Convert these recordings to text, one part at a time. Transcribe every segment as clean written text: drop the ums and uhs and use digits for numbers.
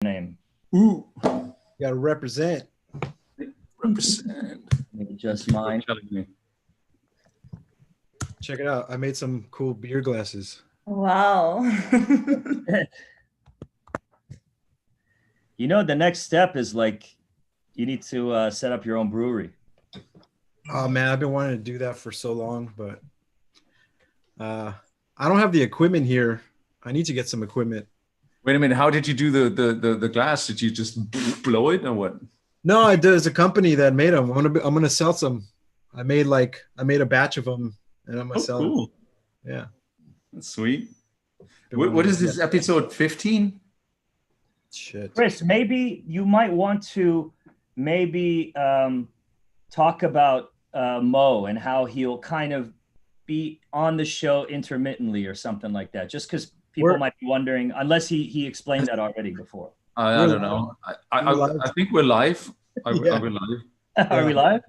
name. Ooh, you gotta represent. Represent. Just mine. Check it out. I made some cool beer glasses. Wow. You know, the next step is like you need to set up your own brewery. Oh man, I've been wanting to do that for so long, but I don't have the equipment here. I need to get some equipment. Wait a minute, how did you do the glass? Did you just blow it or what? No, there's a company that made them. I'm gonna sell some. I made a batch of them, and I'm gonna sell cool. them. Yeah, that's sweet. What is this, episode 15? Shit, Chris, maybe you might want to talk about Mo and how he'll kind of be on the show intermittently or something like that. Just because people might be wondering, unless he explained that already before. I don't know. I think we're live. Are we live? Are we live?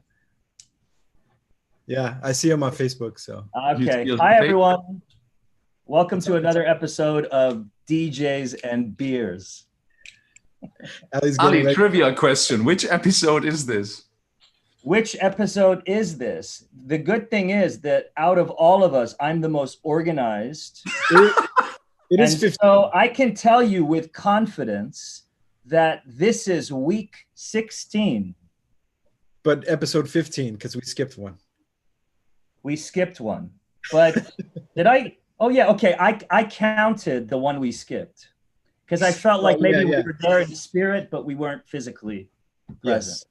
Yeah, I see him on Facebook. So okay. Hi everyone. Welcome to another episode of DJs and Beers. Ali, trivia question. Which episode is this? Which episode is this? The good thing is that out of all of us, I'm the most organized. It is 15. So I can tell you with confidence that this is week 16. But episode 15, because we skipped one. We skipped one. But did I? Oh, yeah. Okay. I counted the one we skipped because I felt like maybe we were there in spirit, but we weren't physically present. Yes.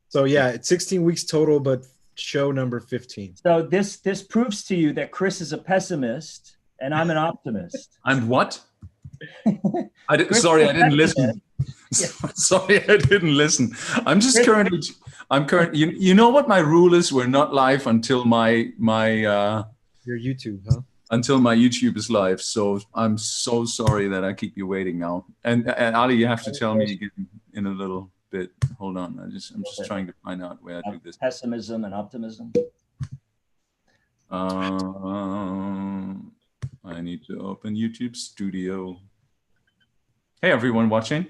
So, yeah, it's 16 weeks total, but show number 15. So this proves to you that Chris is a pessimist and I'm an optimist. I'm what? Sorry, I didn't listen. Sorry, I didn't listen. I'm just currently. You know what my rule is? We're not live until my your YouTube, huh? Until my YouTube is live. So I'm so sorry that I keep you waiting now. And Ali, you have to tell me again in a little bit. Hold on. I'm just trying to find out where I do this. Pessimism and optimism. I need to open YouTube Studio. Hey, everyone watching.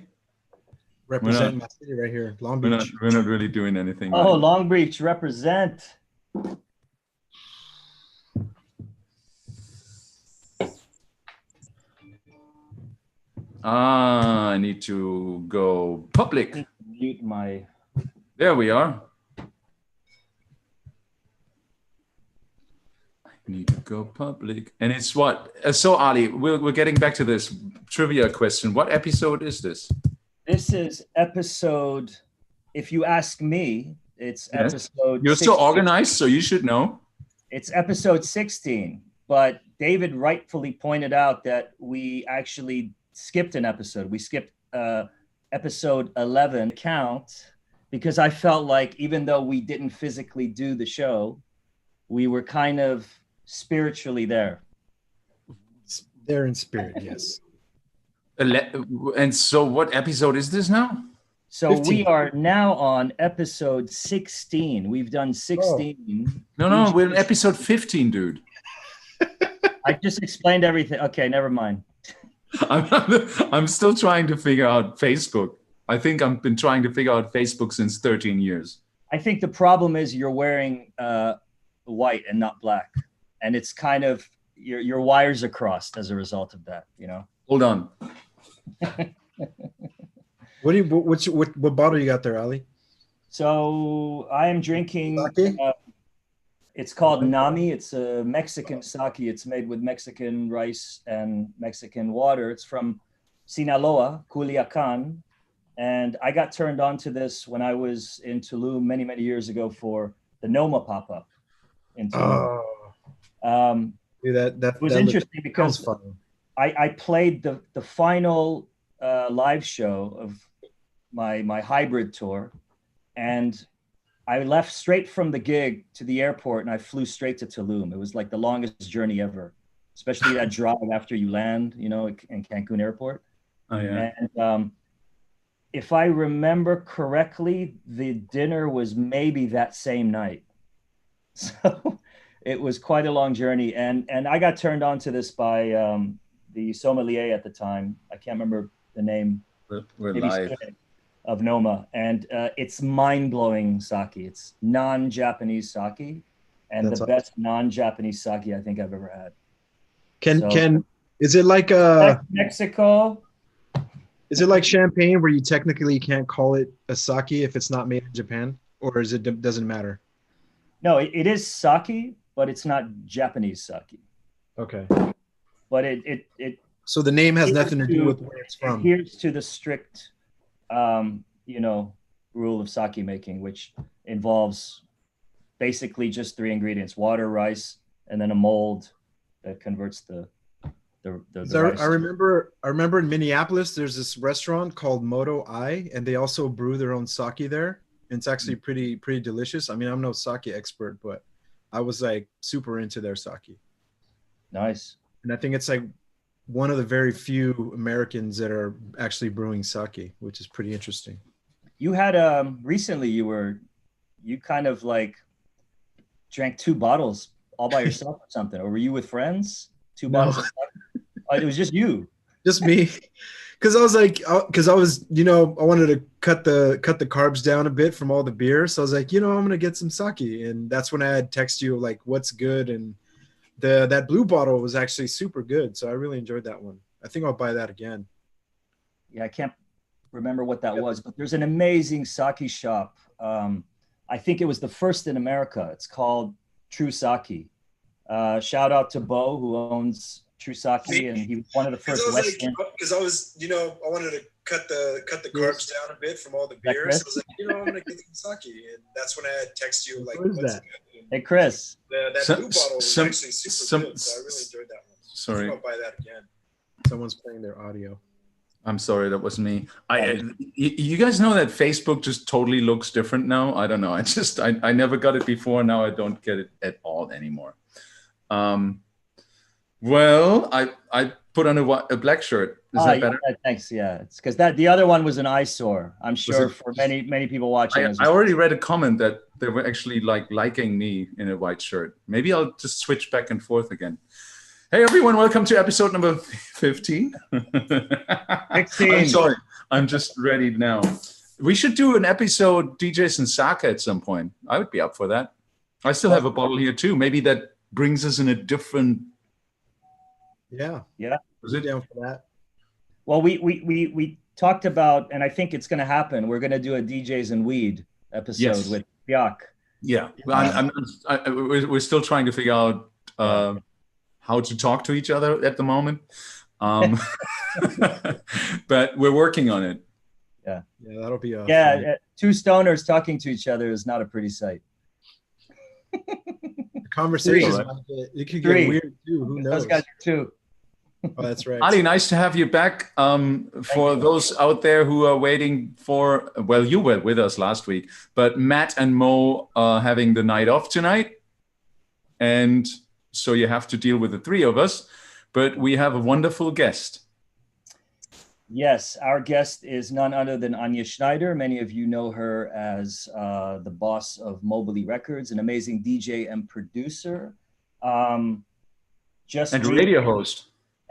Represent my city right here, Long Beach. We're not really doing anything. Oh, right. Long Beach, represent. I need to go public. Mute my. There we are. Need to go public. And it's what? So Ali, we're getting back to this trivia question. What episode is this? This is episode, if you ask me, it's episode You're 16. so organized, so you should know. It's episode 16, but David rightfully pointed out that we actually skipped an episode. We skipped episode 11 count because I felt like even though we didn't physically do the show, we were kind of spiritually there. There in spirit, yes. And so what episode is this now? So 15. We are now on episode 16. We've done 16. Oh. No, we're on episode 15, dude. I just explained everything. Okay, never mind. I'm still trying to figure out Facebook. I think I've been trying to figure out Facebook since 13 years. I think the problem is you're wearing white and not black. And it's kind of, your wires are crossed as a result of that, you know? Hold on. What bottle you got there, Ali? So I am drinking, it's called Nami. It's a Mexican sake. It's made with Mexican rice and Mexican water. It's from Sinaloa, Culiacan. And I got turned on to this when I was in Tulum many, many years ago for the Noma pop-up in Tulum. That was interesting because I played the final live show of my hybrid tour, and I left straight from the gig to the airport and I flew straight to Tulum. It was like the longest journey ever, especially that drive after you land, you know, in Cancun airport. Oh yeah. And if I remember correctly, the dinner was maybe that same night. So it was quite a long journey. And I got turned on to this by the sommelier at the time. I can't remember the name. We're maybe live. of Noma, and it's mind-blowing sake. It's non-Japanese sake, and That's the best non-Japanese sake I think I've ever had. Is it like Mexico? Is it like champagne where you technically can't call it a sake if it's not made in Japan, or doesn't matter? No, it is sake, but it's not Japanese sake. Okay. But it So the name has nothing to do with where it's from. Adheres to the strict, rule of sake making, which involves basically just 3 ingredients: water, rice, and then a mold that converts the rice. I remember in Minneapolis, there's this restaurant called Moto Ai, and they also brew their own sake there. And it's actually pretty delicious. I mean, I'm no sake expert, but I was like super into their sake. Nice. And I think it's like one of the very few Americans that are actually brewing sake, which is pretty interesting. You had recently you kind of like drank 2 bottles all by yourself or something, or were you with friends? 2 bottles of sake? It was just you. Just me. Because I was like, I wanted to cut the carbs down a bit from all the beer. So I was like, I'm gonna get some sake, and that's when I had text you like, what's good, and that blue bottle was actually super good. So I really enjoyed that one. I think I'll buy that again. Yeah, I can't remember what that was, but there's an amazing sake shop. I think it was the first in America. It's called True Sake. Shout out to Bo, who owns True Sake, and he was one of the first Western. Because I was, I wanted to cut the carbs down a bit from all the beer. So I was like, I'm gonna get some sake, and that's when I had text you like, what's that? Hey Chris, that blue bottle was actually super good, so I really enjoyed that one. Sorry, I'll buy that again. Someone's playing their audio. I'm sorry, that wasn't me. You guys know that Facebook just totally looks different now? I don't know. I never got it before. Now I don't get it at all anymore. Well, I put on a black shirt. Is that better? Yeah, thanks. Yeah, it's because the other one was an eyesore. I'm sure for many people watching. I already read a comment that they were actually liking me in a white shirt. Maybe I'll just switch back and forth again. Hey everyone, welcome to episode number 15. 16. I'm sorry, I'm just ready now. We should do an episode DJs and sake at some point. I would be up for that. I still have a bottle here too. Maybe that brings us in a different. Yeah. Was it down for that? Well, we talked about, and I think it's going to happen. We're going to do a DJs and Weed episode with Björk. Yeah, we're still trying to figure out how to talk to each other at the moment, but we're working on it. Yeah, that'll be fun. 2 stoners talking to each other is not a pretty sight. Conversations, it could get weird too. Who knows? Those guys are 2. Oh, that's right. Ali, nice to have you back. For those out there who are waiting for, well, you were with us last week, but Matt and Mo are having the night off tonight. And so you have to deal with the 3 of us, but we have a wonderful guest. Yes, our guest is none other than Anja Schneider. Many of you know her as the boss of Mobilee Records, an amazing DJ and producer. Radio host.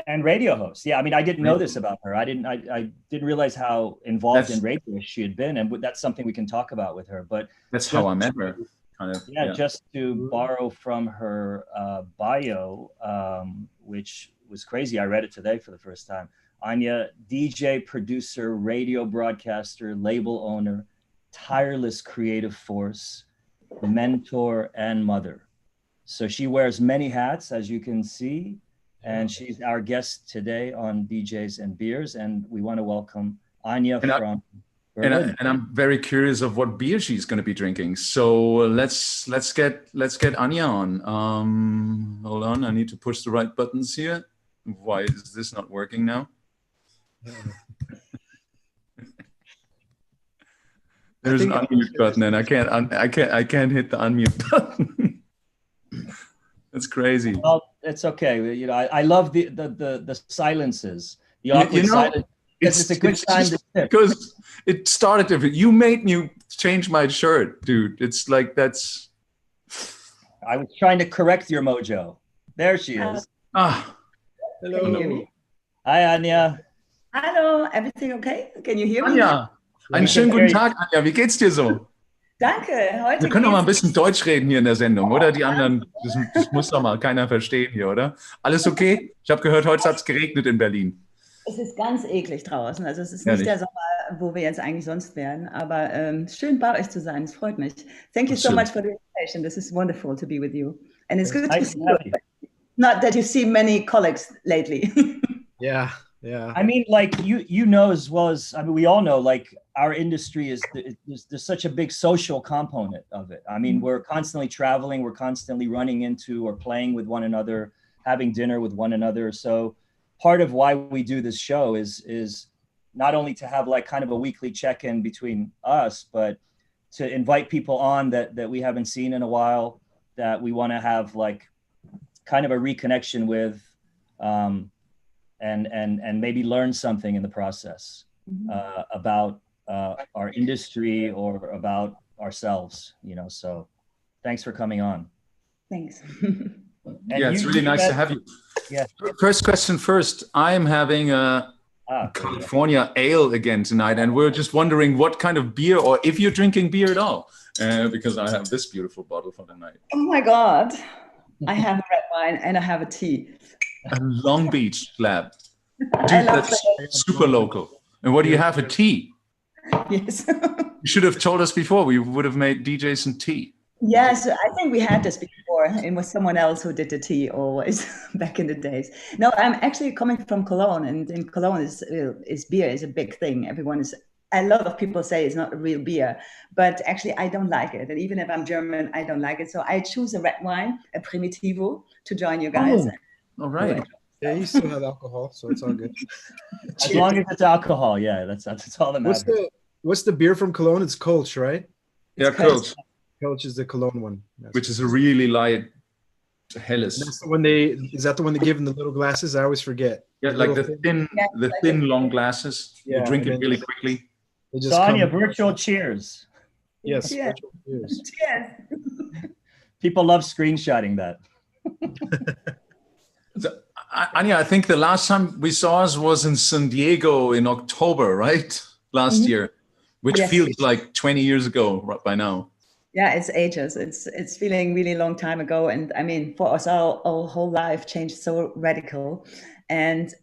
And radio host. Yeah, I mean, I didn't know this about her. I didn't realize how involved in radio she had been, and that's something we can talk about with her. But that's how I met her. Kind of. Yeah, just to borrow from her bio, which was crazy. I read it today for the first time. Anja, DJ, producer, radio broadcaster, label owner, tireless creative force, mentor, and mother. So she wears many hats, as you can see, and she's our guest today on DJs and Beers, and we want to welcome Anja from Berlin. And I'm very curious of what beer she's going to be drinking. So let's get Anja on. Hold on, I need to push the right buttons here. Why is this not working now? There's an unmute button, and I can't hit the unmute button. That's crazy. Well, it's okay. I love the silences, the awkward silence. It's a good time to tip. Because it started different. You made me change my shirt, dude. It's like that's. I was trying to correct your mojo. There she is. Hello. Hi, Anja. Hallo, everything okay? Can you hear me? Anja, einen schönen guten Tag, Anja. Wie geht's dir so? Danke. Heute Wir können doch mal ein geht's. bisschen Deutsch reden hier in der Sendung, oder? Die anderen, das muss doch mal keiner verstehen hier, oder? Alles okay? Ich habe gehört, heute hat es geregnet in Berlin. Es ist ganz eklig draußen. Also es ist Ehrlich? nicht der Sommer, wo wir jetzt eigentlich sonst wären. Aber schön bei euch zu sein. Es freut mich. Thank you so Schön. much for the invitation. This is wonderful to be with you. And it's good to Nice see to have you. you. Not that you see many colleagues lately. Yeah, yeah. I mean, like you know as well as I mean, we all know, like our industry is there's such a big social component of it. I mean, we're constantly traveling, we're constantly running into or playing with one another, having dinner with one another. So part of why we do this show is not only to have like kind of a weekly check-in between us, but to invite people on that we haven't seen in a while, that we want to have like kind of a reconnection with, and maybe learn something in the process about our industry or about ourselves, you know. So thanks for coming on. Thanks. Yeah, it's really nice to have you. Yeah. First question first. I'm having a California ale again tonight, and we're just wondering what kind of beer, or if you're drinking beer at all, because I have this beautiful bottle for the night. Oh my God. I have a red wine and I have a tea. A Long Beach lab. I Dude, love that's super local. And what do you have? A tea? Yes. You should have told us before. We would have made DJs and tea. Yes, I think we had this before. It was someone else who did the tea always back in the days. No, I'm actually coming from Cologne, and in Cologne is beer is a big thing. A lot of people say it's not a real beer, but actually I don't like it. And even if I'm German, I don't like it. So I choose a red wine, a Primitivo, to join you guys. Oh, all right. Yeah, you still have alcohol, so it's all good. As long as it's alcohol, yeah, that's all that matters. What's the beer from Cologne? It's Kolsch, right? Yeah, Kolsch. Kolsch is the Cologne one. Which is a really light Helles. That's the one is that the one they give in the little glasses? I always forget. Yeah, like the thin, long glasses. Yeah, you drink it really quickly. So Anja, virtual cheers. Yes. Cheers. Cheers. Cheers. People love screenshotting that. Anja, I think the last time we saw us was in San Diego in October, right? Last year, which feels like 20 years ago by now. Yeah, it's ages. It's feeling really long time ago. And I mean, for us, our whole life changed so radical. And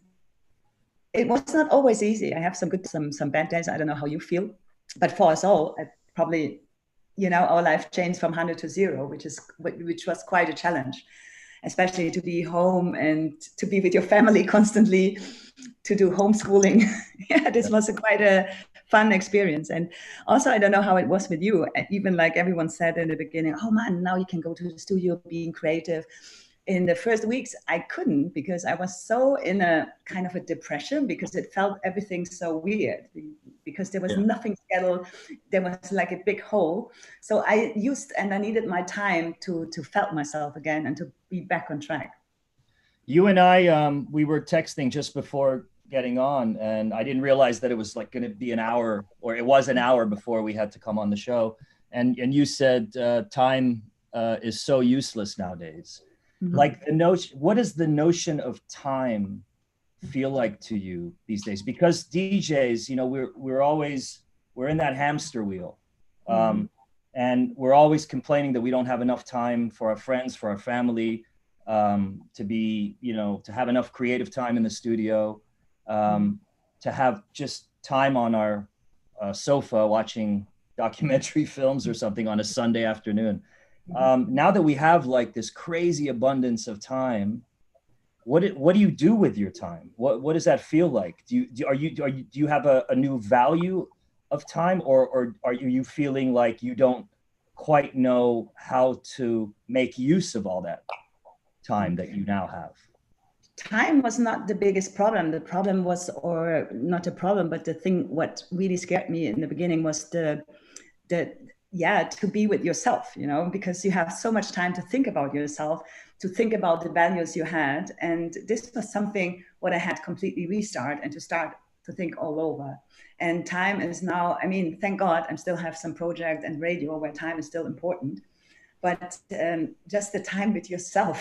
it was not always easy. I have some good, some bad days. I don't know how you feel. But for us all, probably, you know, our life changed from 100 to 0, which was quite a challenge, especially to be home and to be with your family constantly, to do homeschooling. Yeah, this was quite a fun experience. And also, I don't know how it was with you. Even like everyone said in the beginning, oh man, now you can go to the studio being creative. In the first weeks, I couldn't, because I was so in a kind of a depression, because it felt everything so weird, because there was nothing scheduled. There was like a big hole. So I needed my time to felt myself again and to be back on track. You and I, we were texting just before getting on, and I didn't realize that it was like going to be an hour, or it was an hour before we had to come on the show. And you said time is so useless nowadays. Like the notion, what does the notion of time feel like to you these days? Because DJs, you know, we're in that hamster wheel, and we're always complaining that we don't have enough time for our friends, for our family, to be, you know, to have enough creative time in the studio, to have just time on our sofa watching documentary films or something on a Sunday afternoon. Now that we have like this crazy abundance of time, what do you do with your time? What does that feel like? Do you have a new value of time, or are you feeling like you don't quite know how to make use of all that time that you now have? Time was not the biggest problem. The problem was, or not a problem, but the thing, what really scared me in the beginning was to be with yourself, you know, because you have so much time to think about yourself, to think about the values you had. And this was something what I had completely restart and to start to think all over. And time is now, I mean, thank God I still have some project and radio where time is still important. but just the time with yourself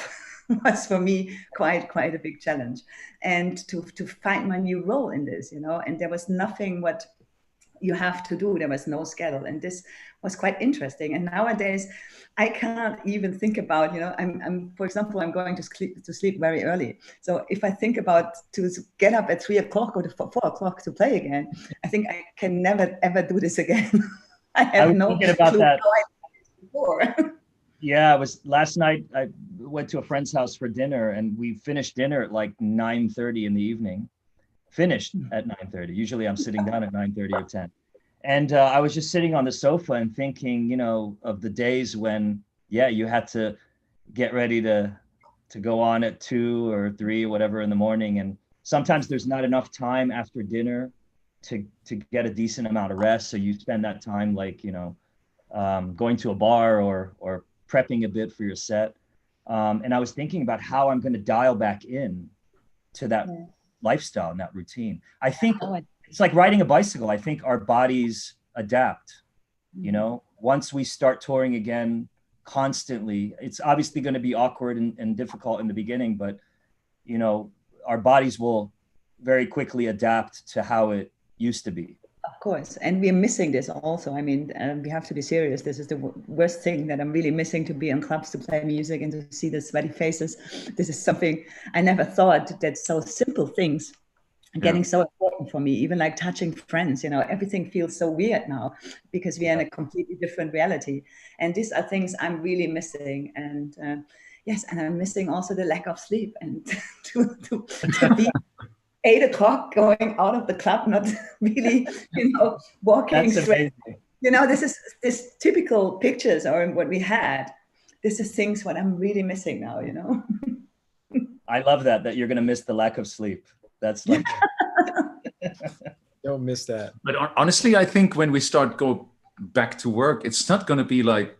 was for me quite a big challenge, and to find my new role in this, and there was nothing what you have to do. There was no schedule, and this was quite interesting. And nowadays I can't even think about, I'm for example, I'm going to sleep very early. So if I think about to get up at 3 o'clock or to 4 o'clock to play again, I think I can never ever do this again. I have no thinking about clue that. how I did it before. Yeah, it was last night. I went to a friend's house for dinner, and we finished dinner at like 9:30 in the evening. Finished at 9:30. Usually I'm sitting down at 9:30 or 10. And I was just sitting on the sofa and thinking, of the days when, you had to get ready to go on at 2 or 3 or whatever in the morning. And sometimes there's not enough time after dinner to get a decent amount of rest. So you spend that time like, going to a bar or prepping a bit for your set. And I was thinking about how I'm going to dial back in to that lifestyle and that routine. I think it's like riding a bicycle. I think our bodies adapt, once we start touring again constantly. It's obviously going to be awkward and difficult in the beginning, but, our bodies will very quickly adapt to how it used to be. Of course. And we're missing this also. I mean, we have to be serious. This is the worst thing that I'm really missing, to be in clubs, to play music and to see the sweaty faces. This is something I never thought, that so simple things getting so important for me, even like touching friends, everything feels so weird now because we are in a completely different reality. And these are things I'm really missing. And yes, and I'm missing also the lack of sleep, and to be 8 o'clock going out of the club, not really, walking That's straight. amazing. This is this typical pictures or what we had. This is things what I'm really missing now, I love that you're going to miss the lack of sleep. That's like, Don't miss that. But honestly, I think when we go back to work, it's not going to be like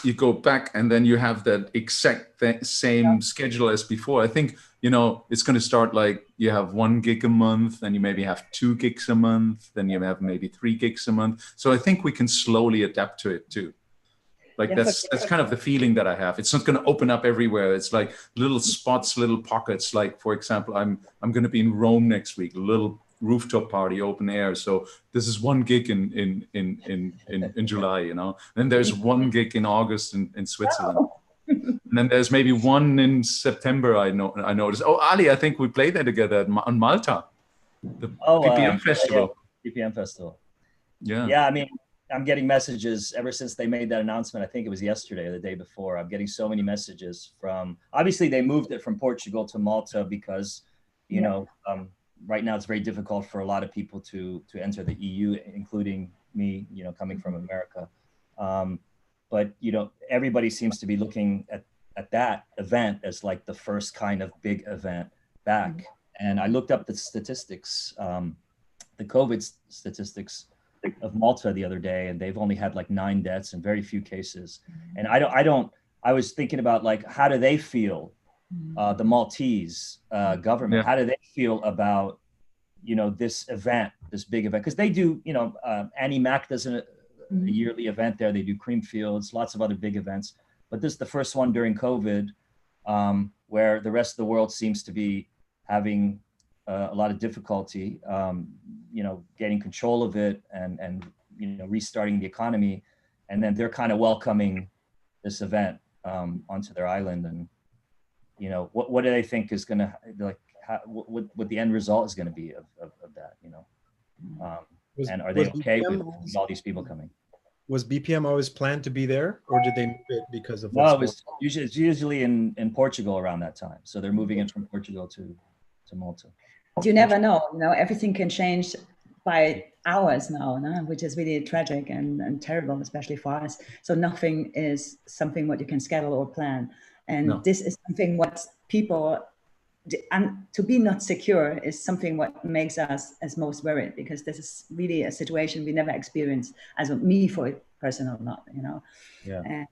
you go back and then you have that exact same schedule as before. I think, it's going to start like you have 1 gig a month, then you maybe have 2 gigs a month, then you have maybe 3 gigs a month. So I think we can slowly adapt to it too. Like that's kind of the feeling that I have. It's not going to open up everywhere. It's like little spots, little pockets. Like, for example, I'm going to be in Rome next week, a little rooftop party, open air. So this is 1 gig in July, Then there's 1 gig in August in Switzerland. Wow. And then there's maybe 1 in September. I noticed. Oh, Ali, I think we played there together on Malta, the BPM festival. BPM festival. Yeah. Yeah, I mean, I'm getting messages ever since they made that announcement. I think it was yesterday or the day before. I'm getting so many messages from, obviously they moved it from Portugal to Malta because, right now it's very difficult for a lot of people to enter the EU, including me, coming from America. But, everybody seems to be looking at that event as like the first kind of big event back. And I looked up the statistics, the COVID statistics of Malta the other day, and they've only had like 9 deaths and very few cases. And I was thinking about like, how do they feel, the Maltese government, how do they feel about, this event, this big event? Because they do, Annie Mac does a yearly event there. They do Creamfields, lots of other big events. But this is the first one during COVID, where the rest of the world seems to be having a lot of difficulty, getting control of it and restarting the economy. And then they're kind of welcoming this event onto their island. And, what do they think is going to, like, what the end result is going to be of that, and are they okay with all these people coming? Was BPM always planned to be there, or did they move it because of what's it's usually in Portugal around that time. So they're moving it from Portugal to Malta. You never know, everything can change by hours now, which is really tragic and terrible, especially for us. So nothing is something what you can schedule or plan. And this is something what people, and to be not secure is something what makes us as most worried, because this is really a situation we never experienced, as me for it personal, not, Yeah.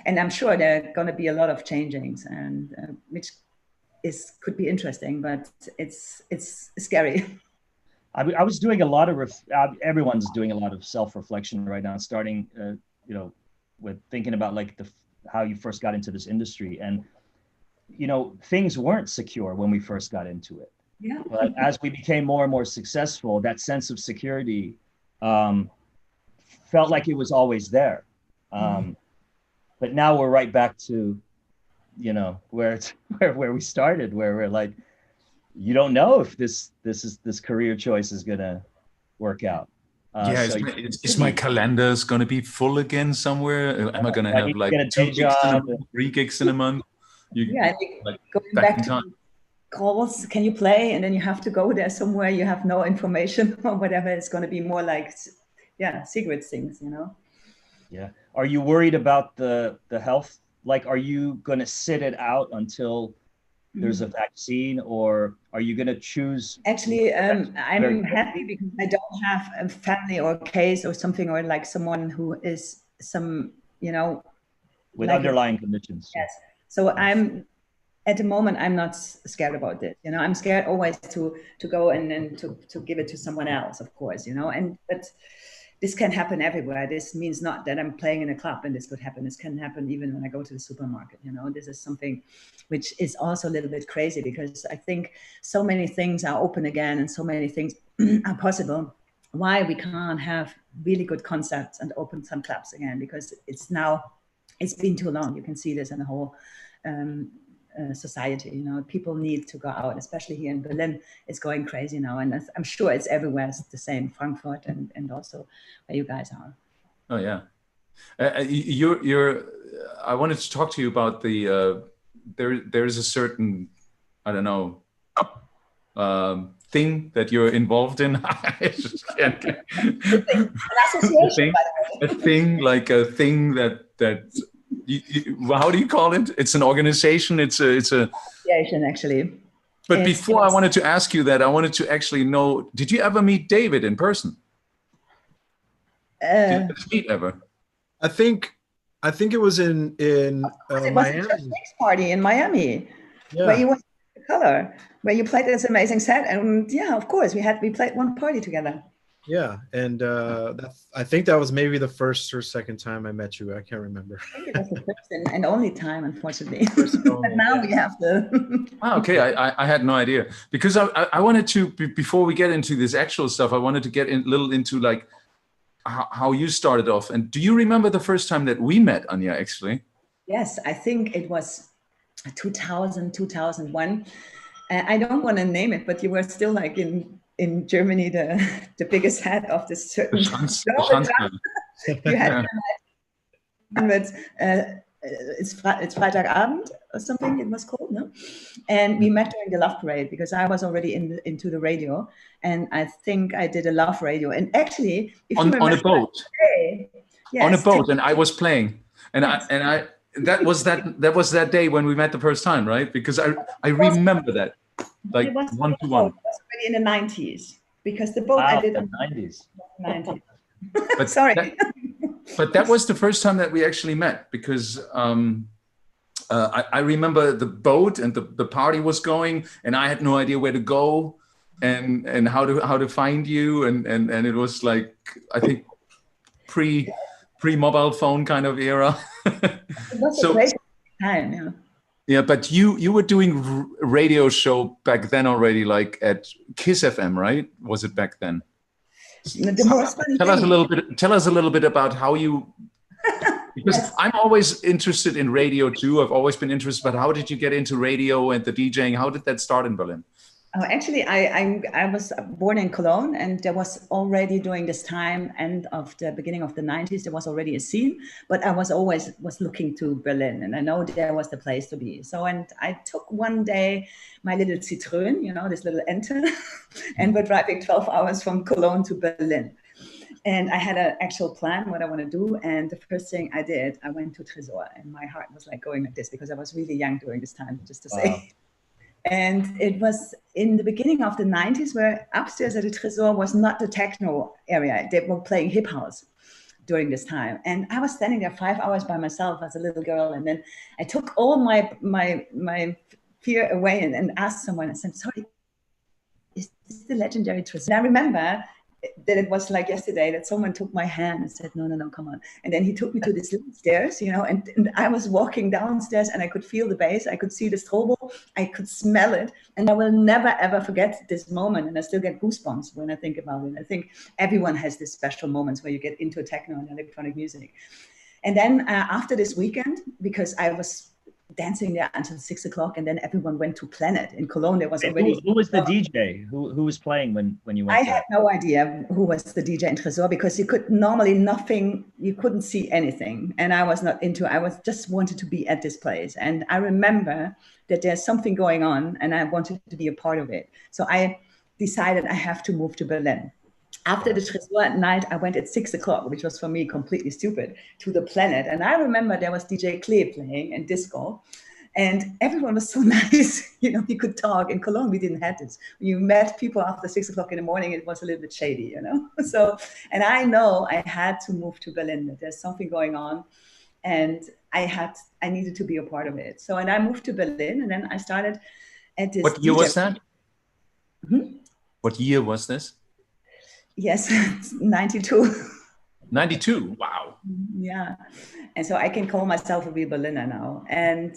And I'm sure there are going to be a lot of changings, and which could be interesting, but it's scary. I was doing a lot of, everyone's doing a lot of self-reflection right now, starting, with thinking about like how you first got into this industry. And, you know, things weren't secure when we first got into it. Yeah. But as we became more and more successful, that sense of security felt like it was always there. But now we're right back to, you know, where we started, where we're like, you don't know if this career choice is gonna work out. Is my calendar's gonna be full again somewhere? Am I gonna have like 2 gigs in a month, 3 gigs in a month? Like going back to calls, can you play? And then you have to go there somewhere, you have no information or whatever. It's going to be more like, secret things, you know? Yeah. Are you worried about the health? Like, are you going to sit it out until there's a vaccine, or are you going to choose? Actually, I'm happy because I don't have a family or case or something, or like someone who is with like underlying conditions. Yes. So at the moment, I'm not scared about this. You know, I'm scared always to go and then to give it to someone else, of course, you know, but this can happen everywhere. This means not that I'm playing in a club and this could happen. This can happen even when I go to the supermarket, you know. This is something which is also a little bit crazy, because I think so many things are open again and so many things are possible. Why we can't have really good concerts and open some clubs again, because it's been too long. You can see this in the whole society, you know. People need to go out, especially here in Berlin. It's going crazy now, and I'm sure it's everywhere. It's the same, Frankfurt and also where you guys are. Oh yeah, you're. I wanted to talk to you about the. There's a certain, I don't know, thing that you're involved in. I just can't. A thing that. How do you call it? It's an organization. It's a association, actually. But before I wanted to ask you that, I wanted to actually know: did you ever meet David in person? Did you meet ever? I think it was in Miami. It was a mix party in Miami, yeah. Where you went to Color, where you played this amazing set, and yeah, of course, we played one party together. Yeah, and I think that was maybe the first or second time I met you. I can't remember. I think it was the first and only time, unfortunately. But now we have the. Okay, I had no idea, because I wanted to, before we get into this actual stuff, I wanted to get a little into like how you started off. And do you remember the first time that we met, Anja, actually? Yes, I think it was 2000, 2001. I don't want to name it, but you were still like in Germany, the biggest head of this certain. You had it's Freitagabend or something it was called, no? And we met during the Love Parade, because I was already into the radio, and I think I did a Love Radio. And actually, on a boat. Yes, on a boat, and I was playing, and yes. I that was that day when we met the first time, right? Because I remember that. Like 1-to-1. It was already in the 90s, because the boat I did in the 90s. But sorry. But that was the first time that we actually met, because I remember the boat and the party was going, and I had no idea where to go and how to find you, and it was like, I think pre-mobile phone kind of era. It was a great time, yeah. Yeah, but you were doing radio show back then already, like at Kiss FM, right? Was it back then? Tell us a little bit about how you, because yes. I'm always interested in radio too. I've always been interested, but how did you get into radio and the DJing? How did that start in Berlin? Oh, actually, I was born in Cologne, and there was already during this time, end of the beginning of the 90s, there was already a scene, but I was always looking to Berlin, and I know there was the place to be. So, and I took one day my little Citroën, you know, this little Ente, and we're driving 12 hours from Cologne to Berlin. And I had an actual plan what I want to do. And the first thing I did, I went to Tresor, and my heart was like going like this, because I was really young during this time, just to say. Wow. And it was in the beginning of the 90s, where upstairs at the Tresor was not the techno area. They were playing hip house during this time. And I was standing there 5 hours by myself as a little girl. And then I took all my fear away and asked someone, I said, sorry, is this the legendary Tresor? And I remember that it was like yesterday that someone took my hand and said, no, no, no, come on. And then he took me to this little stairs, you know, and I was walking downstairs and I could feel the bass. I could see the strobo. I could smell it. And I will never, ever forget this moment. And I still get goosebumps when I think about it. I think everyone has these special moments where you get into techno and electronic music. And then after this weekend, because I was dancing there until 6 o'clock, and then everyone went to Planet in Cologne. There was already who was the DJ? Who was playing when you went? I had no idea who was the DJ in Tresor, because you could normally you couldn't see anything, and I was not into. I was just wanted to be at this place, and I remember that there's something going on, and I wanted to be a part of it. So I decided I have to move to Berlin. After the Tresor night, I went at 6 o'clock, which was for me completely stupid, to the Planet. And I remember there was DJ Klee playing and disco. And everyone was so nice. You know, you could talk. In Cologne, we didn't have this. When you met people after 6 o'clock in the morning, it was a little bit shady, you know. So, and I know I had to move to Berlin, that there's something going on. And I needed to be a part of it. So, and I moved to Berlin, and then I started at this. What year was that? Hmm? What year was this? Yes, 92. 92, wow. Yeah. And so I can call myself a real Berliner now. And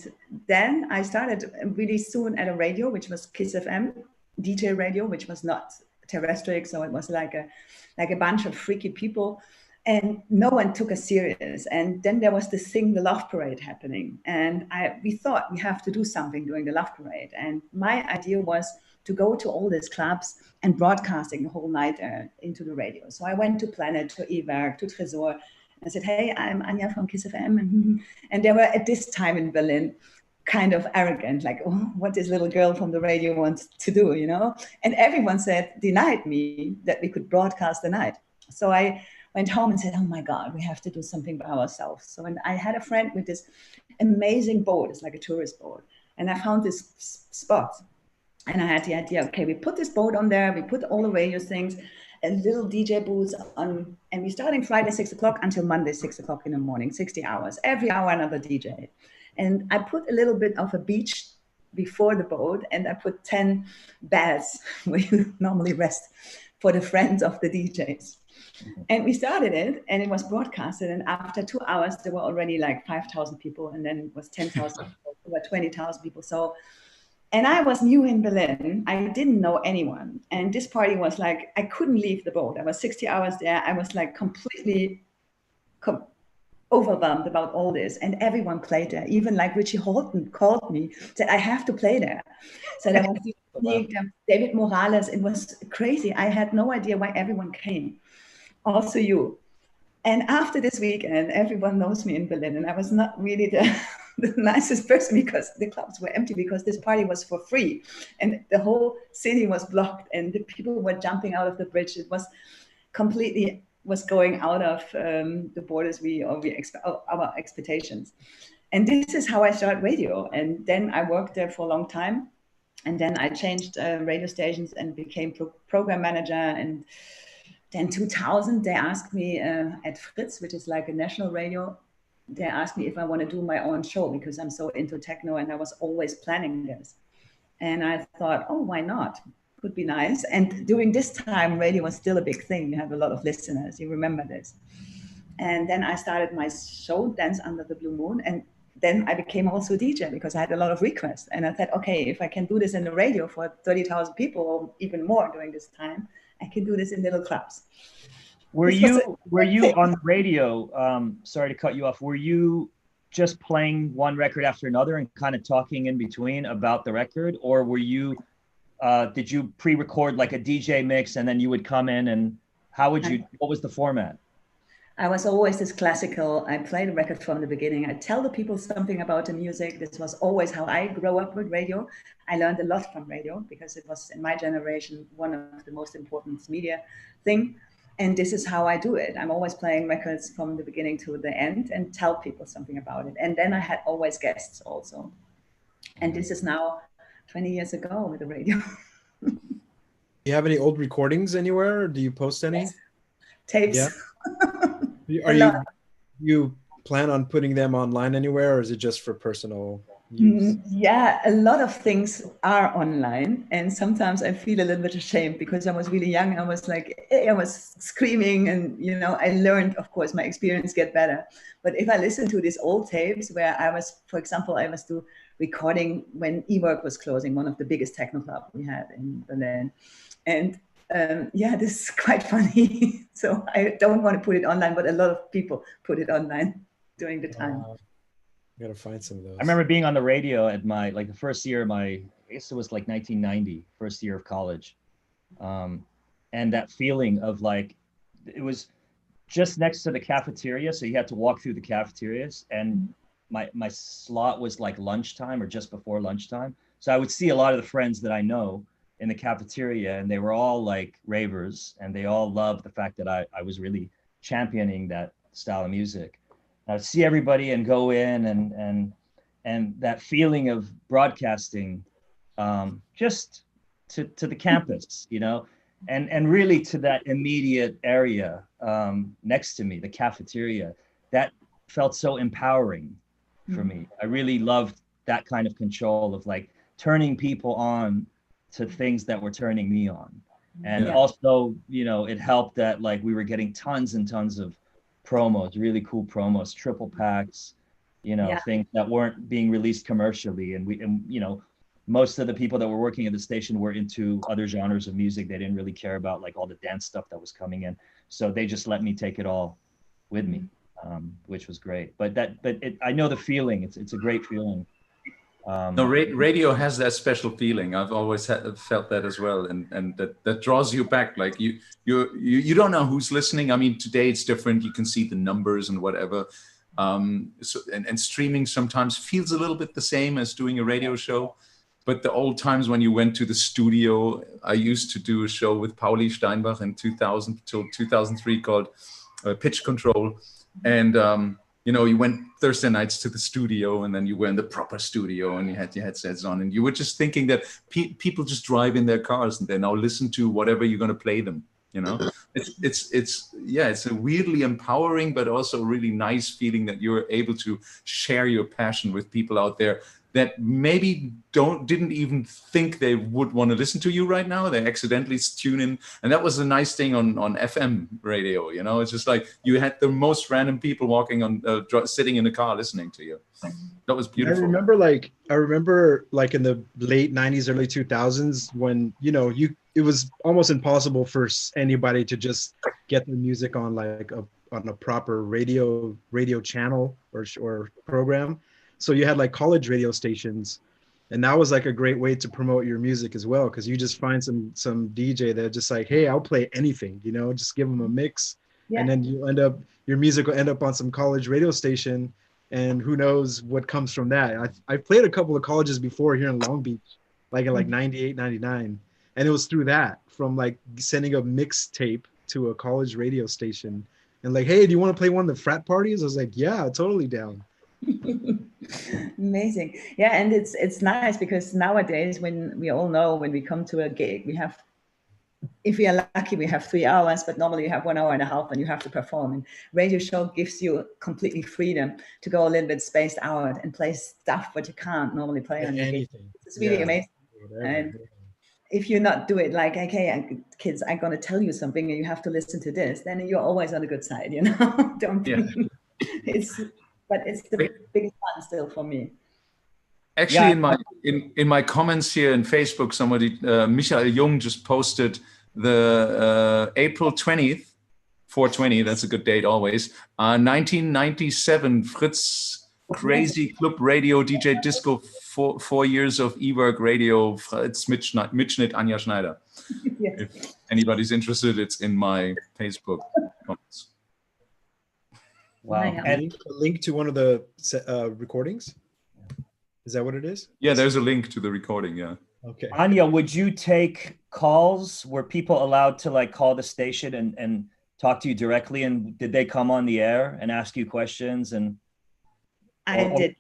then I started really soon at a radio, which was Kiss FM, DJ radio, which was not terrestrial. So it was like a bunch of freaky people. And no one took us serious. And then there was this thing, the Love Parade happening. And we thought we have to do something during the Love Parade. And my idea was to go to all these clubs and broadcasting the whole night into the radio. So I went to Planet, to Ewerk, to Tresor. I said, hey, I'm Anja from Kiss FM. And they were at this time in Berlin kind of arrogant, like, oh, what this little girl from the radio wants to do, you know? And everyone denied me that we could broadcast the night. So I went home and said, oh my God, we have to do something by ourselves. So when I had a friend with this amazing boat, it's like a tourist boat. And I found this spot. And I had the idea, okay, we put this boat on there, we put all the radio things, a little DJ booths on, and we're starting Friday 6 o'clock until Monday 6 o'clock in the morning, 60 hours, every hour another DJ. And I put a little bit of a beach before the boat, and I put 10 beds where you normally rest for the friends of the DJs. And we started it, and it was broadcasted, and after 2 hours, there were already like 5,000 people, and then it was 10,000 people, there were 20,000 people. So. And I was new in Berlin. I didn't know anyone. And this party was like, I couldn't leave the boat. I was 60 hours there. I was like completely overwhelmed about all this. And everyone played there. Even like Richie Horton called me, said, I have to play there. So there was David Morales. It was crazy. I had no idea why everyone came. Also you. And after this weekend, everyone knows me in Berlin. And I was not really the nicest person, because the clubs were empty, because this party was for free. And the whole city was blocked, and the people were jumping out of the bridge. It was completely going out of the borders our expectations. And this is how I started radio. And then I worked there for a long time. And then I changed radio stations and became program manager. And then 2000, they asked me at Fritz, which is like a national radio, they asked me if I want to do my own show, because I'm so into techno and I was always planning this. And I thought, oh, why not? Could be nice. And during this time, radio was still a big thing. You have a lot of listeners. You remember this. And then I started my show, Dance Under the Blue Moon. And then I became also a DJ, because I had a lot of requests. And I thought, okay, if I can do this in the radio for 30,000 people or even more during this time, I can do this in little clubs. Were you on the radio? Sorry to cut you off. Were you just playing one record after another and kind of talking in between about the record, or were you? Did you pre-record like a DJ mix and then you would come in, and how would you? What was the format? I was always this classical. I played the record from the beginning. I tell the people something about the music. This was always how I grew up with radio. I learned a lot from radio, because it was in my generation one of the most important media thing. And this is how I do it. I'm always playing records from the beginning to the end and tell people something about it. And then I had always guests also. And this is now 20 years ago with the radio. Do you have any old recordings anywhere? Or do you post any? Yes. Tapes. Yeah. You plan on putting them online anywhere, or is it just for personal? use? Yeah, a lot of things are online, and sometimes I feel a little bit ashamed because I was really young. I was like, I was screaming, and I learned, of course, my experience get better. But if I listen to these old tapes where I was, for example, I was do recording when eWork was closing, one of the biggest techno clubs we had in Berlin, and yeah, this is quite funny. So I don't want to put it online, but a lot of people put it online during the time. Gotta find some of those. I remember being on the radio at the first year of I guess it was like 1990, first year of college. And that feeling of it was just next to the cafeteria. So you had to walk through the cafeterias, and my slot was like lunchtime or just before lunchtime. So I would see a lot of the friends that I know in the cafeteria, and they were all like ravers, and they all loved the fact that I was really championing that style of music. I would see everybody and go in and that feeling of broadcasting just to the campus, and really to that immediate area next to me, the cafeteria, that felt so empowering for me. I really loved that kind of control of turning people on to things that were turning me on. And also, it helped that we were getting tons and tons of promos, really cool promos, triple packs, things that weren't being released commercially. And most of the people that were working at the station were into other genres of music. They didn't really care about all the dance stuff that was coming in. So they just let me take it all with me, which was great. But I know the feeling. It's a great feeling. No, radio has that special feeling. I've always felt that as well, and that draws you back. You don't know who's listening. I mean, today it's different. You can see the numbers and whatever. And streaming sometimes feels a little bit the same as doing a radio show. But the old times when you went to the studio, I used to do a show with Pauli Steinbach in 2000 till 2003 called Pitch Control, and you went Thursday nights to the studio, and then you were in the proper studio, and you had your headsets on, and you were just thinking that people just drive in their cars and they now listen to whatever you're going to play them. It's a weirdly empowering, but also really nice feeling that you're able to share your passion with people out there that maybe didn't even think they would want to listen to you right now. They accidentally tune in. And that was a nice thing on FM radio, it's just you had the most random people walking on, sitting in the car listening to you. That was beautiful. I remember in the late 90s, early 2000s when, it was almost impossible for anybody to just get their music on on a proper radio channel or program. So you had college radio stations, and that was a great way to promote your music as well, because you just find some DJ that just hey, I'll play anything, just give them a mix, and then your music will end up on some college radio station, and who knows what comes from that. I played a couple of colleges before here in Long Beach, in 98, 99, and it was through that, from sending a mixtape to a college radio station, and hey, do you want to play one of the frat parties? I was yeah, totally down. Amazing. Yeah, and it's nice because nowadays, when we all know, when we come to a gig, if we are lucky, we have 3 hours, but normally you have 1 hour and a half and you have to perform. And radio show gives you completely freedom to go a little bit spaced out and play stuff what you can't normally play on your gig. It's really amazing. And if you not do it okay, kids, I'm going to tell you something and you have to listen to this, then you're always on the good side, But it's the biggest fun still for me. Actually, in my comments here in Facebook, somebody, Michael Jung, just posted the April 20th, 420. That's a good date always. 1997 Fritz Crazy Club Radio DJ Disco. 4 years of eWork radio. Fritz Mitschnitt Anja Schneider. If anybody's interested, it's in my Facebook comments. Wow. And a link to one of the recordings? Is that what it is? Yeah, there's a link to the recording, yeah. Okay. Anja, would you take calls? Were people allowed to call the station and talk to you directly? And did they come on the air and ask you questions? And I did.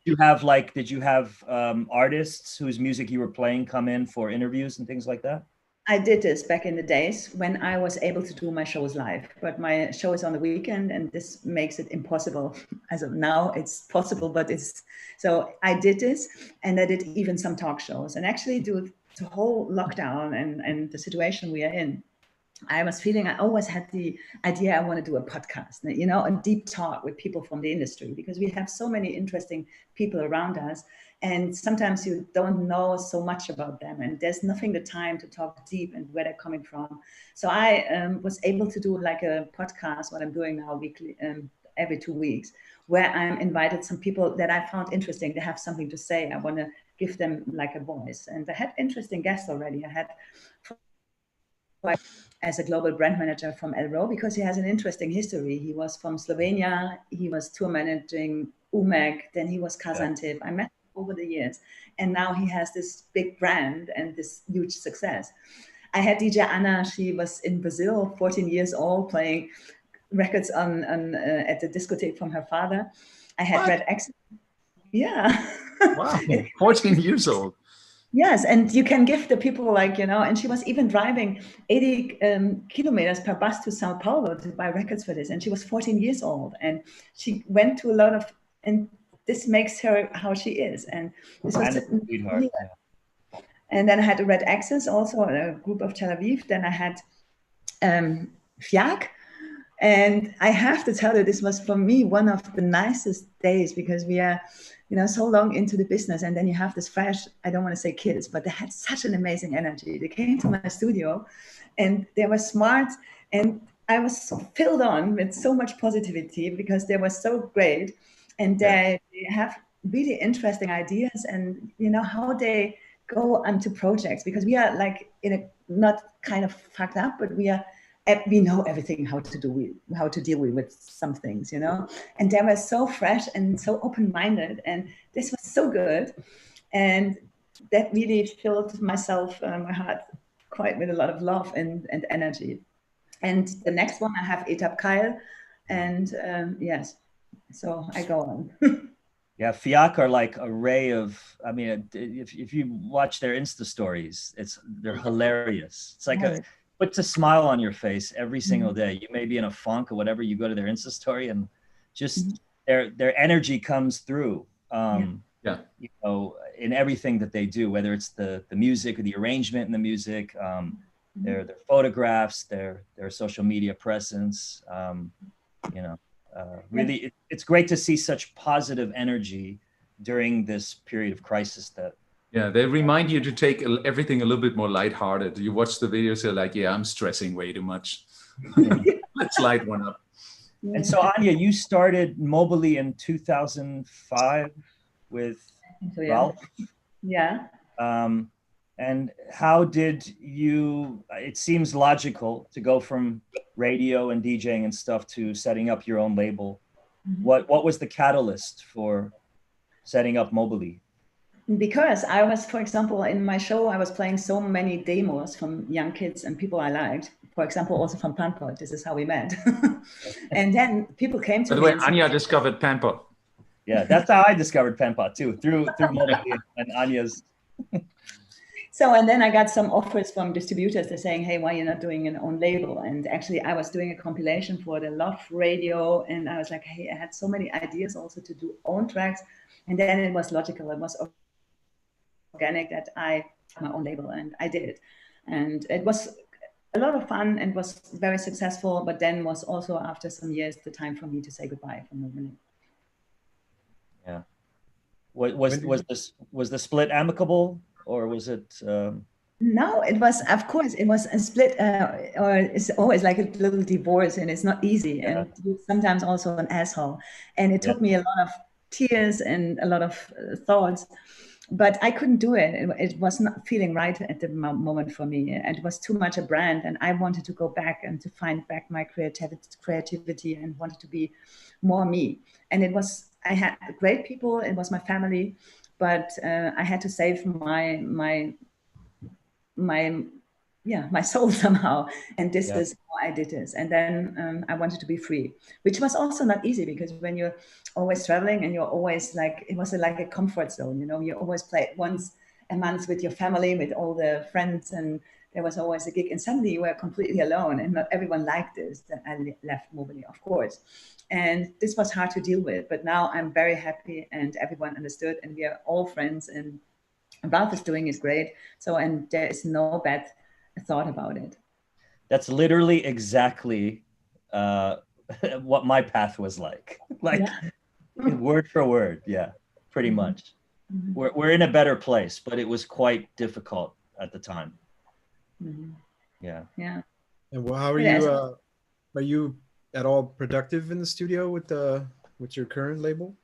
Did you have artists whose music you were playing come in for interviews and things like that? I did this back in the days when I was able to do my shows live, but my show is on the weekend and this makes it impossible. As of now, it's possible, but so I did this, and I did even some talk shows. And actually, due to the whole lockdown and the situation we are in, I was feeling I always had the idea I want to do a podcast, a deep talk with people from the industry, because we have so many interesting people around us. And sometimes you don't know so much about them, and there's nothing the time to talk deep and where they're coming from. So I was able to do like a podcast, what I'm doing now weekly, every 2 weeks, where I'm invited some people that I found interesting. They have something to say. I want to give them like a voice. And I had interesting guests already. I had as a global brand manager from Elrow, because he has an interesting history. He was from Slovenia. He was tour managing UMEC. Then he was Kazantip. I met over the years, and now he has this big brand and this huge success. I had DJ Anja. She was in Brazil, 14 years old, playing records on at the discotheque from her father. I had Red X. Yeah. Wow, 14 years old. Yes, and you can give the people and she was even driving 80 kilometers per bus to Sao Paulo to buy records for this. And she was 14 years old, and she went to a lot of, and this makes her how she is. And this was sweetheart. Yeah. And then I had a Red Access, also a group of Tel Aviv. Then I had Fiak. And I have to tell you, this was for me one of the nicest days, because we are, so long into the business. And then you have this fresh, I don't want to say kids, but they had such an amazing energy. They came to my studio and they were smart. And I was so filled on with so much positivity, because they were so great. And they have really interesting ideas, and, how they go onto projects, because we are like in a, not kind of fucked up, but we know everything how to deal with some things, and they were so fresh and so open-minded, and this was so good, and that really filled myself, my heart, quite with a lot of love and energy. And the next one I have Etap Kyle, and yes, so I go on. Yeah, Fiak are like a ray of, I mean, if you watch their Insta stories, they're hilarious. It's like puts a smile on your face every single day. You may be in a funk or whatever, you go to their Insta story and just their energy comes through. In everything that they do, whether it's the music or the arrangement in the music, their photographs, their social media presence. Really, it's great to see such positive energy during this period of crisis. They remind you to take everything a little bit more lighthearted. You watch the videos, you're like, I'm stressing way too much. Let's light one up. And so, Anja, you started Mobilee in 2005 with Ralph. Yeah. And how did you, it seems logical to go from radio and DJing and stuff to setting up your own label. What was the catalyst for setting up Mobilee? Because I was, for example, in my show, I was playing so many demos from young kids and people I liked. For example, also from Panpot. This is how we met. And then people came to me. By the way, Anja discovered Panpot. Yeah, that's how I discovered Panpot too, through Mobilee and Anja's. So, and then I got some offers from distributors. They're saying, hey, why you're not doing an own label? And actually, I was doing a compilation for the Love Radio. And I was like, hey, I had so many ideas also to do own tracks. And then it was logical. It was organic that I had my own label, and I did it. And it was a lot of fun and was very successful. But then was also, after some years, the time for me to say goodbye from Mobilee. Yeah. Was the split amicable? Or was it? No, it was, of course, it was a split, or it's always like a little divorce, and it's not easy. And sometimes also an asshole. And it took me a lot of tears and a lot of thoughts, but I couldn't do it. It was not feeling right at the moment for me. And it was too much a brand. And I wanted to go back and to find back my creativity and wanted to be more me. And I had great people. It was my family. But I had to save my soul somehow, and this is how I did this. And then I wanted to be free, which was also not easy, because when you're always traveling and you're always like, it was like a comfort zone, you always play once a month with your family, with all the friends, and there was always a gig, and suddenly you were completely alone, and not everyone liked this, that I left Mobilee, of course. And this was hard to deal with, but now I'm very happy and everyone understood, and we are all friends, and Ralph is doing is great. So, and there is no bad thought about it. That's literally exactly what my path was like. Word for word. Yeah, pretty much. Mm-hmm. We're in a better place, but it was quite difficult at the time. Mm-hmm. Yeah. Yeah. And well, how are you? Are you at all productive in the studio with your current label?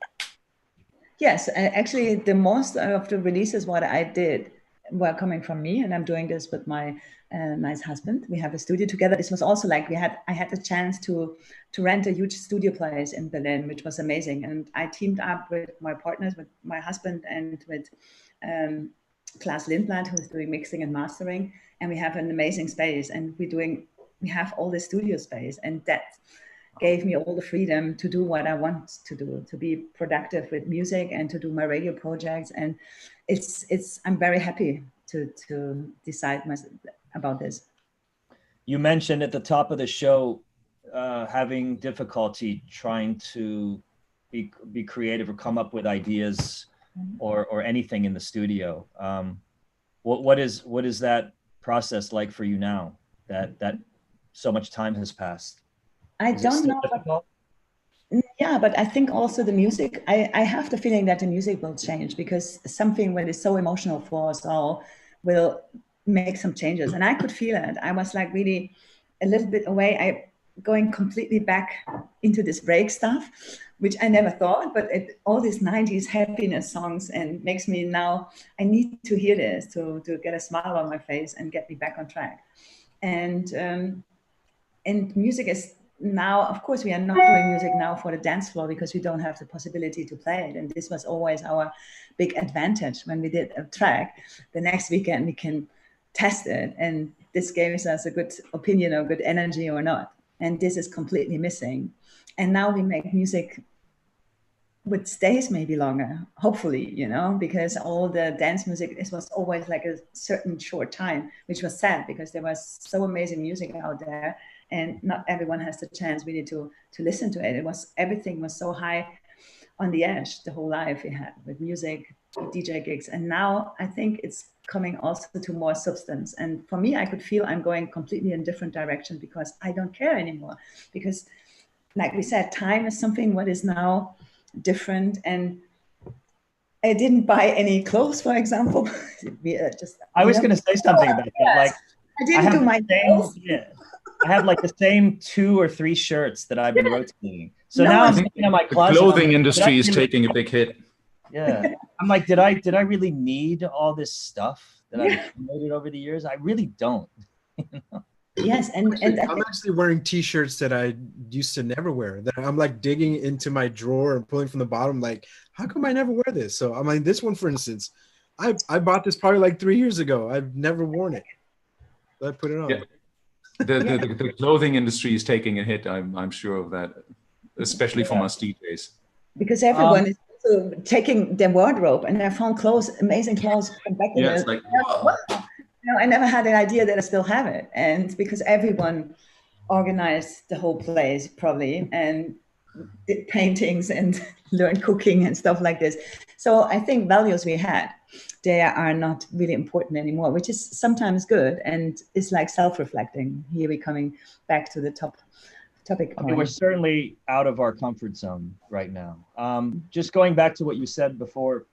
Yes, actually, the most of the releases what I did were coming from me, and I'm doing this with my nice husband. We have a studio together. This was also like I had the chance to rent a huge studio place in Berlin, which was amazing. And I teamed up with my partners, with my husband, and with Klaas Lindblad, who's doing mixing and mastering. And we have an amazing space, and we have all the studio space, and that gave me all the freedom to do what I want to do, to be productive with music and to do my radio projects. And I'm very happy to decide about this. You mentioned at the top of the show having difficulty trying to be creative or come up with ideas or anything in the studio. What is that process like for you now that so much time has passed? I don't know. Yeah, but I think also the music, I have the feeling that the music will change, because something that is so emotional for us all will make some changes. And I could feel it. I was like really a little bit away. Going completely back into this break stuff, which I never thought, but all these 90s happiness songs, and makes me now, I need to hear this to get a smile on my face and get me back on track. And music is, now, of course, we are not doing music now for the dance floor because we don't have the possibility to play it. And this was always our big advantage. When we did a track, the next weekend we can test it. And this gives us a good opinion or good energy or not. And this is completely missing. And now we make music which stays maybe longer, hopefully, because all the dance music, it was always like a certain short time, which was sad because there was so amazing music out there. And not everyone has the chance really to listen to it. Everything was so high on the edge the whole life we had with music, with DJ gigs. And now I think it's coming also to more substance. And for me, I could feel I'm going completely in a different direction because I don't care anymore. Because like we said, time is something what is now different. And I didn't buy any clothes, for example. I was going to say something about that. Yes. Like, I didn't do my nails. Yeah. I have like the same 2 or 3 shirts that I've been rotating. So now I'm looking at my closet. The clothing industry is taking a big hit. Yeah. I'm like, did I really need all this stuff that I've accumulated over the years? I really don't. Yes, and I'm actually wearing T-shirts that I used to never wear. That I'm like digging into my drawer and pulling from the bottom. Like, how come I never wear this? So I'm like, this one, for instance, I bought this probably like 3 years ago. I've never worn it. So I put it on. Yeah. The clothing industry is taking a hit. I'm sure of that, especially from us DJs. Because everyone is also taking their wardrobe, and I found amazing clothes from back in it's like, wow. I never had an idea that I still have it, and because everyone organized the whole place probably and did paintings and learned cooking and stuff like this. So I think values we had, they are not really important anymore, which is sometimes good, and it's like self-reflecting. Here we're coming back to the topic. I mean, we're certainly out of our comfort zone right now. Just going back to what you said before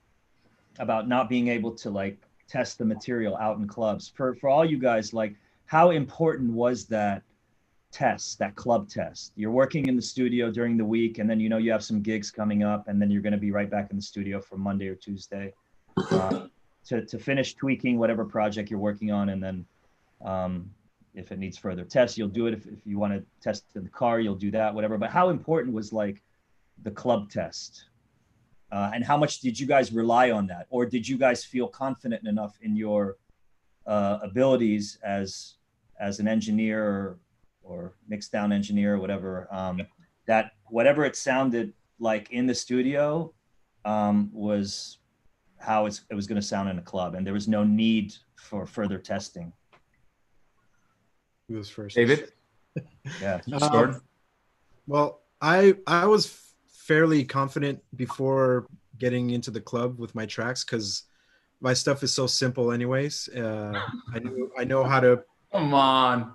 about not being able to like test the material out in clubs. For all you guys, like, how important was that test, that club test? You're working in the studio during the week, and then you have some gigs coming up, and then you're going to be right back in the studio for Monday or Tuesday to finish tweaking whatever project you're working on. And then if it needs further tests, you'll do it. If you want to test in the car, you'll do that, whatever. But how important was like the club test? And how much did you guys rely on that? Or did you guys feel confident enough in your abilities as an engineer or mixed down engineer or whatever, that whatever it sounded like in the studio was how it was going to sound in a club, and there was no need for further testing? Who was first? David? Yeah. Well, I was fairly confident before getting into the club with my tracks because my stuff is so simple anyways. I know how to. Come on.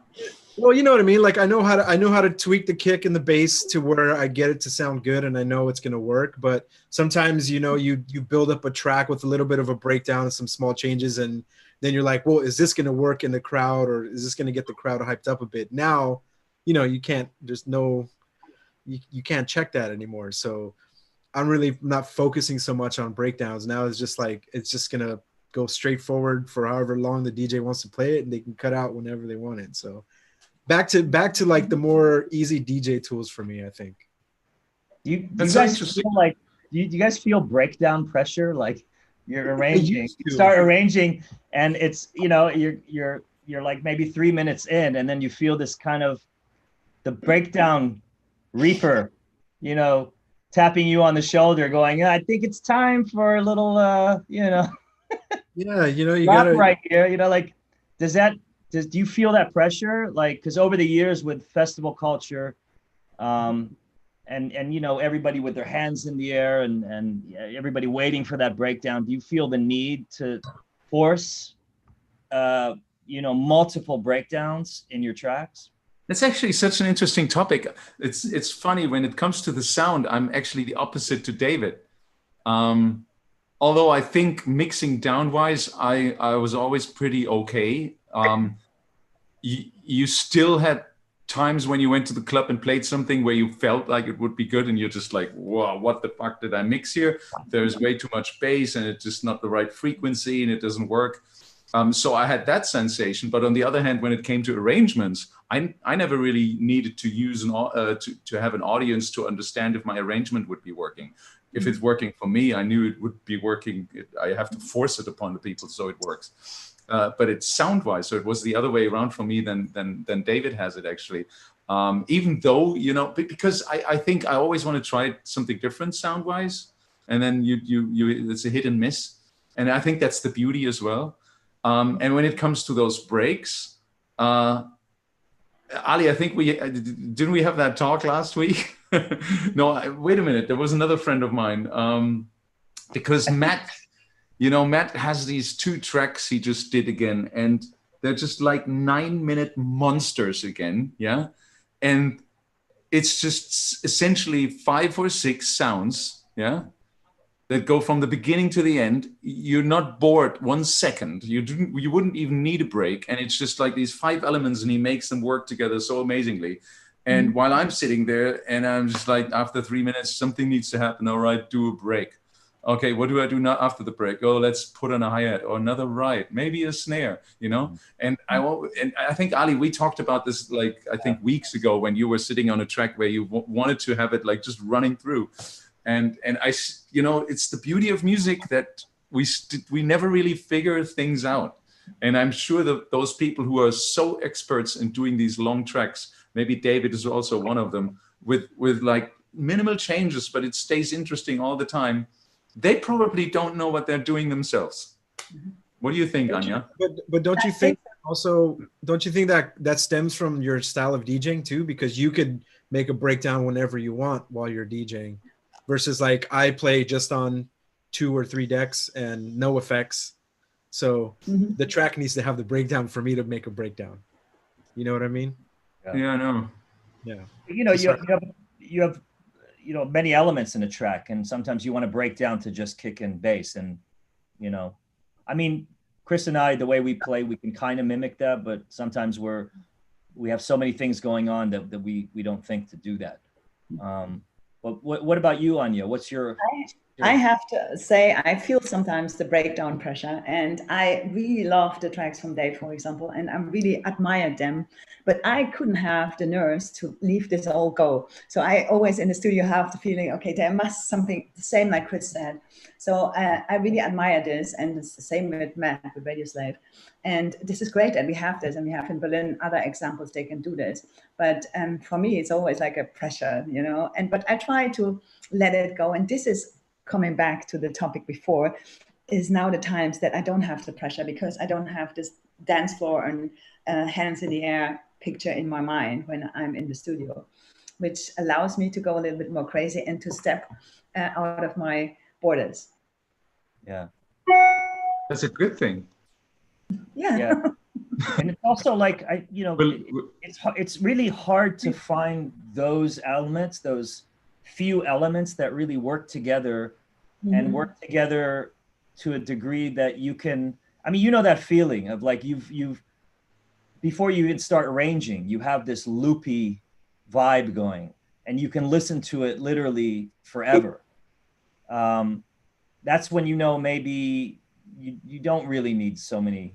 Well, you know what I mean. Like I know how to tweak the kick and the bass to where I get it to sound good, and I know it's gonna work. But sometimes, you know, you build up a track with a little bit of a breakdown and some small changes, and then you're like, well, is this gonna work in the crowd, or is this gonna get the crowd hyped up a bit? Now, you know, you can't. There's no, you can't check that anymore. So I'm really not focusing so much on breakdowns. Now it's just like it's just gonna go straight forward for however long the DJ wants to play it, and they can cut out whenever they want it. So. Back to like the more easy DJ tools for me, I think. Do you guys feel like do you guys feel breakdown pressure? Like you're arranging, you start arranging, and it's, you know, you're like maybe 3 minutes in, and then you feel this kind of the breakdown reaper, you know, tapping you on the shoulder, going, I think it's time for a little, you know, yeah, you know, you gotta right here, you know, like do you feel that pressure? Like, because over the years with festival culture, and you know, everybody with their hands in the air and everybody waiting for that breakdown, do you feel the need to force, you know, multiple breakdowns in your tracks? That's actually such an interesting topic. It's funny when it comes to the sound. I'm actually the opposite to David. Although I think mixing down wise, I was always pretty okay. You still had times when you went to the club and played something where you felt like it would be good, and you're just like, whoa, what the fuck did I mix here? There's way too much bass, and it's just not the right frequency, and it doesn't work. So I had that sensation. But on the other hand, when it came to arrangements, I never really needed to use to have an audience to understand if my arrangement would be working. If it's working for me, I knew it would be working. I have to force it upon the people so it works. But it's sound-wise, so it was the other way around for me than David has it actually. Even though, you know, because I think I always want to try something different sound-wise, and then you it's a hit and miss, and I think that's the beauty as well. And when it comes to those breaks, Ali, I think didn't we have that talk last week? No, wait a minute. There was another friend of mine, because Matt. You know, Matt has these 2 tracks he just did again, and they're just like 9-minute monsters again, yeah? And it's just essentially 5 or 6 sounds, yeah, that go from the beginning to the end. You're not bored 1 second. You wouldn't even need a break, and it's just like these 5 elements, and he makes them work together so amazingly. And while I'm sitting there, and I'm just like, after 3 minutes, something needs to happen. All right, do a break. Okay, what do I do now after the break? Oh, let's put on a hi-hat or another ride, maybe a snare, you know? And I think, Ali, we talked about this, like, I think weeks ago when you were sitting on a track where you wanted to have it like just running through. And I, you know, it's the beauty of music that we never really figure things out. And I'm sure that those people who are so experts in doing these long tracks, maybe David is also one of them, with like minimal changes, but it stays interesting all the time. They probably don't know what they're doing themselves. What do you think, Anja? But don't you think also? Don't you think that stems from your style of DJing too? Because you could make a breakdown whenever you want while you're DJing, versus like I play just on 2 or 3 decks and no effects. So the track needs to have the breakdown for me to make a breakdown. You know what I mean? Yeah, I know. Yeah. You know, you have you know, many elements in a track, and sometimes you want to break down to just kick and bass. And, you know, I mean, Chris and I, the way we play, we can kind of mimic that, but sometimes we have so many things going on that we don't think to do that. But what about you, Anja? What's your... I have to say, I feel sometimes the breakdown pressure, and I really love the tracks from Dave, for example, and I really admired them, but I couldn't have the nerves to leave this all go. So I always in the studio have the feeling, okay, there must something, the same like Chris said. So I really admire this, and it's the same with Matt, with Radio Slave. And this is great that we have this, and we have in Berlin other examples they can do this. But for me, it's always like a pressure, you know, but I try to let it go. And this is coming back to the topic before, is now the times that I don't have the pressure, because I don't have this dance floor and hands in the air picture in my mind when I'm in the studio, which allows me to go a little bit more crazy and to step out of my borders. Yeah. That's a good thing. Yeah. And it's also like, it's really hard to find those elements, those few elements that really work together and work together to a degree that you can, I mean, you know, that feeling of like you've before you even start arranging, you have this loopy vibe going and you can listen to it literally forever. That's when, you know, maybe you don't really need so many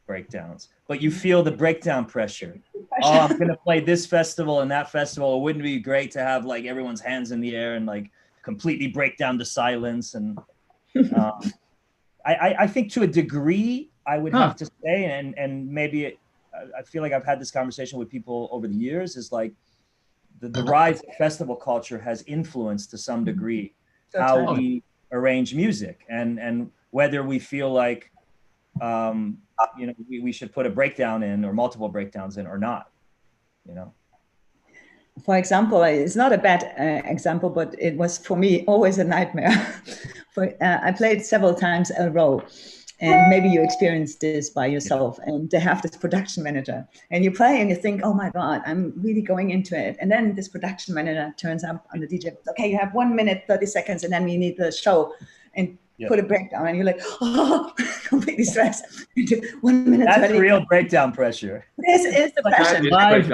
breakdowns, but you feel the breakdown pressure. Oh, I'm gonna play this festival and that festival. It wouldn't it be great to have like everyone's hands in the air and like completely break down to silence? And I think to a degree, I would have to say, and maybe I feel like I've had this conversation with people over the years, is like the rise of festival culture has influenced to some degree how we arrange music and whether we feel like you know, we should put a breakdown in or multiple breakdowns in or not, you know. For example, it's not a bad example, but it was for me always a nightmare. I played several times Elrow, and maybe you experienced this by yourself. And they have this production manager, and you play and you think, "Oh my God, I'm really going into it." And then this production manager turns up on the DJ. Okay, you have 1 minute 30 seconds, and then we need the show, and put a breakdown, and you're like, oh, completely stressed. 1 minute. That's real breakdown pressure. This is the pressure. Live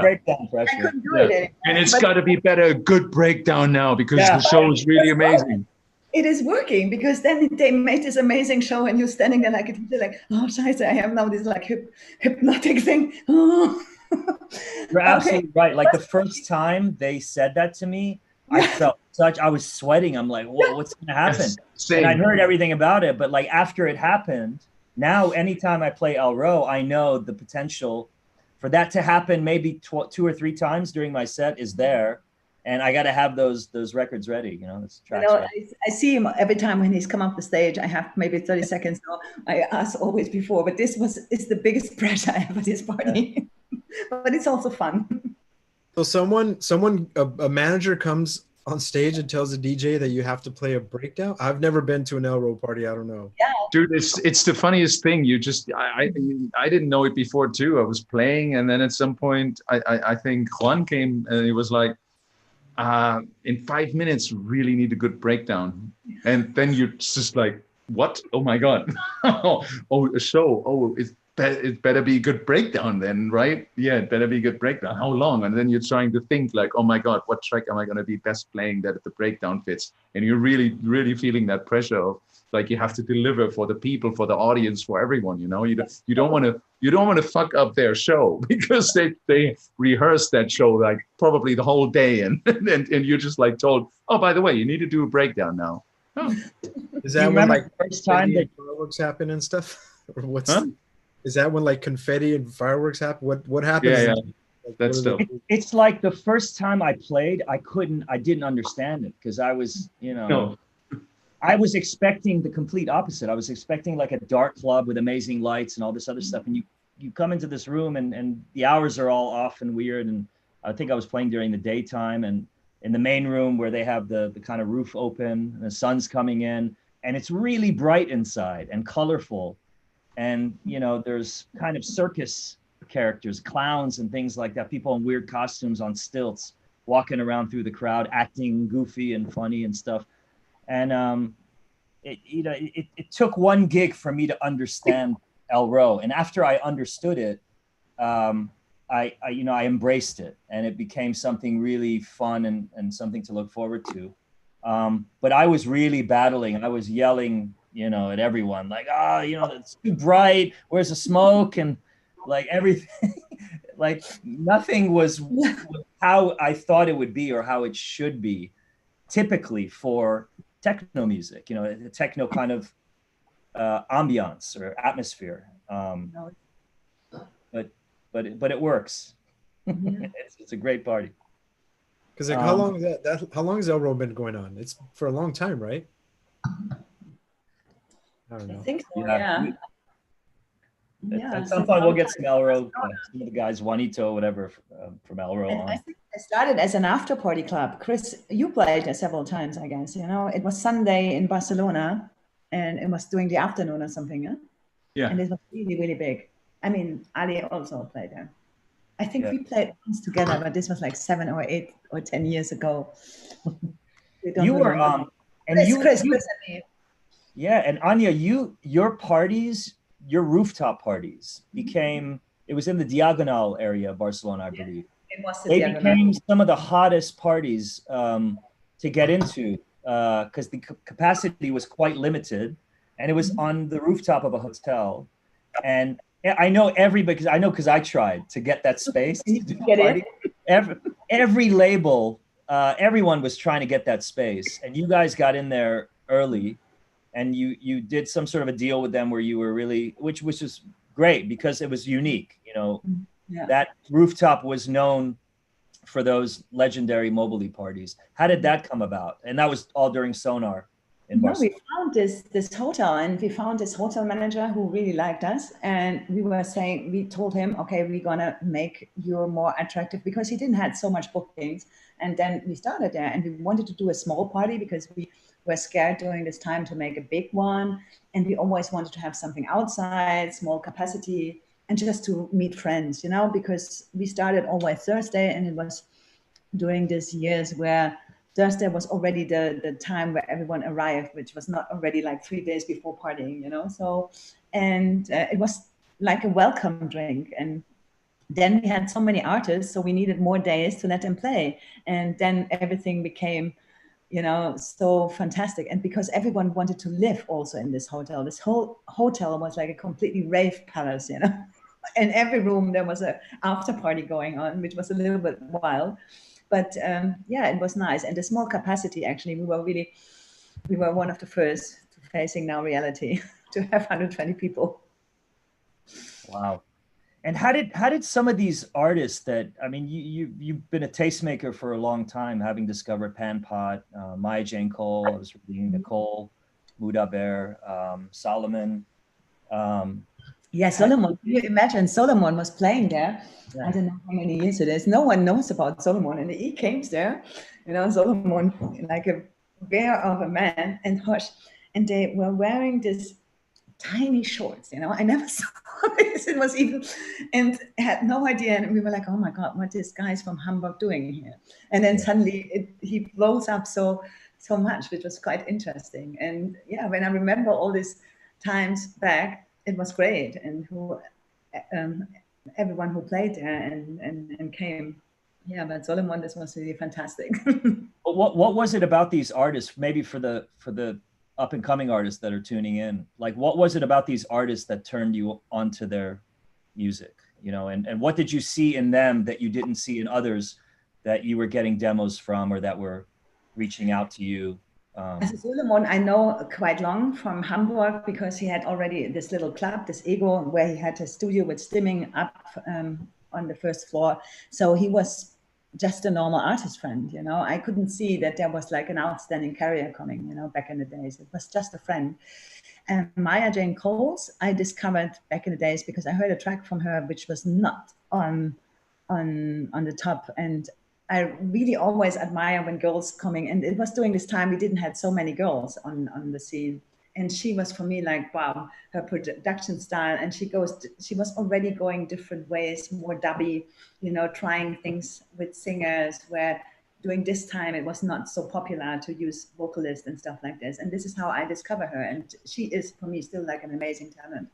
breakdown pressure. I couldn't do it anymore. And it's got to be better, a good breakdown now, because the show is really amazing. It is working because then they made this amazing show, and you're standing there like, oh, scheiße, I have now this like hypnotic thing. Oh. You're absolutely right. Like the first time they said that to me, I felt I was sweating. I'm like, what's going to happen? And I heard everything about it. But like after it happened, now anytime I play Elrow, I know the potential for that to happen maybe 2 or 3 times during my set is there. And I got to have those records ready, you know. I see him every time when he's come up the stage. I have maybe 30 seconds. So I asked always before, but this is the biggest pressure I have at this party. But it's also fun. So a manager comes on stage and tells the DJ that you have to play a breakdown. I've never been to an Elrow party. I don't know. Yeah. Dude, it's the funniest thing. I didn't know it before too. I was playing, and then at some point, I think Juan came and he was like, in 5 minutes, really need a good breakdown. And then you're just like, what? Oh my God. Oh, a show. Oh, it better be a good breakdown then, right? Yeah, it better be a good breakdown. How long? And then you're trying to think like, oh my God, what track am I going to be best playing that the breakdown fits? And you're really, really feeling that pressure of like you have to deliver for the people, for the audience, for everyone. You know, you don't want to fuck up their show because they rehearsed that show like probably the whole day, and you're just like told, oh, by the way, you need to do a breakdown now. Oh. Is that when like first time that fireworks happen and stuff, or what's? Huh? Is that when like confetti and fireworks happen? What happens? Yeah. Like, that's stuff. It's like the first time I played, I didn't understand it because I was, you know, no. I was expecting the complete opposite. I was expecting like a dark club with amazing lights and all this other stuff. And you come into this room and the hours are all off and weird. And I think I was playing during the daytime and in the main room where they have the kind of roof open and the sun's coming in and it's really bright inside and colorful. And, you know, there's kind of circus characters, clowns and things like that, people in weird costumes on stilts, walking around through the crowd, acting goofy and funny and stuff. And it took one gig for me to understand Elrow. And after I understood it, I embraced it and it became something really fun and something to look forward to. But I was really battling. I was yelling, you know, at everyone like, you know, it's too bright. Where's the smoke? And like everything, like nothing was how I thought it would be or how it should be typically for techno music, you know, a techno kind of ambiance or atmosphere. But it works. Yeah. It's a great party. Because like how long is how long has Elrow been going on? It's for a long time, right? I don't know. I think so, yeah. Yeah, At some point, we'll get some Elrow, some of the guys, Juanito, whatever, from Elrow and on. I think it started as an after party club. Chris, you played there several times, I guess. You know, it was Sunday in Barcelona, and it was during the afternoon or something. Yeah? Yeah. And it was really, really big. I mean, Ali also played there. I think Yeah. we played once together, but this was like 7 or 8 or 10 years ago. You were Chris and me. Yeah, and Anja, your parties, your rooftop parties became, it was in the Diagonal area of Barcelona, I believe. It was the They Diagonal. became some of the hottest parties to get into because the capacity was quite limited, and it was on the rooftop of a hotel. And I know everybody, because I tried to get that space to do a party. Every label, everyone was trying to get that space, and you guys got in there early, and you did some sort of a deal with them where you were really, which was great because it was unique. You know, that rooftop was known for those legendary Mobilee parties. How did that come about? And that was all during Sonar in Barcelona. We found this hotel, and we found this hotel manager who really liked us. And we told him, okay, we're gonna make you more attractive, because he didn't have so much bookings. And then we started there, and we wanted to do a small party because we were scared during this time to make a big one. And we always wanted to have something outside, small capacity, and just to meet friends, you know, because we started always Thursday, and it was during these years where Thursday was already the time where everyone arrived, which was not already like 3 days before partying, you know. So, and it was like a welcome drink. And then we had so many artists, so we needed more days to let them play. And then everything became, you know, so fantastic. And because everyone wanted to live also in this whole hotel was like a completely rave palace, you know. In every room there was a after party going on, which was a little bit wild. But yeah, it was nice. And the small capacity, actually, we were one of the first facing now reality to have 120 people. Wow. And how did some of these artists that, I mean, you've been a tastemaker for a long time, having discovered Panpot, Maya Jane Cole, I was reading Nicole, Muda Bear, Solomon. Yeah, Solomon. Can you imagine Solomon was playing there? Yeah. I don't know how many years it is. No one knows about Solomon, and he came there. You know, Solomon, like a bear of a man, and Hush, and they were wearing this tiny shorts. You know, I never saw this. It was even, and had no idea. And we were like, oh my God, what this guy's from Hamburg doing here? And then suddenly he blows up so much, which was quite interesting. And yeah, when I remember all these times back, it was great, and everyone who played there and came. Yeah, but Solomon, this was really fantastic. What was it about these artists? Maybe for the up and coming artists that are tuning in, like what was it about these artists that turned you onto their music? You know, and what did you see in them that you didn't see in others that you were getting demos from or that were reaching out to you? As Solomon, I know quite long from Hamburg, because he had already this little club, this Ego, where he had a studio with stimming up on the first floor. So he was just a normal artist friend, you know. I couldn't see that there was like an outstanding career coming, you know, back in the days. It was just a friend. And Maya Jane Coles, I discovered back in the days because I heard a track from her which was not on the top, and I really always admire when girls coming, and it was during this time we didn't have so many girls on the scene, and she was for me like, wow, her production style, and she was already going different ways, more dubby, you know, trying things with singers where during this time it was not so popular to use vocalists and stuff like this, and this is how I discover her, and she is for me still like an amazing talent.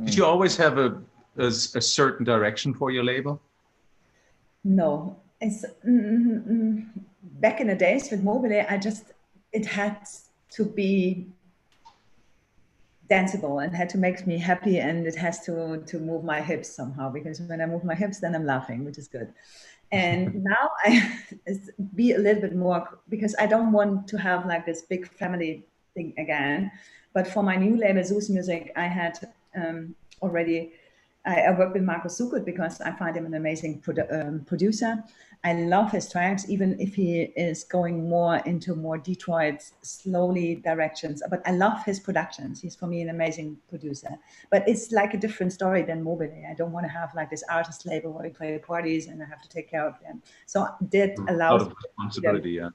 Did you always have a certain direction for your label? No, it's back in the days with Mobilee, it had to be danceable and had to make me happy, and it has to move my hips somehow, because when I move my hips, then I'm laughing, which is good. And now I be a little bit more, because I don't want to have like this big family thing again. But for my new label, Zeus Music, I had already. I work with Markus Sukut because I find him an amazing producer. I love his tracks, even if he is going more into more Detroit slowly directions. But I love his productions. He's for me an amazing producer. But it's like a different story than Mobilee. I don't want to have like this artist label where we play parties and I have to take care of them. So that allows a lot of responsibility, yeah.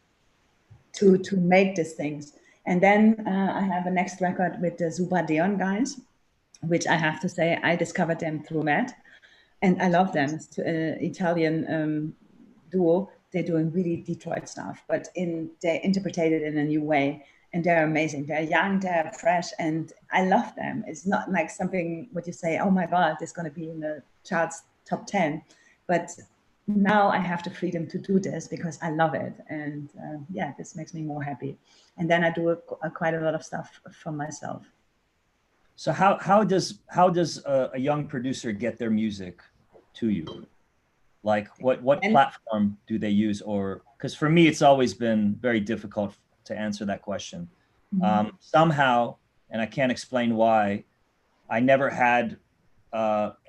To make these things. And then I have a next record with the Zubadeon guys, which I have to say I discovered them through Matt, and I love them. It's an Italian duo. They're doing really Detroit stuff, but they interpreted it in a new way, and they're amazing. They're young, they're fresh, and I love them. It's not like something what you say, oh my God, it's going to be in the charts top 10, but now I have the freedom to do this because I love it, and yeah, this makes me more happy. And then I do quite a lot of stuff for myself. So how does a young producer get their music to you? Like what platform do they use? Or because for me it's always been very difficult to answer that question. Somehow, and I can't explain why, I never had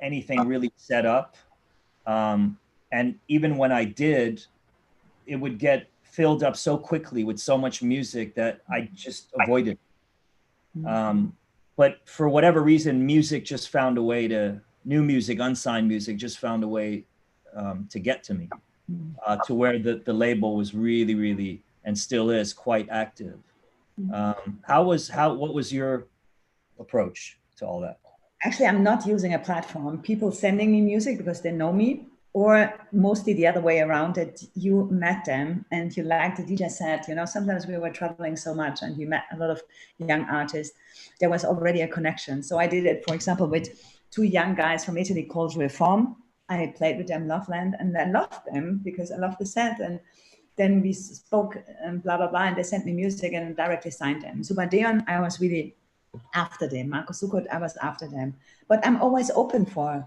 anything really set up. And even when I did, it would get filled up so quickly with so much music that I just avoided. But for whatever reason, music just found a way new music, unsigned music, just found a way to get to me, to where the label was really, really, and still is quite active. What was your approach to all that? Actually, I'm not using a platform. People sending me music because they know me, or mostly the other way around, that you met them and you liked the DJ set. You know, sometimes we were traveling so much and we met a lot of young artists. There was already a connection. So I did it, for example, with two young guys from Italy called Reform. I played with them Loveland, and I loved them because I loved the set. And then we spoke and blah, blah, blah, and they sent me music and directly signed them. Zubadeon, I was really after them. Marco Sukot, I was after them. But I'm always open for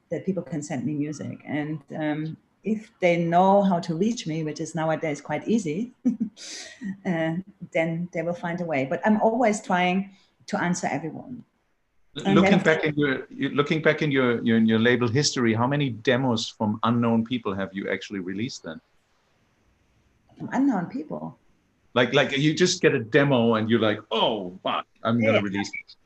that people can send me music. And if they know how to reach me, which is nowadays quite easy, then they will find a way. But I'm always trying to answer everyone. Looking back in your label history, how many demos from unknown people have you actually released then? From unknown people? Like you just get a demo and you're like, oh, fuck, I'm gonna release it.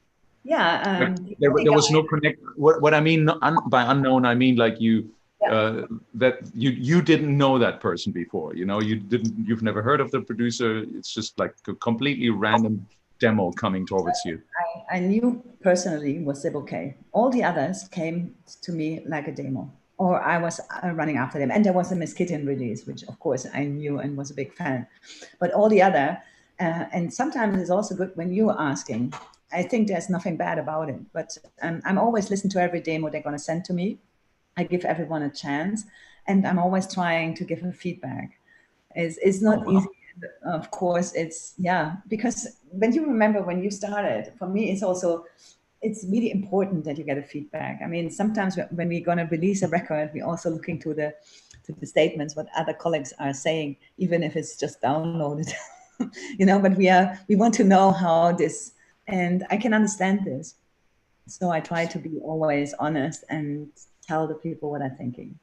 Yeah. There was no connect. What I mean by unknown, I mean like that you didn't know that person before. You know, you've never heard of the producer. It's just like a completely random demo coming towards you. I knew personally was Sybil K. All the others came to me like a demo, or I was running after them. And there was a Miss Kitten release, which of course I knew and was a big fan. But all the other, and sometimes it's also good when you're asking. I think there's nothing bad about it, but I'm always listening to every demo they're going to send to me. I give everyone a chance, and I'm always trying to give them feedback. It's not easy. Of course, because when you remember when you started, for me, it's really important that you get a feedback. I mean, sometimes when we're going to release a record, we're also looking to the statements, what other colleagues are saying, even if it's just downloaded, you know, but we want to know how this. And I can understand this. So I try to be always honest and tell the people what I'm thinking.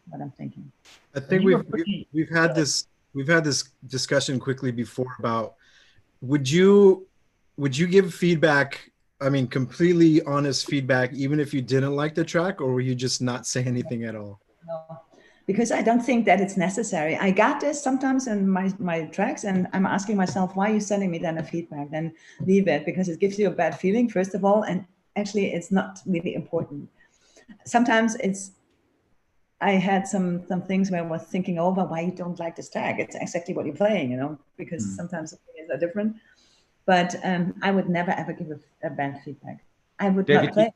I think we've had this discussion quickly before about would you give feedback, I mean completely honest feedback, even if you didn't like the track, or were you just not say anything at all? No, because I don't think that it's necessary. I got this sometimes in my tracks, and I'm asking myself, why are you sending me then a feedback? Then leave it, because it gives you a bad feeling, first of all, and actually it's not really important. Sometimes I had some things where I was thinking over why you don't like this track. It's exactly what you're playing, you know, because sometimes opinions are different. But I would never ever give a bad feedback. I would not play.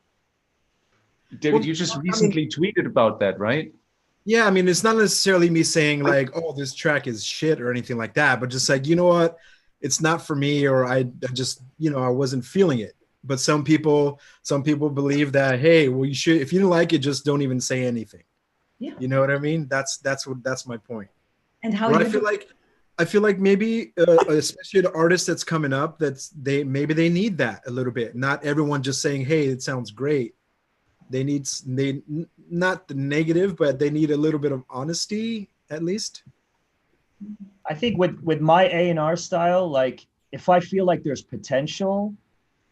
David, you just recently tweeted about that, right? Yeah, I mean, it's not necessarily me saying like, oh, this track is shit or anything like that, but just like, you know what, it's not for me, or I just, you know, I wasn't feeling it. But some people believe that, hey, well, you should, if you don't like it, just don't even say anything. Yeah. You know what I mean? That's my point. And how I feel like maybe, especially the artist that's coming up, maybe they need that a little bit. Not everyone just saying, hey, it sounds great. not the negative, but they need a little bit of honesty at least. I think with my A&R style, like if I feel like there's potential,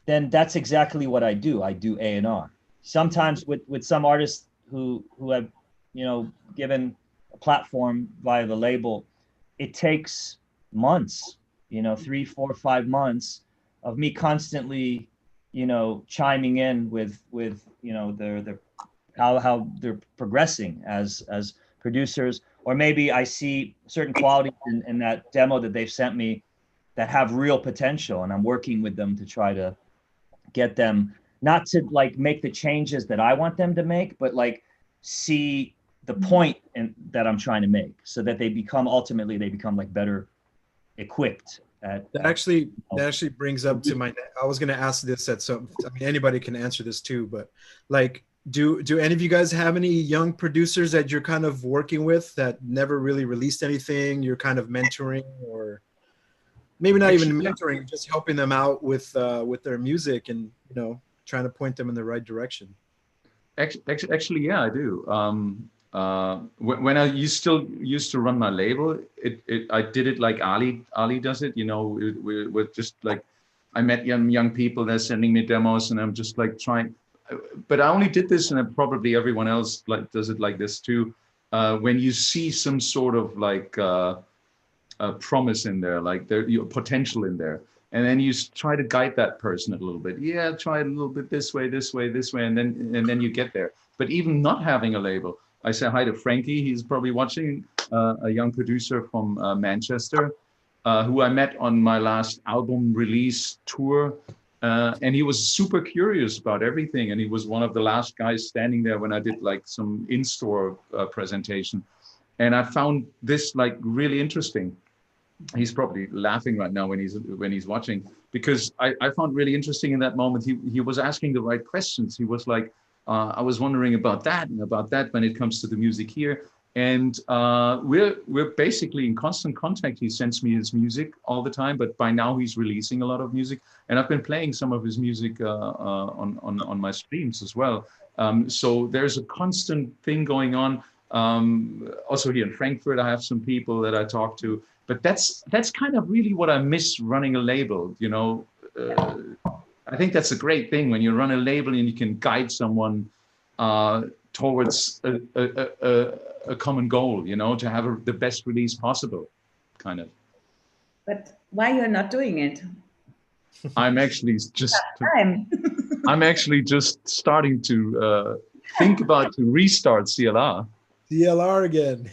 then that's exactly what I do. I do A&R. Sometimes with some artists who have, you know, given a platform via the label, it takes months, you know, 3, 4, 5 months of me constantly, you know, chiming in with you know, their how they're progressing as producers, or maybe I see certain qualities in that demo that they've sent me that have real potential, and I'm working with them to try to get them not to like make the changes that I want them to make, but like see the point that I'm trying to make, so that they become like better equipped at that actually brings up to my, I was going to ask this at some, I mean, anybody can answer this too, but like, do any of you guys have any young producers that you're kind of working with that never really released anything, you're kind of mentoring, or maybe not even mentoring, just helping them out with their music and, you know, trying to point them in the right direction? Actually, yeah, I do. When I still used to run my label, I did it like Ali does it. You know, we're just like, I met young people, they're sending me demos, and I'm just like trying. But I only did this, and probably everyone else like does it like this too. When you see some sort of like promise in there, like your potential in there, and then you try to guide that person a little bit. Yeah, try it a little bit this way, and then you get there. But even not having a label, I say hi to Frankie. He's probably watching, a young producer from Manchester, who I met on my last album release tour. And he was super curious about everything. And he was one of the last guys standing there when I did like some in-store presentation. And I found this like really interesting. He's probably laughing right now when he's watching, because I found really interesting in that moment. He was asking the right questions. He was like, I was wondering about that and about that when it comes to the music here. And we're basically in constant contact. He sends me his music all the time, but by now he's releasing a lot of music, and I've been playing some of his music on my streams as well. So there's a constant thing going on. Also here in Frankfurt, I have some people that I talk to, but that's kind of really what I miss running a label. You know, I think that's a great thing when you run a label and you can guide someone towards a common goal, you know, to have the best release possible, kind of. But why you're not doing it? I'm actually just starting to think about to restart CLR. CLR again.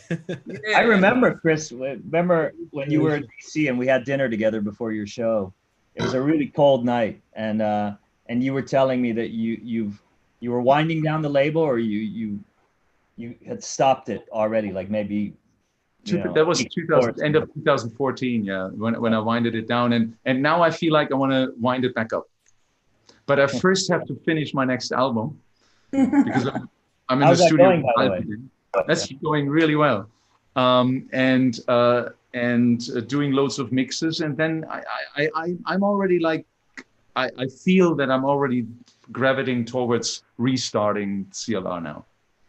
I remember, Chris, remember when you were in DC and we had dinner together before your show. It was a really cold night, and you were telling me that you were winding down the label, or you had stopped it already, like maybe. That was end of 2014, yeah, when I winded it down, and now I feel like I want to wind it back up, but I first have to finish my next album because I'm in the studio. Going, by the way? That's going really well, and doing loads of mixes, and then I'm already like I feel that I'm already gravitating towards restarting CLR now.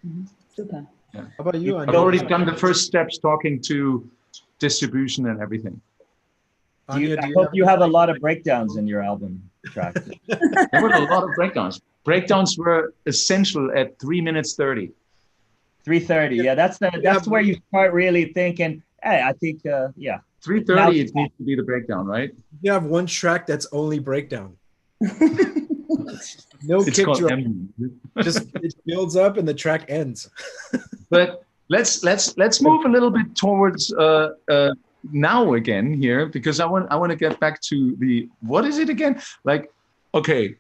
Mm-hmm. Super. Yeah. How about you, Anja? I've already done the first steps, talking to distribution and everything. I hope you have a lot of breakdowns in your album track. There were a lot of breakdowns. Breakdowns were essential at 3 minutes 30. 3:30. Yeah, that's where you start really thinking, hey, I think, yeah. 3:30, it needs to be the breakdown, right? You have one track that's only breakdown. No it's kick called drum. Just it builds up and the track ends. But let's move a little bit towards now again here, because I want to get back to the, what is it again? Like, okay,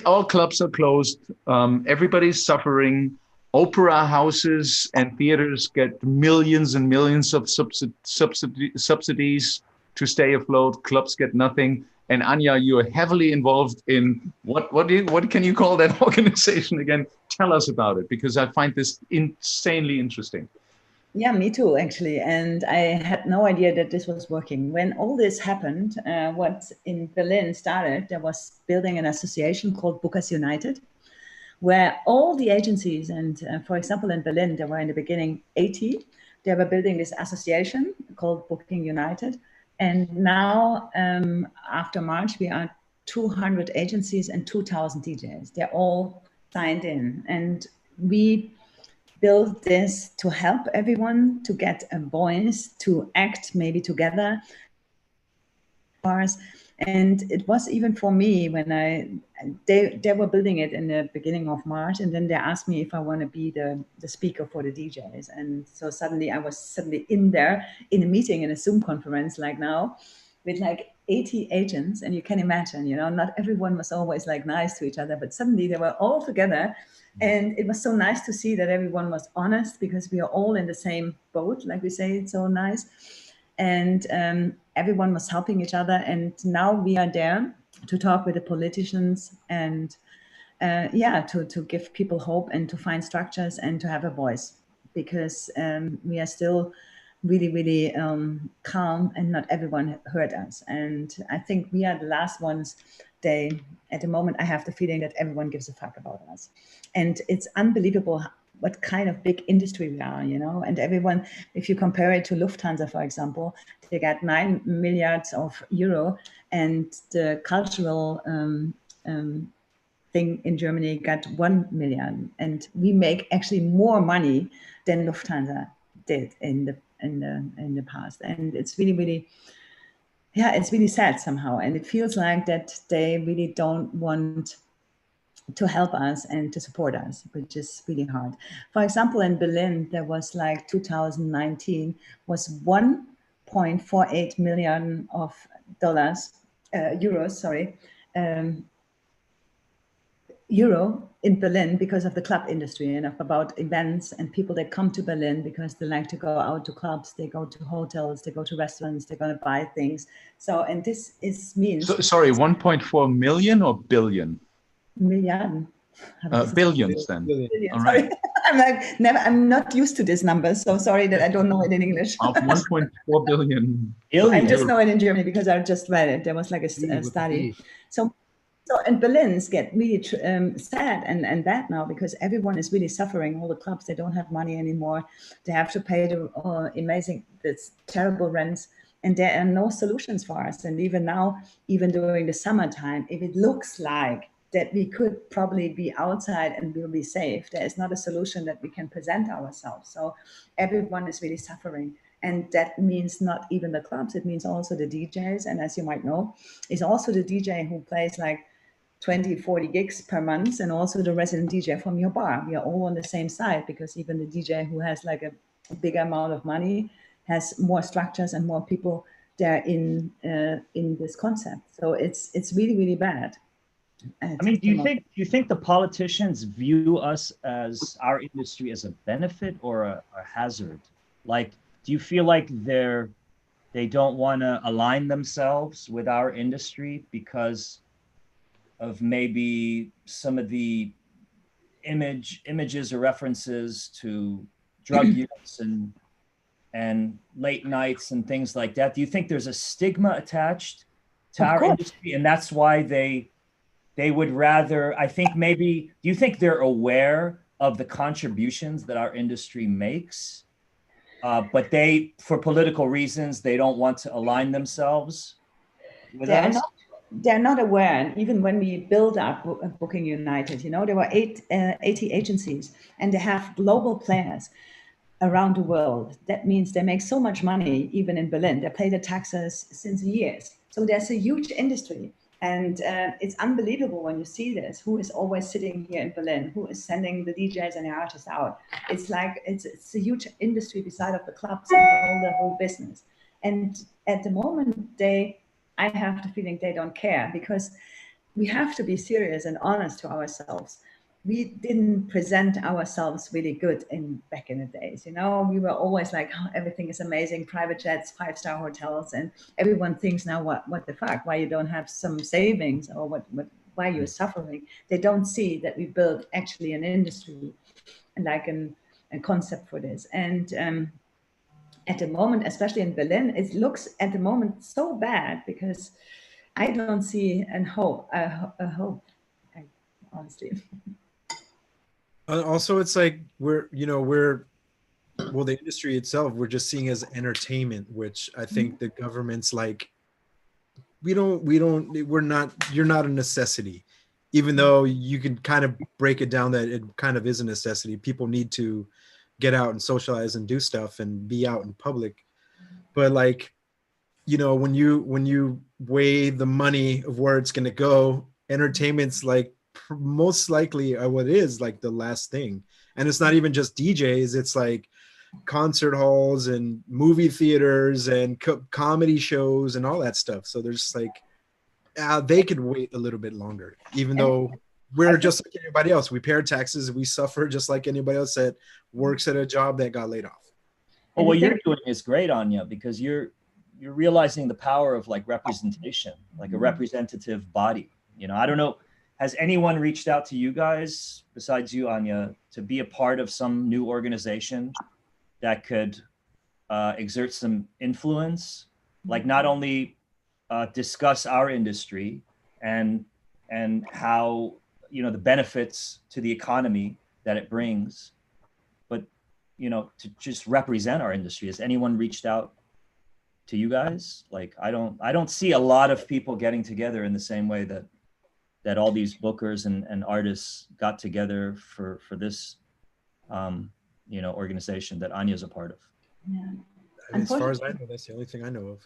all clubs are closed. Everybody's suffering. Opera houses and theaters get millions and millions of subsidies to stay afloat. Clubs get nothing. And Anja, you are heavily involved in what can you call that organization again? Tell us about it, because I find this insanely interesting. Yeah, me too, actually. And I had no idea that this was working. When all this happened, what in Berlin started, there was building an association called Bookers United, where all the agencies, and for example, in Berlin, there were in the beginning 80. They were building this association called Booking United. And now, after March, we are 200 agencies and 2,000 DJs. They're all signed in. And we built this to help everyone to get a voice, to act maybe together. And it was even for me when they were building it in the beginning of March, and then they asked me if I want to be the speaker for the DJs. And so suddenly I was in there in a meeting, in a Zoom conference like now, with like 80 agents. And you can imagine, you know, not everyone was always like nice to each other, but suddenly they were all together. And it was so nice to see that everyone was honest, because we are all in the same boat, like we say, it's so nice. And everyone was helping each other. And now we are there to talk with the politicians and to give people hope and to find structures and to have a voice, because we are still really, really calm, and not everyone heard us. And I think we are the last ones. At the moment, I have the feeling that everyone gives a fuck about us. And it's unbelievable what kind of big industry we are, you know. And everyone, if you compare it to Lufthansa, for example, they got 9 milliards of euro, and the cultural thing in Germany got 1 million. And we make actually more money than Lufthansa did in the past. And it's really, really, it's really sad somehow. And it feels like that they really don't want to help us and to support us, which is really hard. For example, in Berlin, there was like 2019 was 1.48 million of euros, sorry, euro in Berlin, because of the club industry and about events and people that come to Berlin because they like to go out to clubs, they go to hotels, they go to restaurants, they're going to buy things. So, and this means... Sorry, 1.4 million or billion? Milliarden. Billions then. Billions. All right. I'm not used to this number, so sorry that I don't know it in English. 1.4 billion. I just know it in Germany because I just read it. There was like a study. So and Berlin's get really sad and bad now, because everyone is really suffering. All the clubs, they don't have money anymore. They have to pay this terrible rents, and there are no solutions for us. And even now, even during the summertime, if it looks like that we could probably be outside and we'll be safe, there is not a solution that we can present ourselves. So everyone is really suffering. And that means not even the clubs, it means also the DJs. And as you might know, is also the DJ who plays like 20, 40 gigs per month, and also the resident DJ from your bar. We are all on the same side, because even the DJ who has like a bigger amount of money has more structures and more people there in this concept. So it's really, really bad. I mean, do you think the politicians view us as our industry as a benefit or a hazard? Like, do you feel like they don't want to align themselves with our industry because of maybe some of the images or references to drug use and late nights and things like that? Do you think there's a stigma attached to our industry, and that's why they would rather, I think maybe, do you think they're aware of the contributions that our industry makes, but for political reasons, they don't want to align themselves with us? They're not aware. And even when we build up Booking United, you know, there were 80 agencies, and they have global players around the world. That means they make so much money, even in Berlin. They pay the taxes since years. So there's a huge industry. And it's unbelievable when you see this, who is always sitting here in Berlin, who is sending the DJs and the artists out. It's like, it's a huge industry beside of the clubs and the whole business. And at the moment, I have the feeling they don't care, because we have to be serious and honest to ourselves. We didn't present ourselves really good back in the days. You know, we were always like, oh, everything is amazing, private jets, 5-star hotels, and everyone thinks now, what the fuck? Why you don't have some savings, or why you're suffering? They don't see that we built actually an industry and like a concept for this. And at the moment, especially in Berlin, it looks at the moment so bad, because I don't see a hope, honestly. Also, it's like well, the industry itself, we're just seeing as entertainment, which I think the government's like, you're not a necessity, even though you can kind of break it down that it kind of is a necessity. People need to get out and socialize and do stuff and be out in public. But like, when you weigh the money of where it's going to go, entertainment's like most likely what is like the last thing. And it's not even just DJs, it's like concert halls and movie theaters and comedy shows and all that stuff. So there's like they could wait a little bit longer, even though we're just like anybody else. We pay our taxes, we suffer just like anybody else that works at a job that got laid off. Well, what you're doing is great, Anja, because you're realizing the power of like representation, like a representative body. I don't know, has anyone reached out to you guys besides you, Anja, to be a part of some new organization that could exert some influence, like not only discuss our industry and how the benefits to the economy that it brings, but to just represent our industry? Has anyone reached out to you guys? Like I don't see a lot of people getting together in the same way that all these bookers and artists got together for this organization that Anja's a part of. Yeah. As far as I know, that's the only thing I know of.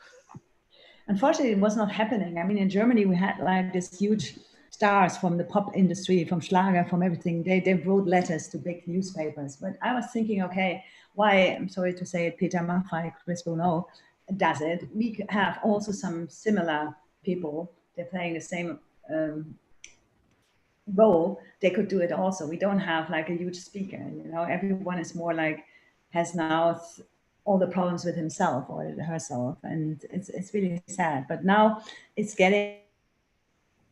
Unfortunately, it was not happening. I mean, in Germany, we had like this huge stars from the pop industry, from Schlager, from everything. They wrote letters to big newspapers. But I was thinking, okay, why, I'm sorry to say it, Peter Maffay, Chris Bono does it. We have also some similar people. They're playing the same role. They could do it also. We don't have like a huge speaker, everyone is more like, has now all the problems with himself or herself, and it's really sad. But now it's getting,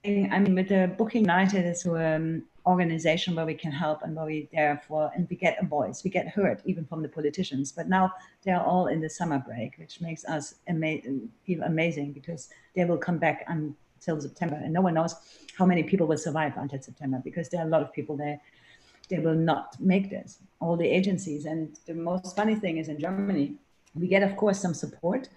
I mean, with the Booking United is an organization where we can help and where we therefore, and we get a voice, we get heard even from the politicians. But now they're all in the summer break, which makes us feel amazing, because they will come back until September, and no one knows how many people will survive until September, because there are a lot of people there. They will not make this, all the agencies. And the most funny thing is, in Germany, we get, of course, some support,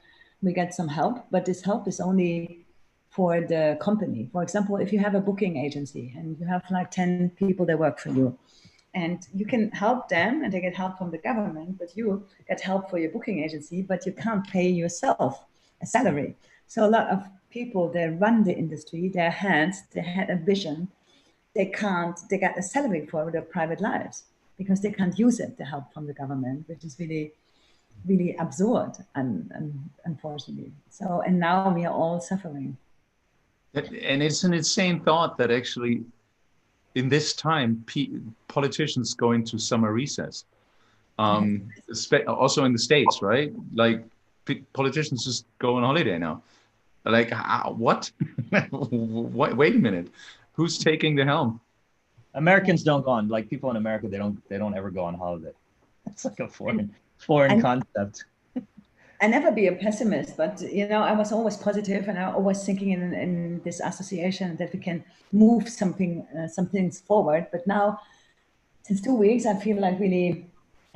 we get some help, but this help is only for the company. For example, if you have a booking agency and you have like 10 people that work for you, and you can help them and they get help from the government, but you get help for your booking agency, but you can't pay yourself a salary. So a lot of people, they run the industry, their hands, they had a vision, they get a salary for their private lives because they can't use it, the help from the government, which is really, really absurd, and unfortunately. So, and now we are all suffering. And it's an insane thought that actually in this time, politicians go into summer recess. Also in the States, right? Like politicians just go on holiday now. Like, what? Wait a minute. Who's taking the helm? Americans don't go on, like people in America, they don't ever go on holiday. It's like a foreign concept. I never be a pessimist, but I was always positive, and I always thinking in this association that we can move some things forward. But now, since 2 weeks, I feel like really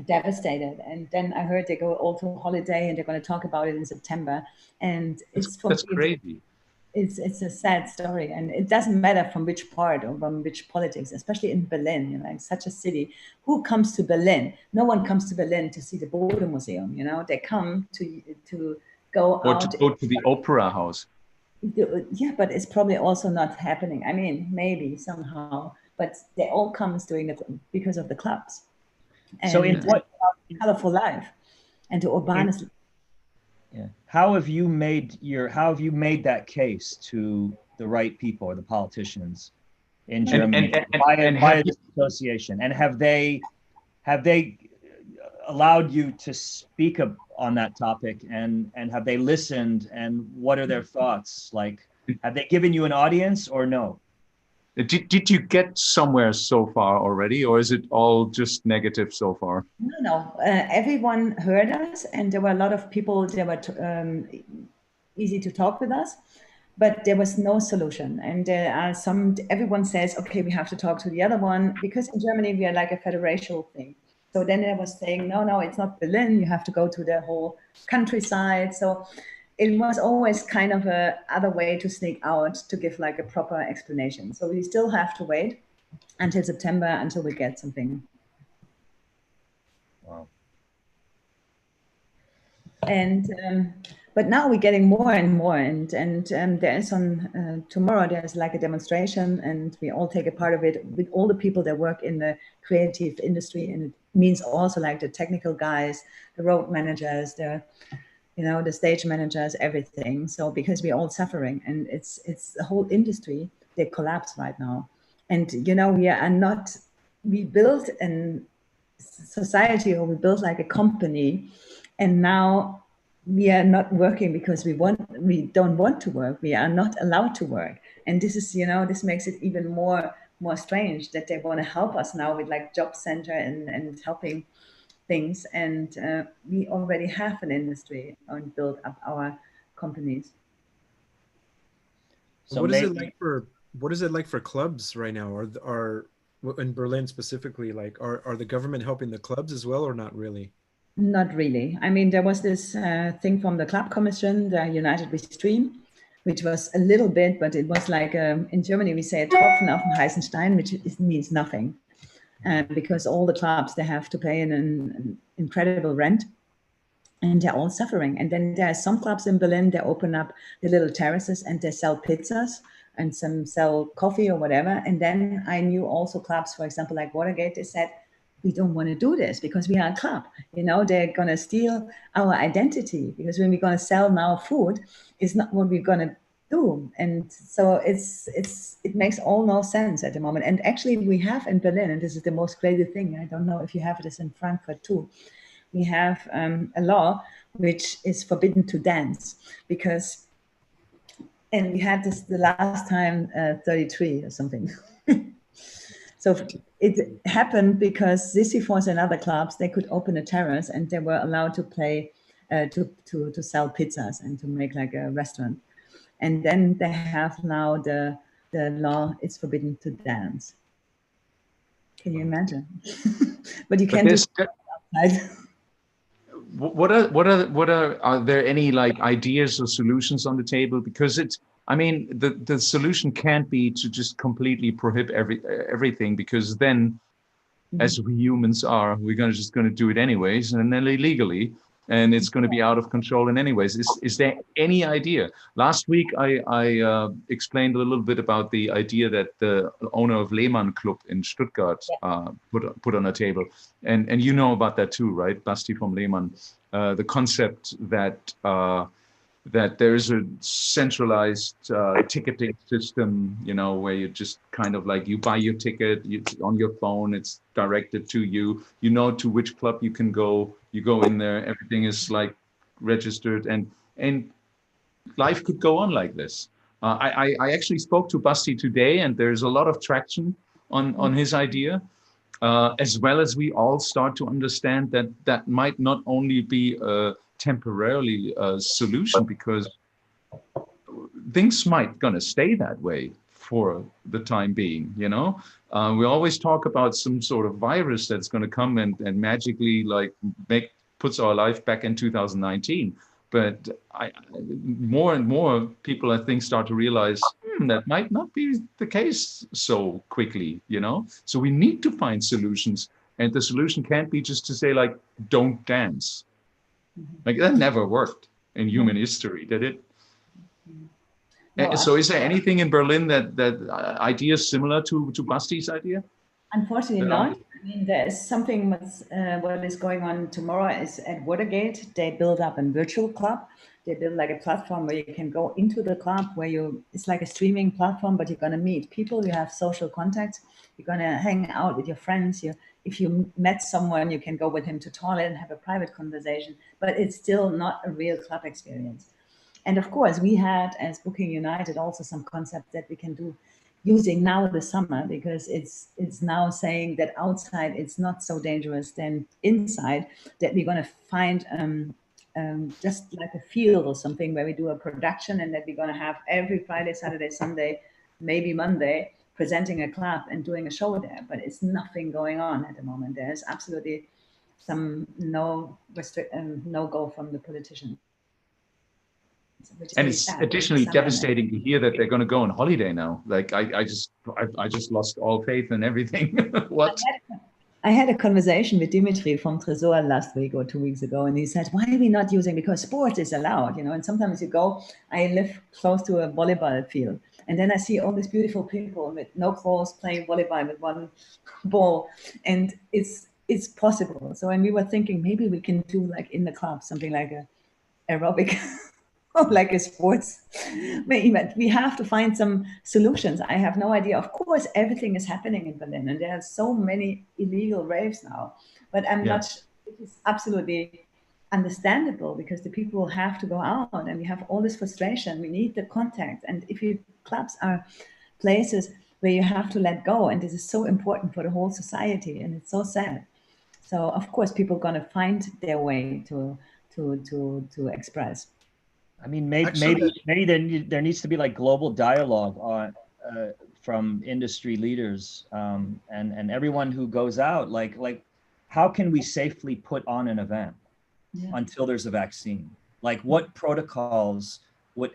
devastated. And then I heard they go all to holiday and they're going to talk about it in September. And that's crazy. It's a sad story, and it doesn't matter from which part or from which politics, especially in Berlin, like such a city. Who comes to Berlin? No one comes to Berlin to see the Bode Museum, they come to go or out. To go to the opera house. Yeah, but it's probably also not happening. I mean, maybe somehow, but they all come doing it because of the clubs. And so in what colorful life and the urbanist. Yeah. How have you made that case to the right people or the politicians in Germany via this association? And have they allowed you to speak on that topic, and have they listened, and what are their thoughts? Like, have they given you an audience or no? Did you get somewhere so far already, or is it all just negative so far? No. Everyone heard us, and there were a lot of people that were easy to talk with us. but there was no solution. And there are everyone says, okay, we have to talk to the other one, because in Germany we are like a federal thing. So then I was saying, no, it's not Berlin. You have to go to the whole countryside. So it was always kind of a other way to sneak out to give like a proper explanation. So we still have to wait until September until we get something. Wow. And but now we're getting more and more, and there is tomorrow there's like a demonstration, and we all take a part of it with all the people that work in the creative industry, and it means also like the technical guys, the road managers, the stage managers, everything. So because we're all suffering, and it's the whole industry, they collapse right now. And we built a society, or we built like a company, and now we are not working because we don't want to work. We are not allowed to work. And this is, this makes it even more strange that they want to help us now with like job center and helping things. And we already have an industry and build up our companies. So what is it like for clubs right now? Are in Berlin specifically, like are the government helping the clubs as well, or not really? Not really. I mean, there was this thing from the club commission, the United We Stream, which was a little bit, but it was like, in Germany, we say Tropfen auf den heißen Stein, which means nothing. Because all the clubs, they have to pay an incredible rent, and they're all suffering. And then there are some clubs in Berlin, they open up the little terraces and they sell pizzas and some sell coffee or whatever. And then I knew also clubs, for example, like Watergate, they said, we don't want to do this because we are a club. They're going to steal our identity, because when we're going to sell now food, it's not what we're going to do. And so it makes all no sense at the moment. And actually we have in Berlin, and this is the most crazy thing, I don't know if you have this in Frankfurt too, we have a law which is forbidden to dance, because, and we had this the last time, 33 or something. So it happened because Sisyphos and other clubs, they could open a terrace and they were allowed to play, to sell pizzas and to make like a restaurant. And then they have now the law, it's forbidden to dance. Can you imagine? But you can't do it outside. Are there any like ideas or solutions on the table? Because the solution can't be to just completely prohibit everything, because then, as we humans are, we're just going to do it anyways, and then illegally, and it's going to be out of control in anyways. Is there any idea? Last week I explained a little bit about the idea that the owner of Lehmann Club in Stuttgart put on a table, and about that too, right? Basti from Lehmann, the concept that there's a centralized ticketing system, where you just kind of like, you buy your ticket on your phone, it's directed to you, to which club you can go, you go in there, everything is like registered, and life could go on like this. I actually spoke to Basti today, and there's a lot of traction on his idea, as well as we all start to understand that might not only be a temporarily solution, because things might gonna stay that way for the time being. We always talk about some sort of virus that's going to come and magically like puts our life back in 2019. But more and more people, I think, start to realize that might not be the case so quickly. So we need to find solutions, and the solution can't be just to say like, don't dance. Like, that never worked in human history, did it? No, so is there anything in Berlin that ideas similar to Basti's idea? Unfortunately not. I mean, there is something what is going on tomorrow is at Watergate. They build up a virtual club. They build like a platform where you can go into the club, it's like a streaming platform, but you're going to meet people, you have social contacts, you're going to hang out with your friends. If you met someone, you can go with him to toilet and have a private conversation, but it's still not a real club experience. And of course, we had, as Booking United, also some concepts that we can do using now the summer, because it's now saying that outside it's not so dangerous than inside, that we're going to find just like a field or something where we do a production, and that we're going to have every Friday, Saturday, Sunday, maybe Monday, presenting a club and doing a show there. But it's nothing going on at the moment. There's absolutely some no go from the politicians. And it's additionally devastating to hear that they're going to go on holiday now. Like I just lost all faith in everything. What? I had a conversation with Dimitri from Tresor last week or 2 weeks ago, and he said, why are we not using, because sports is allowed, you know, and sometimes you go, I live close to a volleyball field, and then I see all these beautiful people with no clothes playing volleyball with one ball, and it's possible. So, and we were thinking maybe we can do like in the club, something like a aerobic like a sports event. We have to find some solutions. I have no idea. Of course, everything is happening in Berlin, and there are so many illegal raves now. But I'm not. It is absolutely understandable because the people have to go out, and we have all this frustration. We need the contact, and if you clubs are places where you have to let go, and this is so important for the whole society, and it's so sad. So of course, people are gonna find their way to express. I mean, maybe there needs to be like global dialogue on from industry leaders and everyone who goes out. Like how can we safely put on an event until there's a vaccine? Like what protocols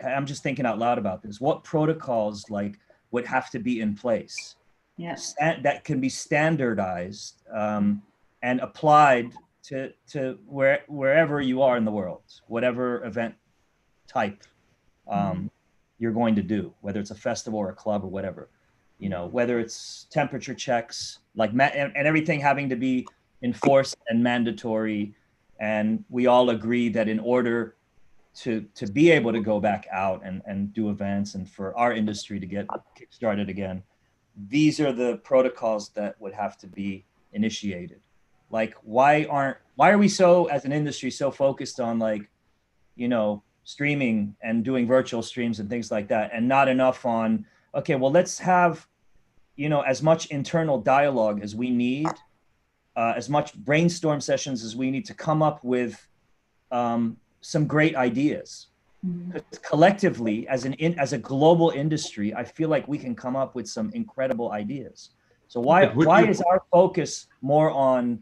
I'm just thinking out loud about this. What protocols like would have to be in place that can be standardized and applied to wherever you are in the world, whatever event type you're going to do, whether it's a festival or a club or whatever, you know, whether it's temperature checks, like and everything having to be enforced and mandatory. And we all agree that in order to be able to go back out and do events and for our industry to get started again, these are the protocols that would have to be initiated. Like, why are we so, as an industry, so focused on like, you know, streaming and doing virtual streams and things like that, and not enough on, okay, well, let's have, you know, as much internal dialogue as we need, as much brainstorm sessions as we need to come up with some great ideas. Because collectively, as a global industry, I feel like we can come up with some incredible ideas. So why is our focus more on,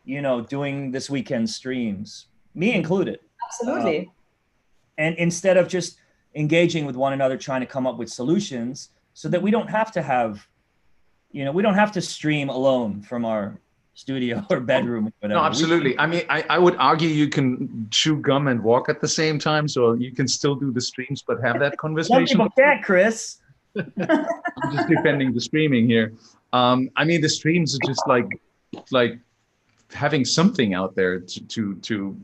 you know, doing this weekend streams, me included? Absolutely. And instead of just engaging with one another, trying to come up with solutions so that we don't have to have, you know, we don't have to stream alone from our studio or bedroom or whatever. No, absolutely. I mean, I would argue you can chew gum and walk at the same time, so you can still do the streams, but have that conversation. Some people can't, Chris. I'm just defending the streaming here. I mean, the streams are just like having something out there to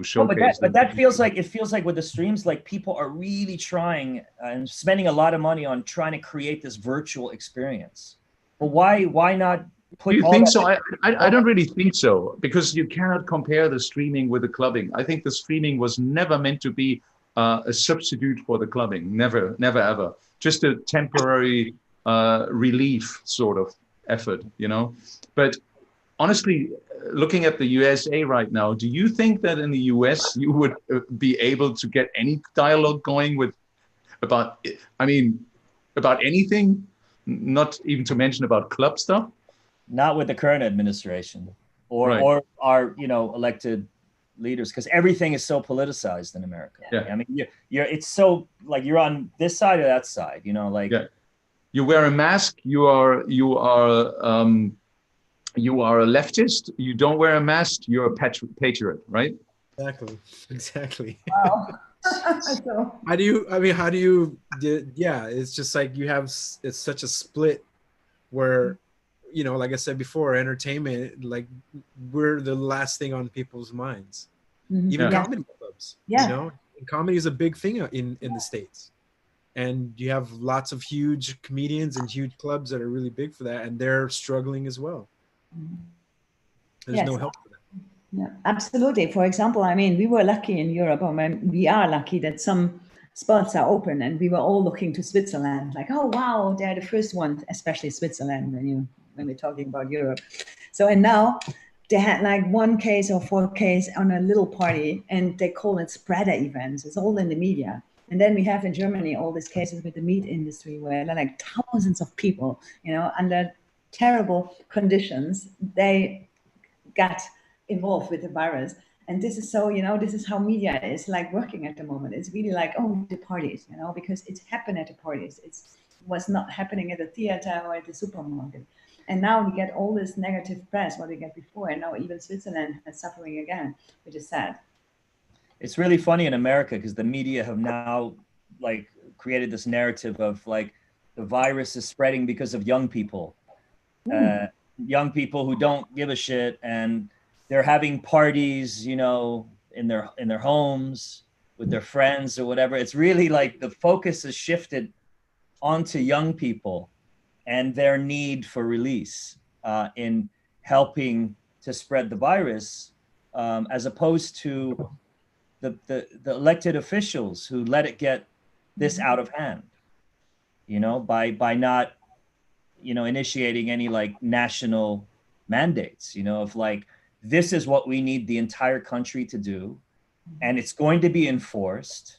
showcase. But that feels like, it feels like with the streams, like people are really trying and spending a lot of money on trying to create this virtual experience. But why not put? Do you think so? I don't really think so, because you cannot compare the streaming with the clubbing. I think the streaming was never meant to be a substitute for the clubbing. Never, ever. Just a temporary relief sort of effort, you know. But honestly, looking at the USA right now, do you think that in the US you would be able to get any dialogue going about anything? Not even to mention about club stuff? Not with the current administration or our, you know, elected leaders, because everything is so politicized in America. Yeah. I mean, it's so like you're on this side or that side, you know, like you wear a mask, you are a leftist. You don't wear a mask, you're a patriot, right? Exactly. Wow. How do you it's just like it's such a split where, you know, like I said before, entertainment, like we're the last thing on people's minds. Even comedy clubs, you know, and comedy is a big thing in the States, and you have lots of huge comedians and huge clubs that are really big for that, and they're struggling as well. There's no help for them. Yeah, absolutely. For example, I mean, we were lucky in Europe, or we are lucky that some spots are open, and we were all looking to Switzerland, like, oh wow, they're the first one, especially Switzerland when we're talking about Europe. So, and now they had like 1 case or 4 cases on a little party, and they call it spreader events. It's all in the media. And then we have in Germany all these cases with the meat industry where there are like thousands of people, under terrible conditions, they got involved with the virus. And this is so, this is how media is like working at the moment. It's really like, oh, the parties, because it's happened at the parties. It was not happening at the theater or at the supermarket. And now we get all this negative press, what we get before. And now even Switzerland is suffering again, which is sad. It's really funny in America because the media have now like created this narrative of like the virus is spreading because of young people. Young people who don't give a shit, and they're having parties, in their homes with their friends or whatever. It's really like the focus is shifted onto young people and their need for release in helping to spread the virus, as opposed to the elected officials who let it get this out of hand, by not initiating any like national mandates, of like, this is what we need the entire country to do, and it's going to be enforced.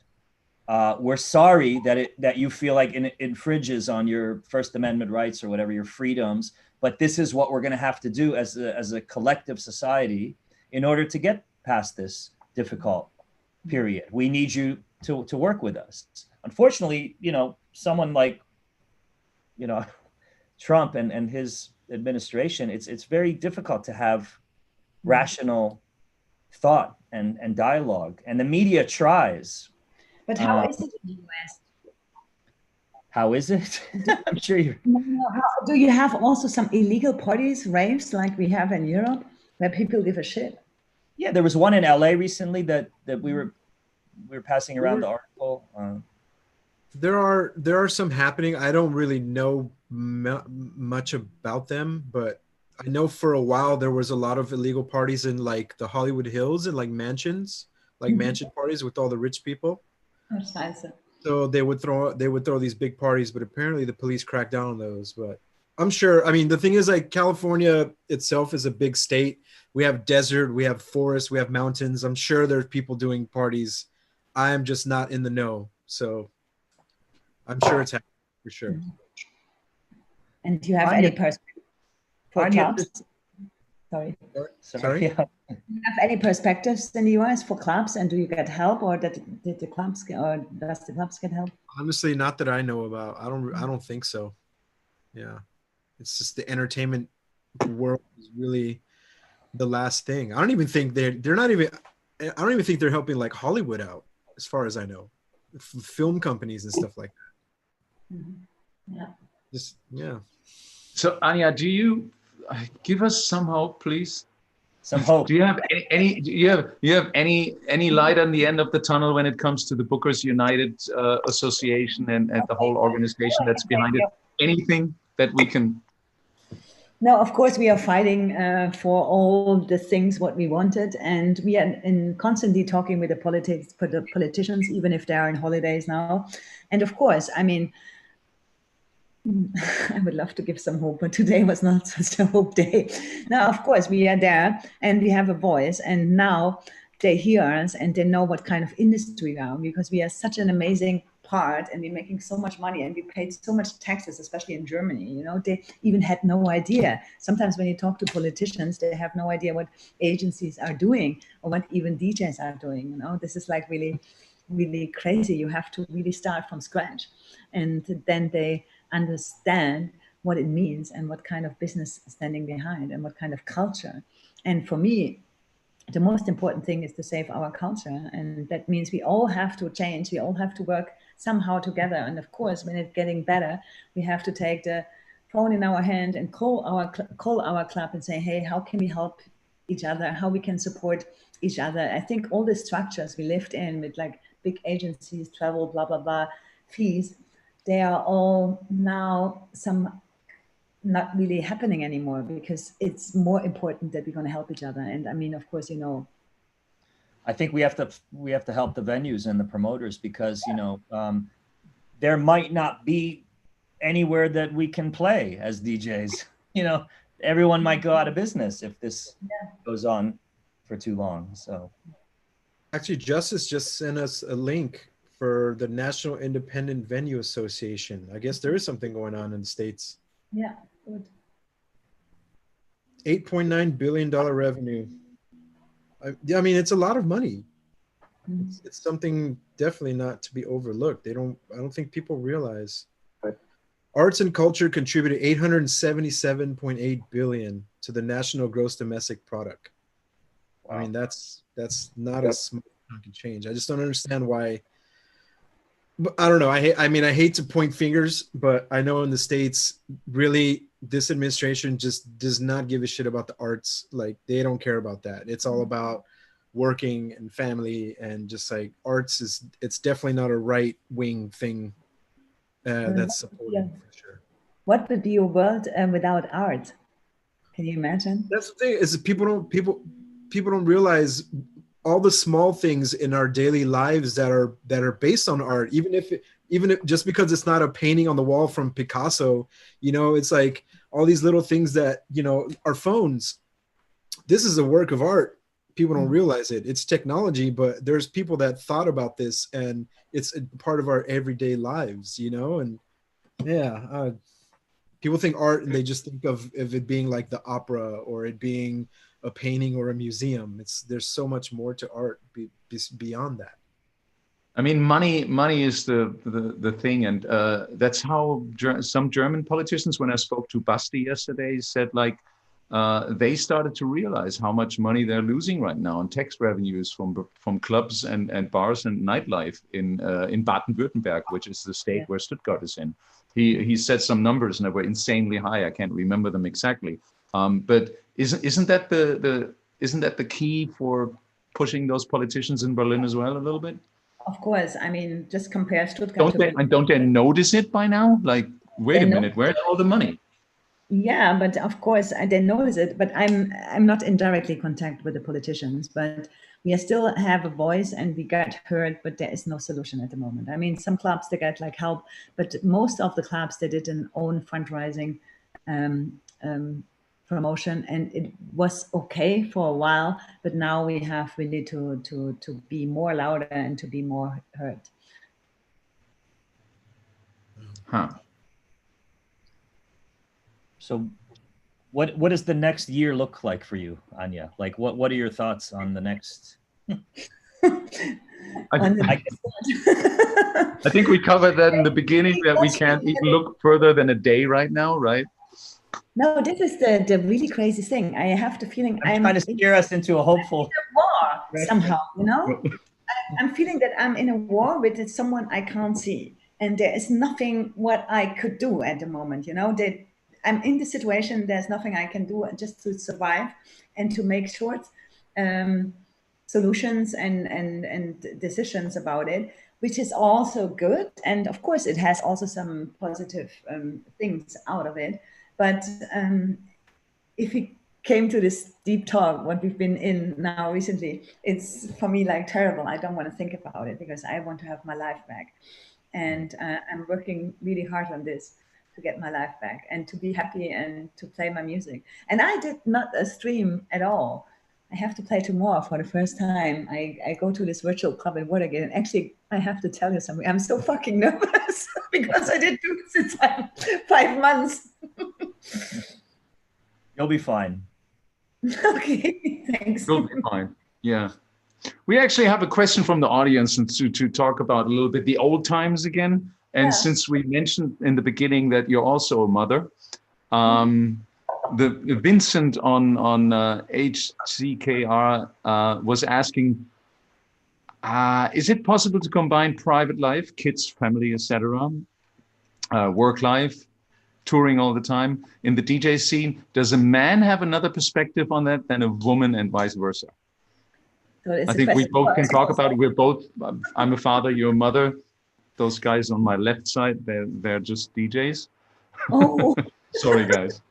We're sorry that you feel like it infringes on your First Amendment rights or whatever, your freedoms, but this is what we're going to have to do as a collective society in order to get past this difficult period. We need you to work with us. Unfortunately, someone like, Trump and his administration, it's very difficult to have rational thought and dialogue, and the media tries. But how is it in the US? How is it? I'm sure you're. Do you have also some illegal parties, raves, like we have in Europe, where people give a shit? Yeah, there was one in LA recently that we were passing around the article. There are some happening. I don't really know much about them, but I know for a while there was a lot of illegal parties in like the Hollywood Hills and like mansions, like mansion parties with all the rich people. That's nice. So they would throw these big parties, but apparently the police cracked down on those. But I'm sure, I mean, the thing is, like, California itself is a big state. We have desert, we have forests, we have mountains. I'm sure there's people doing parties. I am just not in the know. So I'm sure it's happening for sure. And do you have any perspective for clubs? Sorry. Yeah. Do you have any perspectives in the US for clubs, and do you get help, or does the clubs get help? Honestly, not that I know about. I don't think so. Yeah, it's just the entertainment world is really the last thing. I don't even think they're helping like Hollywood out, as far as I know, film companies and stuff like that. Yeah. So Anja, do you give us some hope, please? Some hope. Do you have any light on the end of the tunnel when it comes to the Bookers United Association and the whole organization that's behind it? Anything that we can? No, of course we are fighting for all the things what we wanted, and we are constantly talking with the politicians, even if they are on holidays now. And of course, I mean, I would love to give some hope, but today was not such a hope day. Now, of course, we are there and we have a voice, and now they hear us and they know what kind of industry we are, because we are such an amazing part and we're making so much money and we paid so much taxes, especially in Germany. They even had no idea. Sometimes when you talk to politicians, they have no idea what agencies are doing or what even DJs are doing. This is like really, really crazy. You have to really start from scratch, and then they understand what it means and what kind of business is standing behind and what kind of culture. And for me, the most important thing is to save our culture, and that means we all have to change. We all have to work somehow together. And of course, when it's getting better, we have to take the phone in our hand and call our club and say, hey, how can we help each other? How we can support each other? I think all the structures we lived in with like big agencies, travel, blah blah blah, fees, they are all now not really happening anymore, because it's more important that we're going to help each other. And I mean, of course, I think we have to help the venues and the promoters, because there might not be anywhere that we can play as DJs. everyone might go out of business if this goes on for too long. So actually, Justice just sent us a link for the National Independent Venue Association. I guess there is something going on in the States. Yeah, good. $8.9 billion revenue. I mean, it's a lot of money. It's something definitely not to be overlooked. I don't think people realize. Arts and culture contributed 877.8 billion to the national gross domestic product. Wow. I mean, that's not a small chunk of change. I just don't understand why. I don't know. I mean, I hate to point fingers, but I know in the States, really, this administration just does not give a shit about the arts. Like, they don't care about that. It's all about working and family, and just like arts it's definitely not a right wing thing that's supported for sure. What would be your world without art? Can you imagine? That's the thing, is that people don't realize all the small things in our daily lives that are based on art, even if just because it's not a painting on the wall from Picasso, you know, it's like all these little things that, you know, our phones, this is a work of art. People don't realize it. It's technology, but there's people that thought about this, and it's a part of our everyday lives, you know. And yeah, people think art and they just think of it being like the opera or it being a painting or a museum. There's so much more to art beyond that. I mean, money is the thing, and that's how some German politicians, when I spoke to Basti yesterday, said like they started to realize how much money they're losing right now on tax revenues from clubs and bars and nightlife in Baden-Württemberg, which is the state where Stuttgart is in. He said some numbers and they were insanely high. I can't remember them exactly, but isn't that the key for pushing those politicians in Berlin as well a little bit? Of course. I mean, just compare Stuttgart. Don't they notice it by now? Like, wait a minute, where's all the money? Yeah, but of course I didn't notice it. But I'm not in directly contact with the politicians, but we still have a voice and we get heard. But there is no solution at the moment. I mean, some clubs they get like help, but most of the clubs they did an own fundraising promotion, and it was okay for a while. But now we need to be more louder and to be more heard. Huh. So what does the next year look like for you, Anja? Like what are your thoughts on the next? I think we covered that in the beginning, that we can't even look further than a day right now, right? No, this is the really crazy thing. I have the feeling I'm trying to steer us into a hopeful war somehow, you know? I'm feeling that I'm in a war with someone I can't see. And there is nothing what I could do at the moment, you know? I'm in the situation, there's nothing I can do just to survive and to make short solutions and decisions about it, which is also good. And of course, it has also some positive things out of it. But if we came to this deep talk, what we've been in now recently, it's for me like terrible. I don't want to think about it because I want to have my life back. And I'm working really hard on this to get my life back and to be happy and to play my music. And I did not stream at all. I have to play tomorrow for the first time. I go to this virtual club in Watergate, and actually I have to tell you something. I'm so fucking nervous because I didn't do this in 5 months. You'll be fine. Okay, thanks. You'll be fine. Yeah. We actually have a question from the audience and to talk about a little bit the old times again. And since we mentioned in the beginning that you're also a mother, the Vincent on HCKR was asking, is it possible to combine private life, kids, family, etc., work life, touring all the time in the DJ scene? Does a man have another perspective on that than a woman, and vice versa? So I think we both can talk about it. We're both, I'm a father, you're a mother. Those guys on my left side, they're just DJs. Oh. Sorry, guys.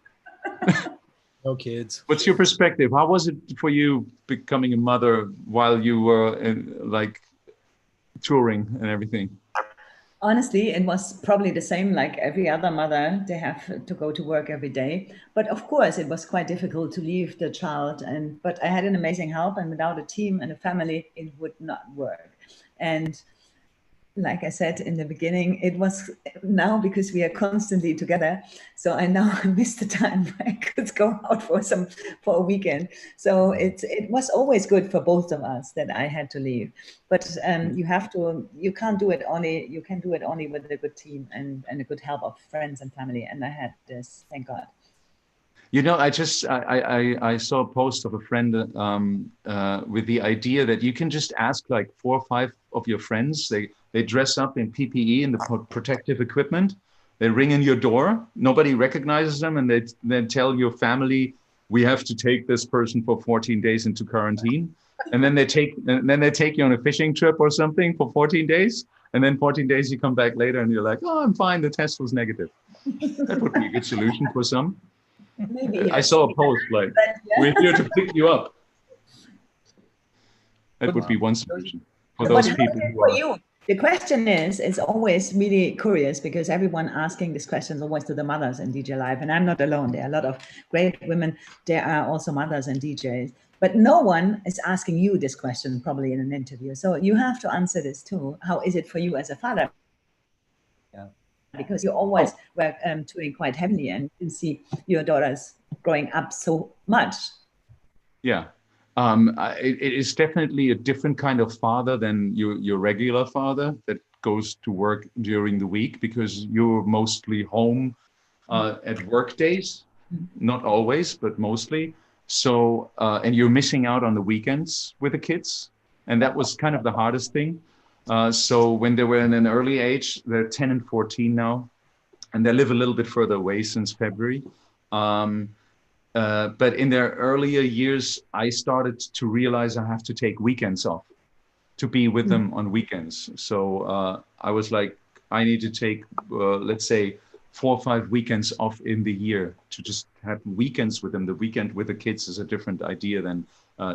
No kids. What's your perspective? How was it for you becoming a mother while you were like touring and everything? Honestly, it was probably the same like every other mother. They have to go to work every day. But of course, it was quite difficult to leave the child. But I had an amazing help, and without a team and a family, it would not work. And like I said in the beginning, it was now because we are constantly together. So I now miss the time where I could go out for a weekend. So it was always good for both of us that I had to leave. But you can't do it only, you can do it only with a good team and a good help of friends and family. And I had this, thank God. You know, I saw a post of a friend with the idea that you can just ask like 4 or 5 of your friends. They dress up in PPE and the protective equipment. They ring in your door. Nobody recognizes them, and they then tell your family, "We have to take this person for 14 days into quarantine." And then they take you on a fishing trip or something for 14 days. And then 14 days you come back later and you're like, "Oh, I'm fine. The test was negative." That would be a good solution for some. Maybe, yes. I saw a post like, "We're here to pick you up." That would be one solution for those people who are. You? The question is always really curious because everyone asking this question is always to the mothers in DJ Live, and I'm not alone. There are a lot of great women. There are also mothers and DJs, but no one is asking you this question probably in an interview. So you have to answer this too. How is it for you as a father? Yeah. Because you always were touring quite heavily, and you see your daughters growing up so much. Yeah. It is definitely a different kind of father than your regular father that goes to work during the week, because you're mostly home at work days, not always, but mostly. So, and you're missing out on the weekends with the kids. And that was kind of the hardest thing. So when they were in an early age, they're 10 and 14 now, and they live a little bit further away since February. But in their earlier years, I started to realize I have to take weekends off to be with them on weekends. So I was like, I need to take, let's say, 4 or 5 weekends off in the year to just have weekends with them. The weekend with the kids is a different idea than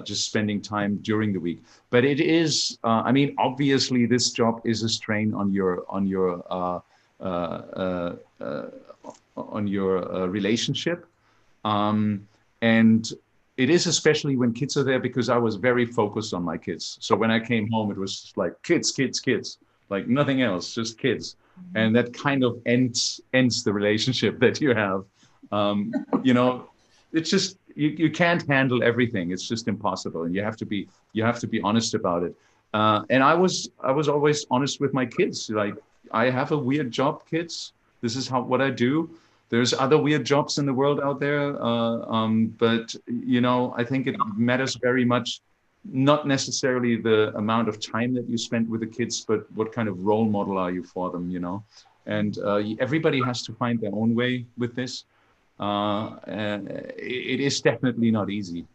just spending time during the week. But it is, I mean, obviously this job is a strain on your relationship. And it is especially when kids are there, because I was very focused on my kids. So when I came home, it was just like kids, like nothing else, just kids. And that kind of ends the relationship that you have. You know, it's just, you can't handle everything. It's just impossible. And you have to be honest about it. And I was always honest with my kids. Like, I have a weird job, kids. This is what I do. There's other weird jobs in the world out there, but you know, I think it matters very much, not necessarily the amount of time that you spend with the kids, but what kind of role model are you for them, you know? And everybody has to find their own way with this. And it is definitely not easy.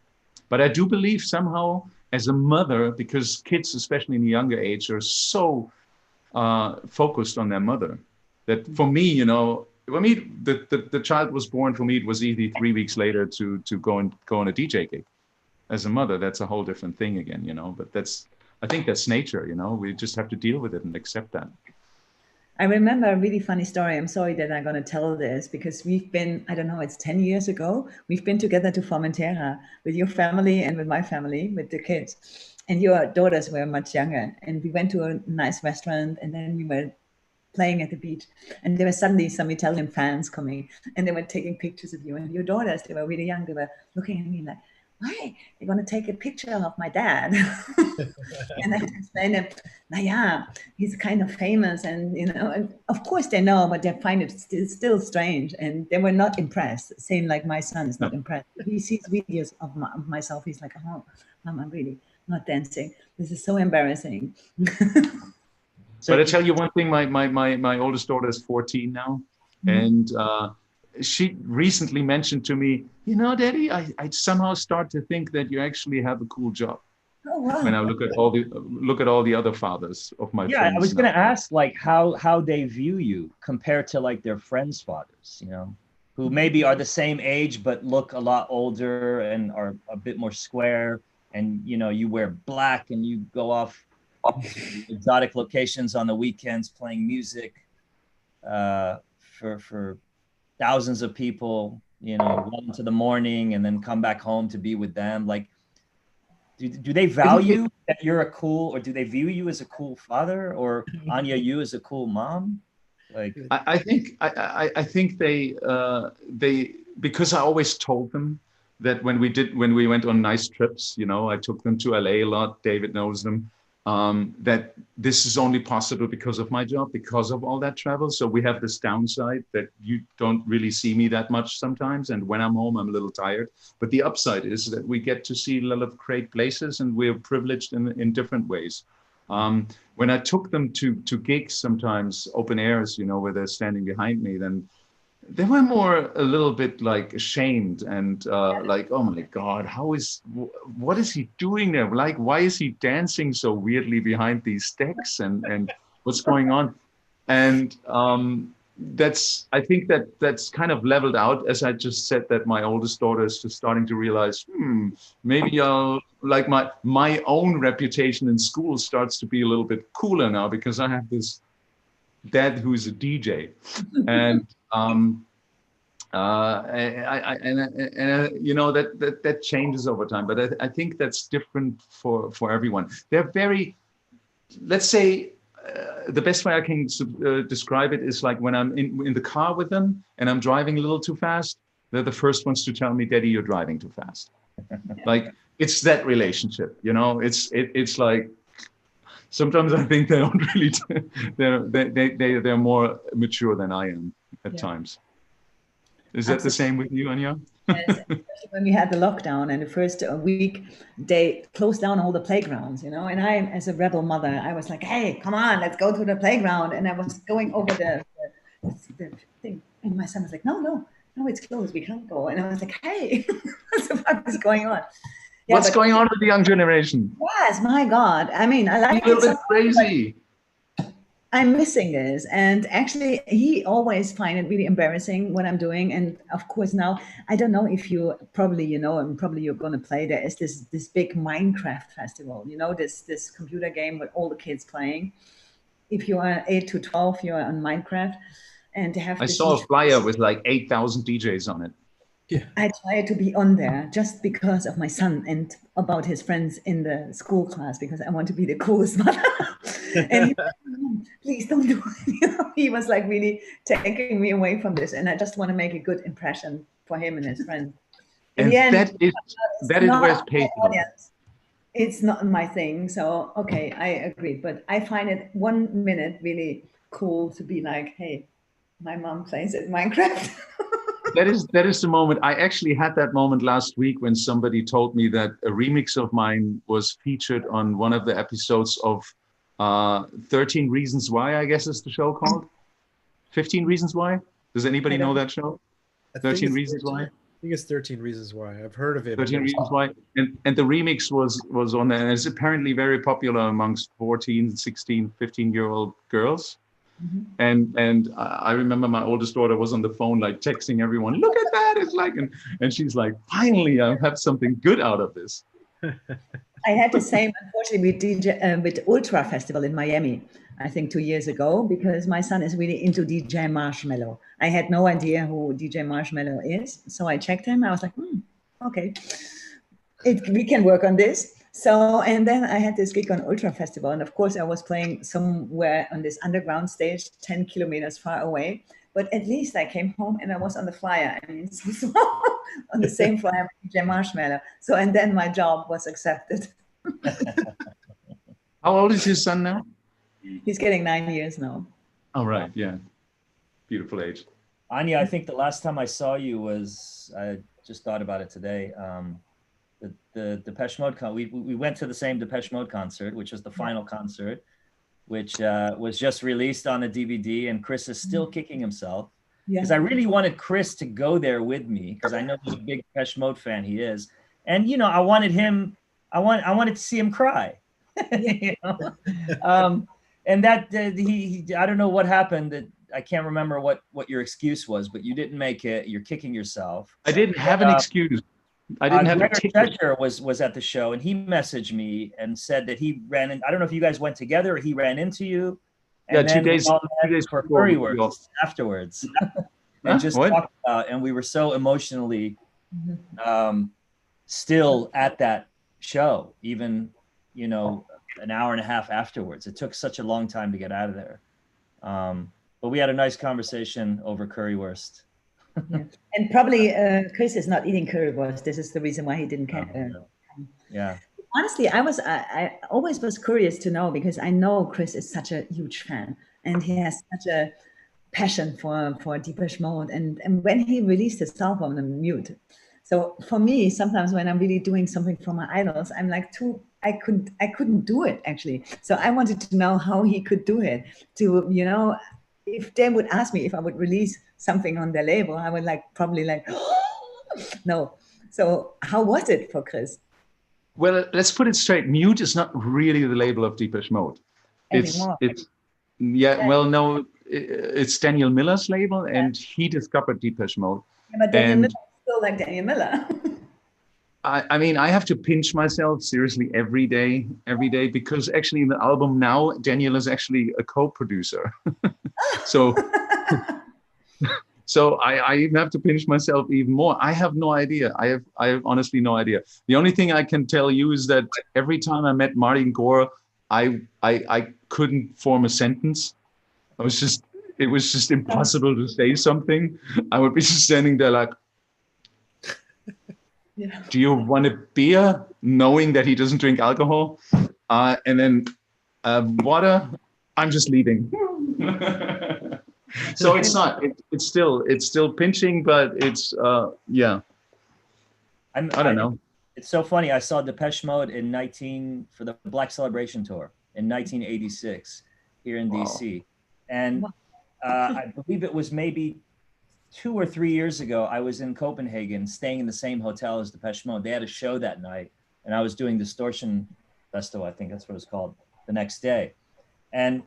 But I do believe somehow as a mother, because kids, especially in the younger age, are so focused on their mother, that for me, you know, for me, the child was born. For me, it was easy 3 weeks later to go on a DJ gig. As a mother, that's a whole different thing again, you know. But I think that's nature, you know. We just have to deal with it and accept that. I remember a really funny story. I'm sorry that I'm going to tell this, because we've been, I don't know, it's 10 years ago. We've been together to Formentera with your family and with my family, with the kids. And your daughters were much younger. And we went to a nice restaurant, and then we were playing at the beach, and there were suddenly some Italian fans coming, and they were taking pictures of you and your daughters. They were really young. They were looking at me like, why? They're going to take a picture of my dad. And I explained them, yeah, he's kind of famous, and you know, and of course they know, but they find it still strange, and they were not impressed. Same like my son is not impressed. He sees videos of myself. He's like, oh, Mom, I'm really not dancing. This is so embarrassing. But I tell you one thing, my oldest daughter is 14 now, and she recently mentioned to me, you know, Daddy, I somehow start to think that you actually have a cool job. Oh, wow. When I look at all the other fathers of my friends. Yeah, I was going to ask like how they view you compared to like their friends' fathers, you know, who maybe are the same age but look a lot older and are a bit more square, and you know, you wear black and you go off exotic locations on the weekends, playing music for thousands of people, well into the morning, and then come back home to be with them. Like, do they value that you're a cool, or do they view you as a cool father, or Anja, you as a cool mom? Like, I think they because I always told them that when we went on nice trips, I took them to LA a lot. David knows them. That this is only possible because of my job, because of all that travel. So we have this downside that you don't really see me that much sometimes. And when I'm home, I'm a little tired. But the upside is that we get to see a lot of great places, and we're privileged in different ways. When I took them to gigs, sometimes open airs, where they're standing behind me, then they were more a little bit like ashamed and like, oh my God, what is he doing there? Like, why is he dancing so weirdly behind these decks, and what's going on? And I think that's kind of leveled out, as I just said, that my oldest daughter is just starting to realize, maybe I'll, like, my own reputation in school starts to be a little bit cooler now because I have this dad who's a DJ. And that changes over time, but I think that's different for everyone. They're very, let's say, the best way I can describe it is like when I'm in the car with them and I'm driving a little too fast, they're the first ones to tell me, Daddy, you're driving too fast. Like, it's that relationship, it's like, sometimes I think they don't really, they're more mature than I am at times. Is that the same with you, Anja? Yes, especially when we had the lockdown and the first week, they closed down all the playgrounds, and I, as a rebel mother, I was like, hey, come on, let's go to the playground. And I was going over the thing. And my son was like, no, it's closed. We can't go. And I was like, hey, what the fuck is going on? Yeah, what's going on with the young generation? Yes, my God. I mean, I like a little bit crazy. I'm missing this. And actually, he always find it really embarrassing what I'm doing. And of course, now, I don't know if you probably, and probably you're going to play. There is this big Minecraft festival, this computer game with all the kids playing. If you are 8 to 12, you are on Minecraft. And they have. I saw a flyer with like 8,000 DJs on it. Yeah. I try to be on there just because of my son and about his friends in the school class, because I want to be the coolest mother. And he was like, please don't do it. He was like really taking me away from this. And I just want to make a good impression for him and his friends. And that is where it's paid for. It's not my thing. So, okay, I agree. But I find it 1 minute really cool to be like, hey, my mom plays at Minecraft. That is the moment. I actually had that moment last week when somebody told me that a remix of mine was featured on one of the episodes of 13 Reasons Why, I guess is the show called. 15 Reasons Why? Does anybody know that show? 13 Reasons Why? I think it's 13 Reasons Why. I've heard of it. 13 Reasons Why. And the remix was on there. And it's apparently very popular amongst 14, 16, 15-year-old girls. Mm-hmm. And I remember my oldest daughter was on the phone, like texting everyone, look at that. It's like, and she's like, finally, I have something good out of this. I had the same, unfortunately, with Ultra Festival in Miami, I think 2 years ago, because my son is really into DJ Marshmello. I had no idea who DJ Marshmello is. So I checked him. I was like, okay, we can work on this. So, and then I had this gig on Ultra Festival. And of course, I was playing somewhere on this underground stage, 10 kilometers far away. But at least I came home and I was on the flyer. I mean, so small, on the same flyer with DJ Marshmello. So, and then my job was accepted. How old is your son now? He's getting 9 years now. Oh, right. Yeah. Beautiful age. Anja, I think the last time I saw you was, I just thought about it today. The Depeche Mode we went to the same Depeche Mode concert, which was the final concert, which was just released on the DVD, and Chris is still kicking himself because I really wanted Chris to go there with me because I know he's a big Depeche Mode fan. He is, and I wanted to see him cry. And that he I don't know what happened. That I can't remember what your excuse was, but you didn't make it. You're kicking yourself. I didn't have an excuse. I didn't have a Gregor ticket. Cheshire was at the show, and he messaged me and said that he ran in. I don't know if you guys went together or he ran into you. And Yeah, then 2 days, we all 2 met days for before we currywurst afterwards, Huh? and just What? talked about. And we were so emotionally still at that show, even an hour and a half afterwards. It took such a long time to get out of there, but we had a nice conversation over currywurst. Yeah. And probably Chris is not eating currywurst. This is the reason why he didn't come. Yeah. Honestly, I always was curious to know, because I know Chris is such a huge fan and he has such a passion for Depeche Mode. And when he released his album, The Mute. So for me, sometimes when I'm really doing something for my idols, I'm like I couldn't do it actually. So I wanted to know how he could do it. If they would ask me if I would release something on their label, I would probably no. So how was it for Chris? Well, let's put it straight. Mute is not really the label of Depeche Mode. It's Daniel Miller's label, and he discovered Depeche Mode. Yeah, but Daniel Miller is still like Daniel Miller. I mean, I have to pinch myself seriously every day, because actually in the album now, Daniel is actually a co-producer. So I even have to pinch myself even more. I have no idea. I have honestly no idea. The only thing I can tell you is that every time I met Martin Gore, I couldn't form a sentence. It was just impossible to say something. I would be just standing there like, yeah. Do you want a beer? Knowing that he doesn't drink alcohol. And then water, I'm just leaving. So it's not, it's still pinching, but it's, yeah. I don't know. It's so funny. I saw Depeche Mode for the Black Celebration Tour in 1986 here in DC. And I believe it was maybe 2 or 3 years ago, I was in Copenhagen staying in the same hotel as Depeche Mode. They had a show that night, and I was doing Distortion Festival, I think that's what it was called, the next day. And,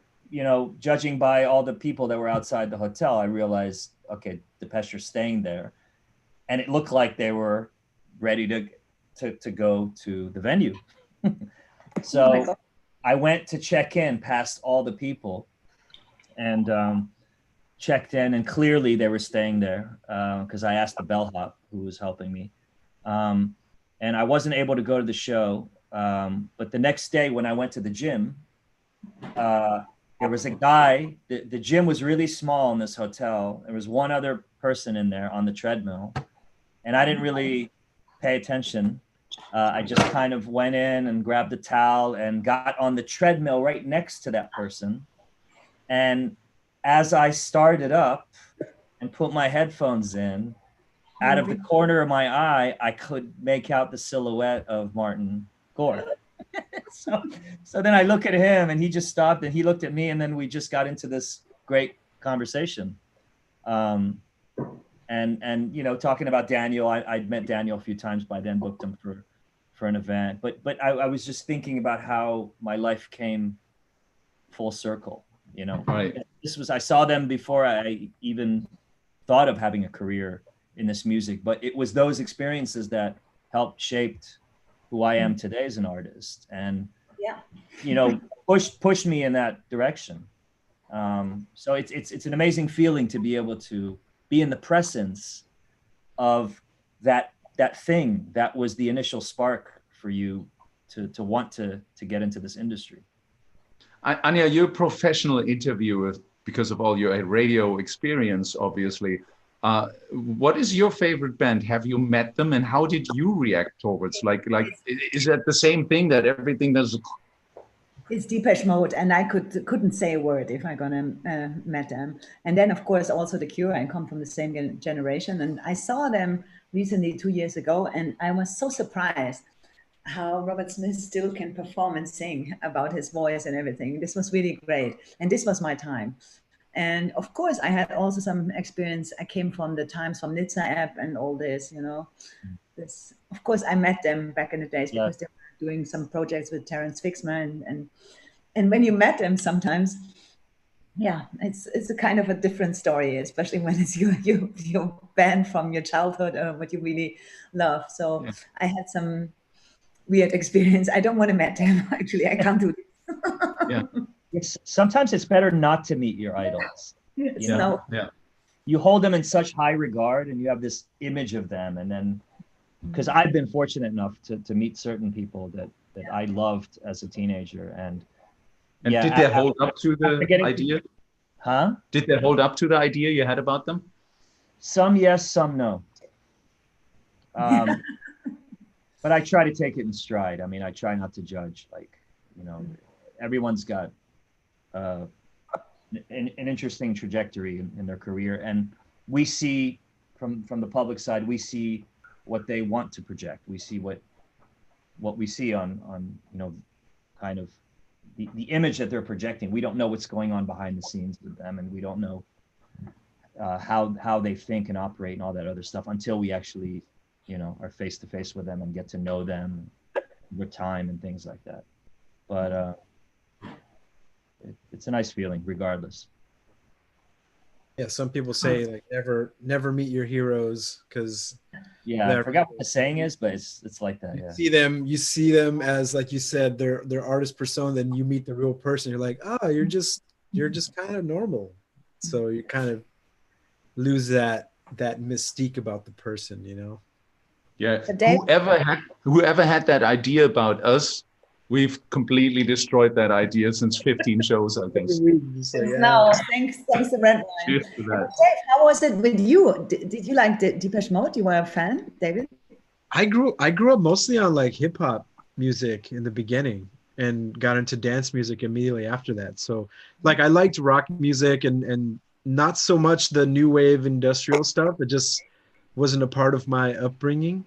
judging by all the people that were outside the hotel, I realized, okay, Depeche are staying there. And it looked like they were ready to go to the venue. So I went to check in past all the people and checked in, and clearly they were staying there because I asked the bellhop who was helping me. And I wasn't able to go to the show. But the next day when I went to the gym, there was a guy, the gym was really small in this hotel. There was one other person in there on the treadmill, and I didn't really pay attention. I just kind of went in and grabbed a towel and got on the treadmill right next to that person. And as I started up and put my headphones in, out of the corner of my eye, I could make out the silhouette of Martin Gore. So then I look at him and he just stopped and he looked at me, and then we just got into this great conversation. And talking about Daniel, I'd met Daniel a few times by then, booked him for an event. But I was just thinking about how my life came full circle, Right. I saw them before I even thought of having a career in this music, but it was those experiences that helped shaped who I am today as an artist, and pushed me in that direction. So it's an amazing feeling to be able to be in the presence of that thing that was the initial spark for you to want to get into this industry. Anja, you're a professional interviewer because of all your radio experience, obviously. What is your favorite band? Have you met them, and how did you react towards? Like, is that the same thing that everything does? It's Depeche Mode, and I couldn't say a word if I gonna met them. And then, of course, also The Cure. I come from the same generation, and I saw them recently 2 years ago, and I was so surprised how Robert Smith still can perform and sing about his voice and everything. This was really great, and this was my time. And of course, I had also some experience. I came from the times from Nizza app and all this, This, of course, I met them back in the days because they were doing some projects with Terence Fixman, and when you met them, sometimes Yeah, it's a kind of a different story, especially when it's your band from your childhood or what you really love. So Yeah. I had some weird experience. I don't want to meet him. Actually, I can't do this. Yeah. Sometimes it's better not to meet your idols. Yes, You know, no. Yeah. you hold them in such high regard, and you have this image of them, and then because I've been fortunate enough to meet certain people that I loved as a teenager, and And yeah, did they hold up to the getting, idea? huh? Did they hold up to the idea you had about them? Some yes, some no. But I try to take it in stride. I mean, I try not to judge. Like, you know, everyone's got an interesting trajectory in their career, and we see from the public side, we see what they want to project. We see what we see on you know, kind of the image that they're projecting. We don't know what's going on behind the scenes with them, and we don't know how they think and operate and all that other stuff until we actually, you know, are face to face with them and get to know them with time and things like that. But it's a nice feeling regardless. Yeah, some people say like never meet your heroes, because yeah, I forgot what the saying is, but it's like that. Yeah. You see them as, like you said, their artist persona, then you meet the real person, you're like, oh, you're just kind of normal. So you kind of lose that mystique about the person, you know. Yeah. Whoever had that idea about us, we've completely destroyed that idea since 15 shows, I think. No, thanks the red wine. Cheers to that. Dave, how was it with you? Did you like Depeche Mode? You were a fan, David? I grew up mostly on like hip hop music in the beginning, and got into dance music immediately after that. So like I liked rock music and not so much the new wave industrial stuff. It just wasn't a part of my upbringing.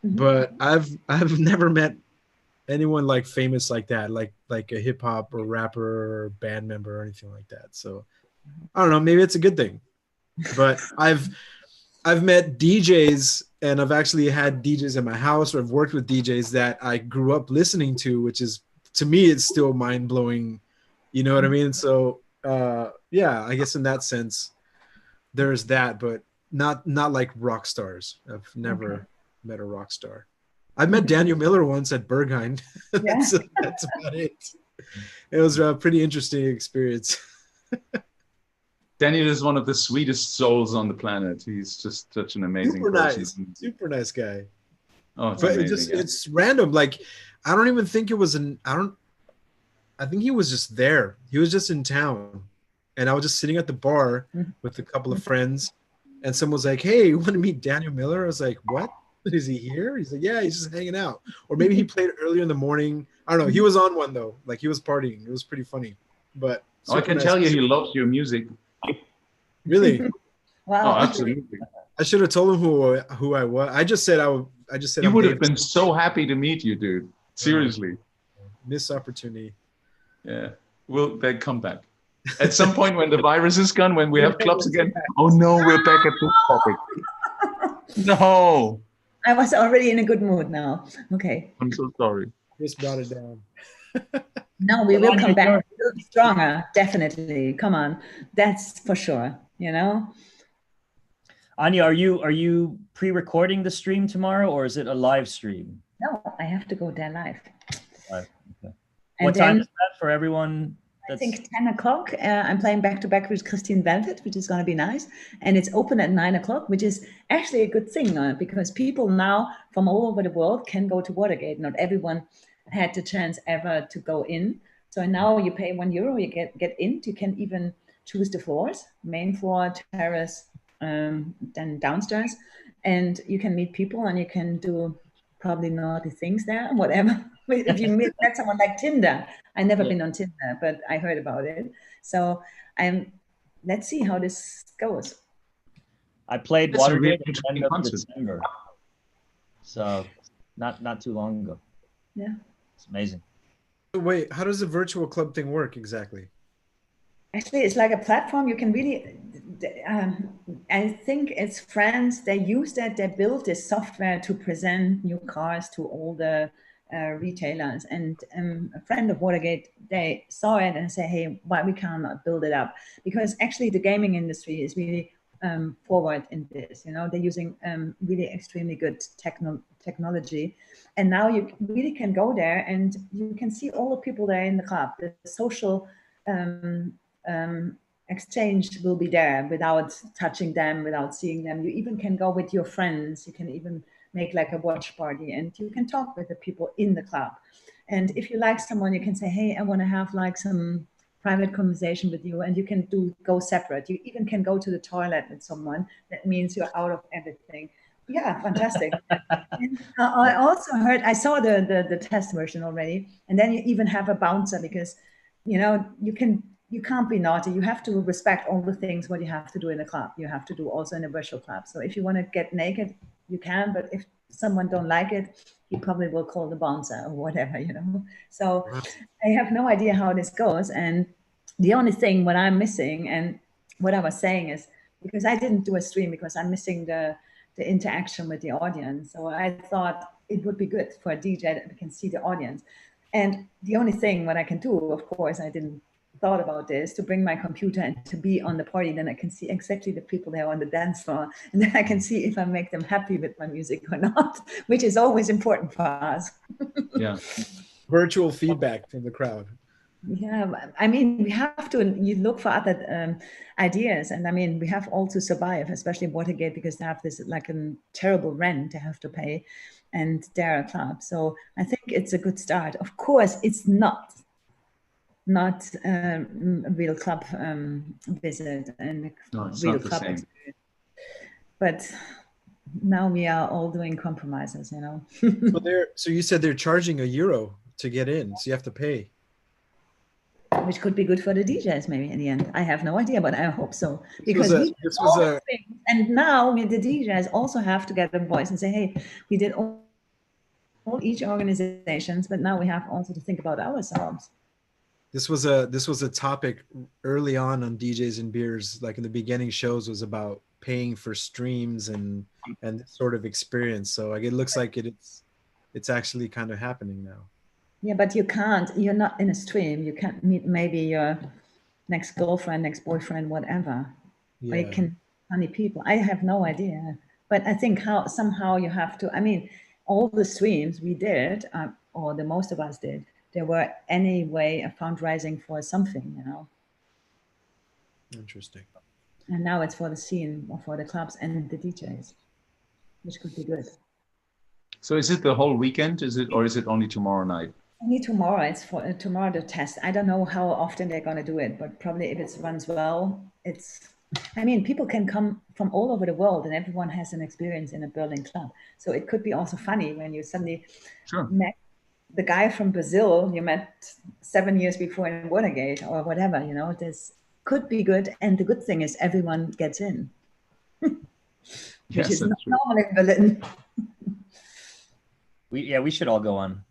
Mm-hmm. But I've never met anyone like famous like that, like a hip hop or rapper or band member or anything like that. So I don't know, maybe it's a good thing. But I've met DJs, and I've actually had DJs in my house, or I've worked with DJs that I grew up listening to, which is, to me, it's still mind blowing. You know what I mean? So yeah, I guess in that sense, there's that, but not like rock stars. I've never met a rock star. I met Daniel Miller once at Berghain. That's about it. It was a pretty interesting experience. Daniel is one of the sweetest souls on the planet. He's just such an amazing person. Super nice guy. Oh, it's but amazing, it's random. Like, I don't even think it was I think he was just there. He was just in town. And I was just sitting at the bar with a couple of friends, and someone was like, hey, you want to meet Daniel Miller? I was like, what? Is he here? He's like, yeah, he's just hanging out. Or maybe he played earlier in the morning. I don't know. He was on one though. Like, he was partying. It was pretty funny. But I can tell you he loves your music. Really? Wow. Oh, absolutely. I should have told him who I was. I just said he would have been so happy to meet you, dude. Seriously. Missed opportunity. Yeah. We'll then come back. At some point when the virus is gone, when we have clubs again. Oh no, we're back at this topic. No. I was already in a good mood now. Okay. I'm so sorry. Just brought it down. No, we will come back. We'll be stronger, definitely. Come on, that's for sure. You know. Anja, are you pre-recording the stream tomorrow, or is it a live stream? No, I have to go there live. Live. Okay. What time is that for everyone? I think 10 o'clock. I'm playing back-to-back with Christine Velvet, which is going to be nice. And it's open at 9 o'clock, which is actually a good thing because people now from all over the world can go to Watergate. Not everyone had the chance ever to go in. So now you pay €1, you get in. You can even choose the floors, main floor, terrace, then downstairs. And you can meet people and you can do probably naughty things there, whatever. If you met someone like Tinder, I've never been on Tinder, but I heard about it. So let's see how this goes. I played Watergate at the end of December, so not too long ago. Yeah, it's amazing. Wait, how does the virtual club thing work exactly? Actually, it's like a platform. You can really, I think it's France. They use that. They built this software to present new cars to all the retailers, and a friend of Watergate, they saw it and say, hey, why we cannot build it up? Because actually the gaming industry is really forward in this. You know, they're using really extremely good technology, and now you really can go there and you can see all the people there in the club. The social exchange will be there without touching them, without seeing them. You even can go with your friends. You can even make like a watch party, and you can talk with the people in the club. And if you like someone, you can say, hey, I want to have like some private conversation with you, and you can go separate. You even can go to the toilet with someone. That means you're out of everything. Yeah, fantastic. And, I also heard, I saw the test version already, and then you even have a bouncer, because you know you can't be naughty. You have to respect all the things what you have to do in a club. You have to do also in a virtual club. So if you want to get naked, you can, but if someone don't like it, he probably will call the bouncer or whatever, you know. So I have no idea how this goes. And the only thing what I'm missing, and what I was saying is, because I didn't do a stream because I'm missing the interaction with the audience. So I thought it would be good for a DJ that we can see the audience. And the only thing what I can do, of course, I didn't thought about this, to bring my computer and to be on the party, then I can see exactly the people there on the dance floor, and then I can see if I make them happy with my music or not, which is always important for us. Yeah. Virtual feedback from the crowd. Yeah, I mean, we have to, you look for other ideas, and I mean, we have all to survive, especially Watergate, because they have this like a terrible rent they have to pay, and they're a club. So I think it's a good start. Of course, it's not a real club visit and real club experience. But now we are all doing compromises, you know. So you said they're charging €1 to get in, so you have to pay. Which could be good for the DJs maybe in the end. I have no idea, but I hope so. Because and now the DJs also have to get a voice and say, hey, we did all each organizations, but now we have also to think about ourselves. This was a topic early on DJs and Beers, like in the beginning shows, was about paying for streams and this sort of experience. So like it looks like it's actually kind of happening now. Yeah, but you're not in a stream. You can't meet maybe your next girlfriend, next boyfriend, whatever. Yeah. Or you can funny people. I have no idea. But I think somehow you have to, I mean, all the streams we did, or the most of us did, there were anyway a fundraising for something, you know. Interesting. And now it's for the scene, or for the clubs and the DJs, which could be good. So is it the whole weekend? Or is it only tomorrow night? Only tomorrow. It's for tomorrow the test. I don't know how often they're going to do it, but probably if it runs well, I mean, people can come from all over the world, and everyone has an experience in a Berlin club. So it could be also funny when you suddenly met the guy from Brazil you met 7 years before in Watergate or whatever, you know. This could be good, and the good thing is everyone gets in, which is not normal in Berlin. We should all go on.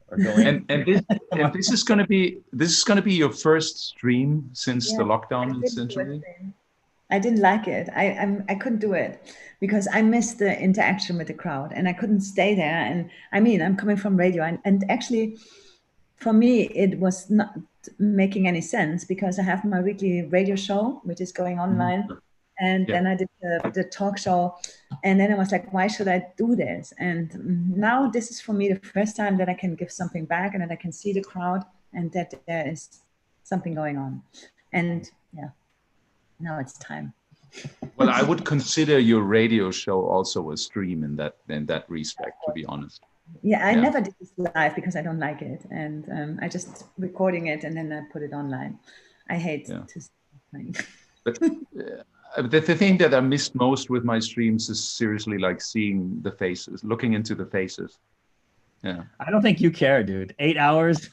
Or go in. And this is going to be your first stream since the lockdown, essentially. I didn't like it. I couldn't do it because I missed the interaction with the crowd, and I couldn't stay there. And I mean, I'm coming from radio, and actually, for me, it was not making any sense because I have my weekly radio show, which is going online. And then I did the talk show, and then I was like, why should I do this? And now this is for me the first time that I can give something back, and that I can see the crowd, and that there is something going on. And yeah, now it's time. Well, I would consider your radio show also a stream in that respect, to be honest. Yeah, I never did this live because I don't like it, and I just recording it and then I put it online. I hate to sing. But the thing that I missed most with my streams is seriously like seeing the faces, looking into the faces. Yeah. I don't think you care, dude. 8 hours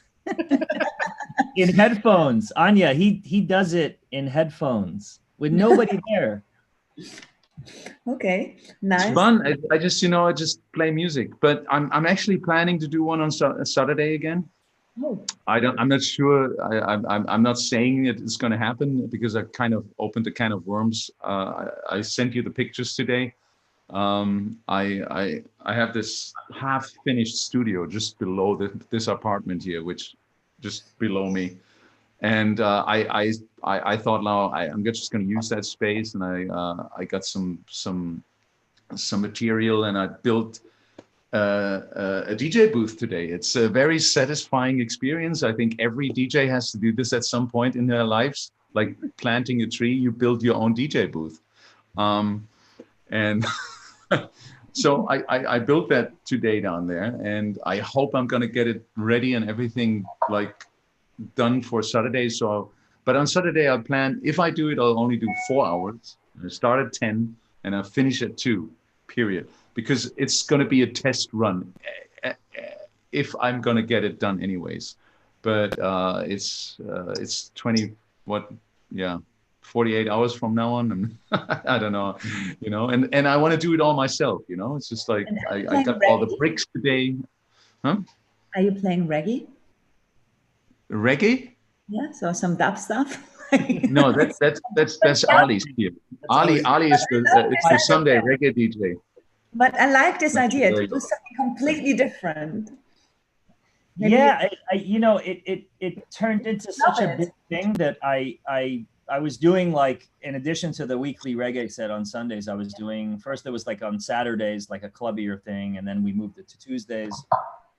in headphones. Anja, he does it in headphones with nobody there. Okay, nice. It's fun. I just play music, but I'm actually planning to do one on Saturday again. Oh. I'm not sure. I'm not saying it's going to happen because I kind of opened a can of worms. I sent you the pictures today, I have this half-finished studio just below this apartment here, which just below me, and I thought now I'm just going to use that space, and I got some material, and I built a DJ booth today. It's a very satisfying experience. I think every DJ has to do this at some point in their lives, like planting a tree. You build your own DJ booth, and so I built that today down there, and I hope I'm gonna get it ready and everything like done for Saturday. So, but on Saturday I'll plan. If I do it, I'll only do 4 hours. I start at 10 and I'll finish at 2. Period. Because it's gonna be a test run. If I'm gonna get it done anyways, but it's 48 hours from now on, and I don't know, and I want to do it all myself, it's just like I got all the bricks today. Huh? Are you playing reggae? Reggae? Yeah, so some dub stuff. No, that's Ali's here. Ali is the Sunday reggae DJ. But I like this idea to do something completely different. Maybe it turned into such a big thing that I was doing, like, in addition to the weekly reggae set on Sundays, I was doing, first it was like on Saturdays, like a clubbier thing. And then we moved it to Tuesdays.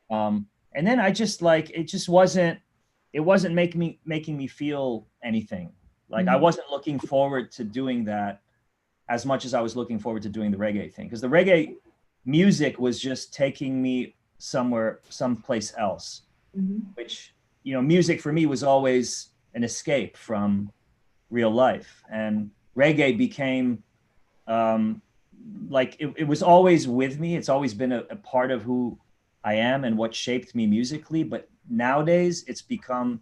And then I just it wasn't making me feel anything. Like I wasn't looking forward to doing that as much as I was looking forward to doing the reggae thing. Because the reggae music was just taking me someplace else, which, music for me was always an escape from real life, and reggae became like it was always with me. It's always been a part of who I am and what shaped me musically, but nowadays it's become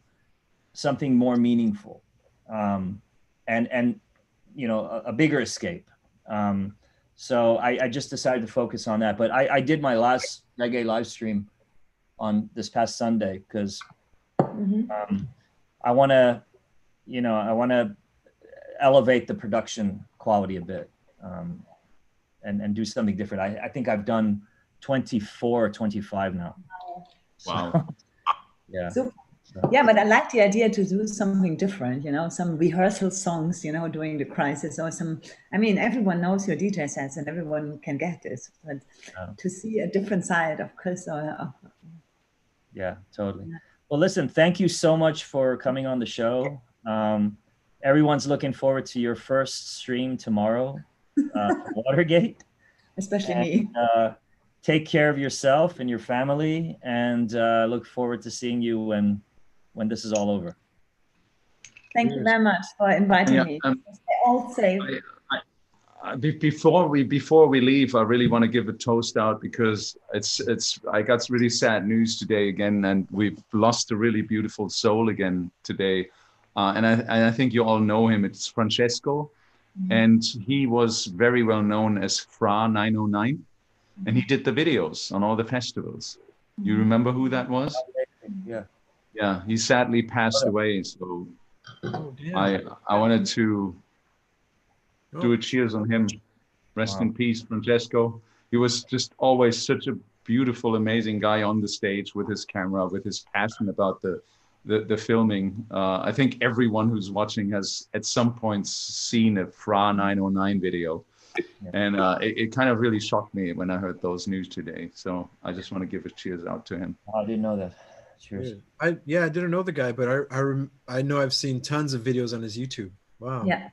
something more meaningful, and a bigger escape. So I just decided to focus on that. But I did my last reggae live stream on this past Sunday because I want to elevate the production quality a bit, and do something different. I think I've done 24 or 25 now. Wow. So, yeah. So, yeah, but I like the idea to do something different, some rehearsal songs, during the crisis, or everyone knows your DJ sets and everyone can get this, but to see a different side of Chris. Yeah, totally. Well, listen, thank you so much for coming on the show. Everyone's looking forward to your first stream tomorrow, Watergate. Especially me. Take care of yourself and your family, and look forward to seeing you when this is all over. Thank you very much for inviting me. All safe. Before we leave, I really want to give a toast out because I got really sad news today again, and we've lost a really beautiful soul again today. And I think you all know him. It's Francesco, and he was very well known as Fra 909, and he did the videos on all the festivals. You remember who that was? Yeah, he sadly passed away. So I wanted to do a cheers on him. Rest in peace, Francesco. He was just always such a beautiful, amazing guy on the stage with his camera, with his passion about the filming. I think everyone who's watching has at some point seen a Fra 909 video. And it kind of really shocked me when I heard those news today. So I just want to give a cheers out to him. Oh, I didn't know that. Cheers. I didn't know the guy, but I know I've seen tons of videos on his YouTube. Wow. Yeah.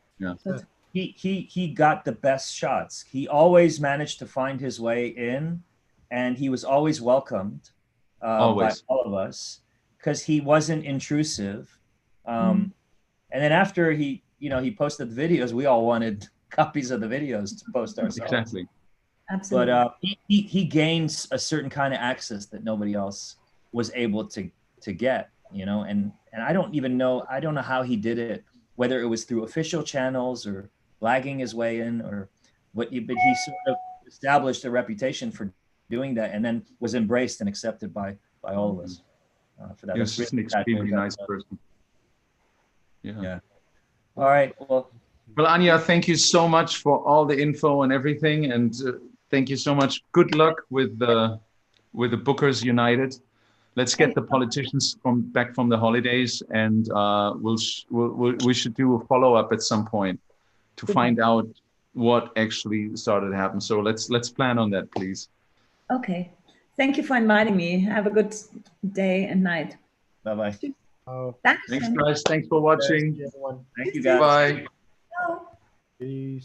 He got the best shots. He always managed to find his way in, and he was always welcomed by all of us because he wasn't intrusive. And then after he posted the videos, we all wanted copies of the videos to post ourselves. Exactly. Absolutely. But he gains a certain kind of access that nobody else was able to get, and I don't know how he did it, whether it was through official channels or blagging his way in or what, but he sort of established a reputation for doing that, and then was embraced and accepted by all of us for that. He was just an extremely nice person. Yeah. All right. Well, Well, Anja, thank you so much for all the info and everything, and thank you so much. Good luck with the Bookers United. Let's get the politicians back from the holidays, and we should do a follow-up at some point to find out what actually started to happen. So let's plan on that, please. Okay. Thank you for inviting me. Have a good day and night. Bye-bye. Thanks, guys. Thanks for watching. Thank you, guys. Bye. Ciao. Peace.